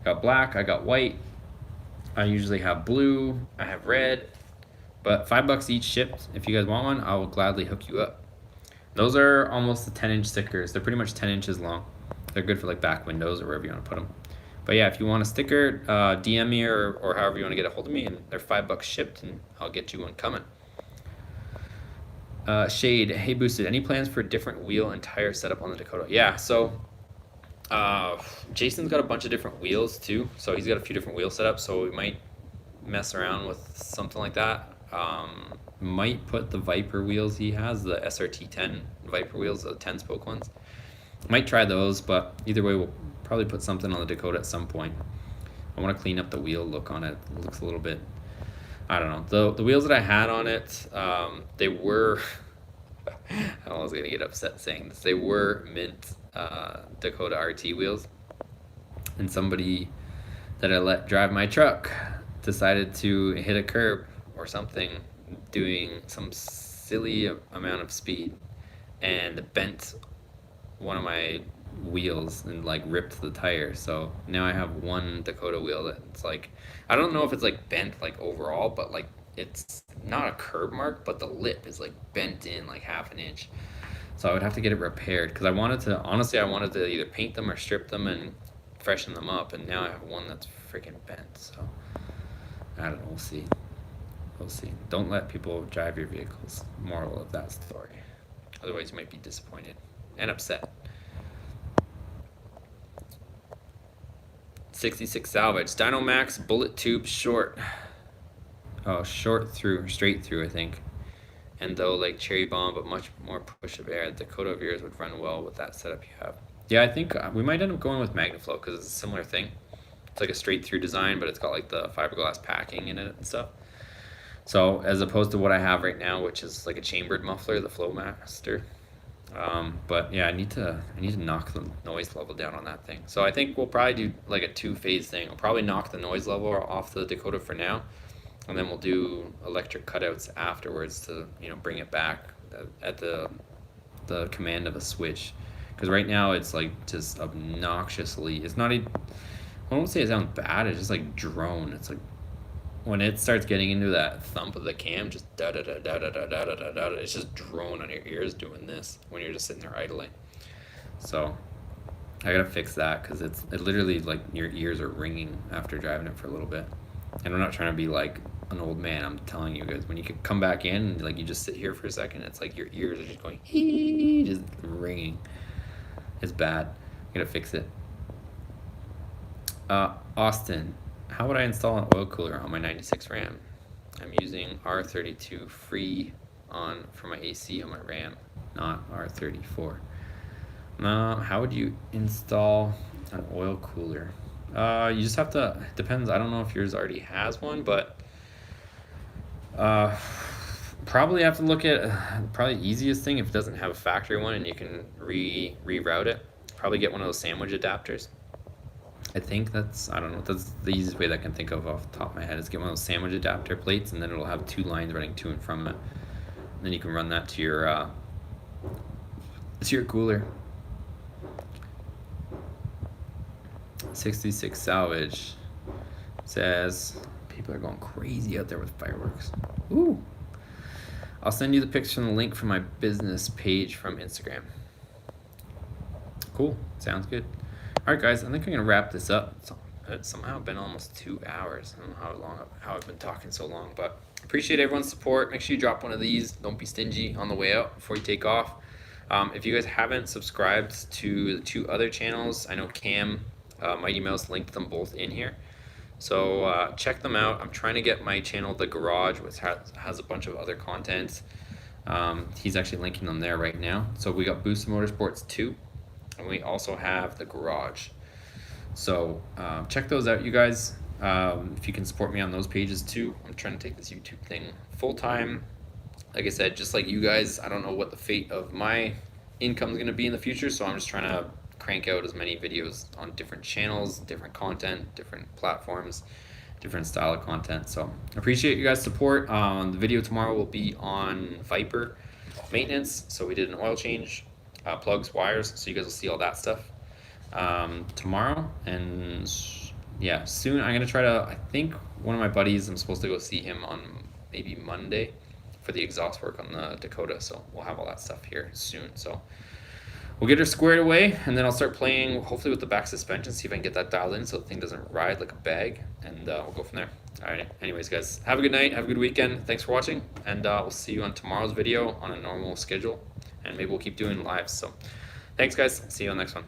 Speaker 2: I got black. I got white. I usually have blue. I have red. But $5 each shipped. If you guys want one, I will gladly hook you up. Those are almost the 10-inch stickers. They're pretty much 10 inches long. They're good for like back windows or wherever you want to put them. But yeah, if you want a sticker, DM me or however you want to get a hold of me, and they're $5 shipped, and I'll get you one coming. Shade, hey Boosted, any plans for a different wheel and tire setup on the Dakota? Yeah, so Jason's got a bunch of different wheels too, so he's got a few different wheel setups, so we might mess around with something like that. Might put the Viper wheels he has, the SRT 10 Viper wheels, the 10-spoke ones. Might try those, but either way, we'll probably put something on the Dakota at some point. I want to clean up the wheel look on it. It looks a little bit, I don't know. The wheels that I had on it, they were, I was going to get upset saying this, they were mint Dakota RT wheels. And somebody that I let drive my truck decided to hit a curb or something, doing some silly amount of speed, and bent one of my wheels and like ripped the tire. So now I have one Dakota wheel that's like, I don't know if it's like bent like overall, but like it's not a curb mark, but the lip is like bent in like half an inch. So I would have to get it repaired because I wanted to, honestly, I wanted to either paint them or strip them and freshen them up. And now I have one that's freaking bent. So I don't know. We'll see. We'll see. Don't let people drive your vehicles. Moral of that story. Otherwise, you might be disappointed and upset. 66 salvage. Dyno Max bullet tube short. Oh, short through, straight through, I think. And though like cherry bomb, but much more push of air, the Dakota of yours would run well with that setup you have. Yeah, I think we might end up going with MagnaFlow because it's a similar thing. It's like a straight through design, but it's got like the fiberglass packing in it and stuff. So as opposed to what I have right now, which is like a chambered muffler, the Flowmaster. But yeah, I need to knock the noise level down on that thing. So I think we'll probably do like a 2-phase thing. I'll probably knock the noise level off the Dakota for now, and then we'll do electric cutouts afterwards to, you know, bring it back at the command of a switch. Because right now it's like just obnoxiously, it's not even, I won't say it sounds bad, it's just like drone. It's like when it starts getting into that thump of the cam, just da da da da da da da da da da, it's just drone on your ears doing this when you're just sitting there idling. So I gotta fix that because it literally like your ears are ringing after driving it for a little bit. And I'm not trying to be like an old man. I'm telling you guys, when you can come back in and like you just sit here for a second, it's like your ears are just going just ringing. It's bad. I gotta fix it. Austin, how would I install an oil cooler on my 96 Ram? I'm using R32 free on for my AC on my Ram, not R34. How would you install an oil cooler? You just have to, depends, I don't know if yours already has one, but probably have to look at, probably the easiest thing if it doesn't have a factory one and you can reroute it, probably get one of those sandwich adapters. I think that's, I don't know, that's the easiest way that I can think of off the top of my head is get one of those sandwich adapter plates, and then it'll have 2 lines running to and from it. And then you can run that to your cooler. 66 salvage says people are going crazy out there with fireworks. Ooh. I'll send you the picture and the link from my business page from Instagram. Cool. Sounds good. Alright guys, I think I'm gonna wrap this up. It's somehow been almost 2 hours. I don't know how I've been talking so long, but appreciate everyone's support. Make sure you drop one of these. Don't be stingy on the way out before you take off. If you guys haven't subscribed to the 2 other channels, I know Cam, Mighty Mouse linked them both in here. So check them out. I'm trying to get my channel, The Garage, which has a bunch of other content. He's actually linking them there right now. So we got Boosted Motorsports 2. And we also have The Garage. So check those out, you guys. If you can support me on those pages too. I'm trying to take this YouTube thing full-time. Like I said, just like you guys, I don't know what the fate of my income is going to be in the future, so I'm just trying to crank out as many videos on different channels, different content, different platforms, different style of content. So I appreciate you guys' support. The video tomorrow will be on Viper maintenance. So we did an oil change. Plugs, wires, so you guys will see all that stuff tomorrow. And yeah, soon I'm gonna try to, I think one of my buddies, I'm supposed to go see him on maybe Monday for the exhaust work on the Dakota, so we'll have all that stuff here soon. So we'll get her squared away, and then I'll start playing hopefully with the back suspension, see if I can get that dialed in so the thing doesn't ride like a bag, and we'll go from there. Alright, anyways guys, have a good night, have a good weekend, thanks for watching, and we'll see you on tomorrow's video on a normal schedule. And maybe we'll keep doing lives. So thanks guys, see you on the next one.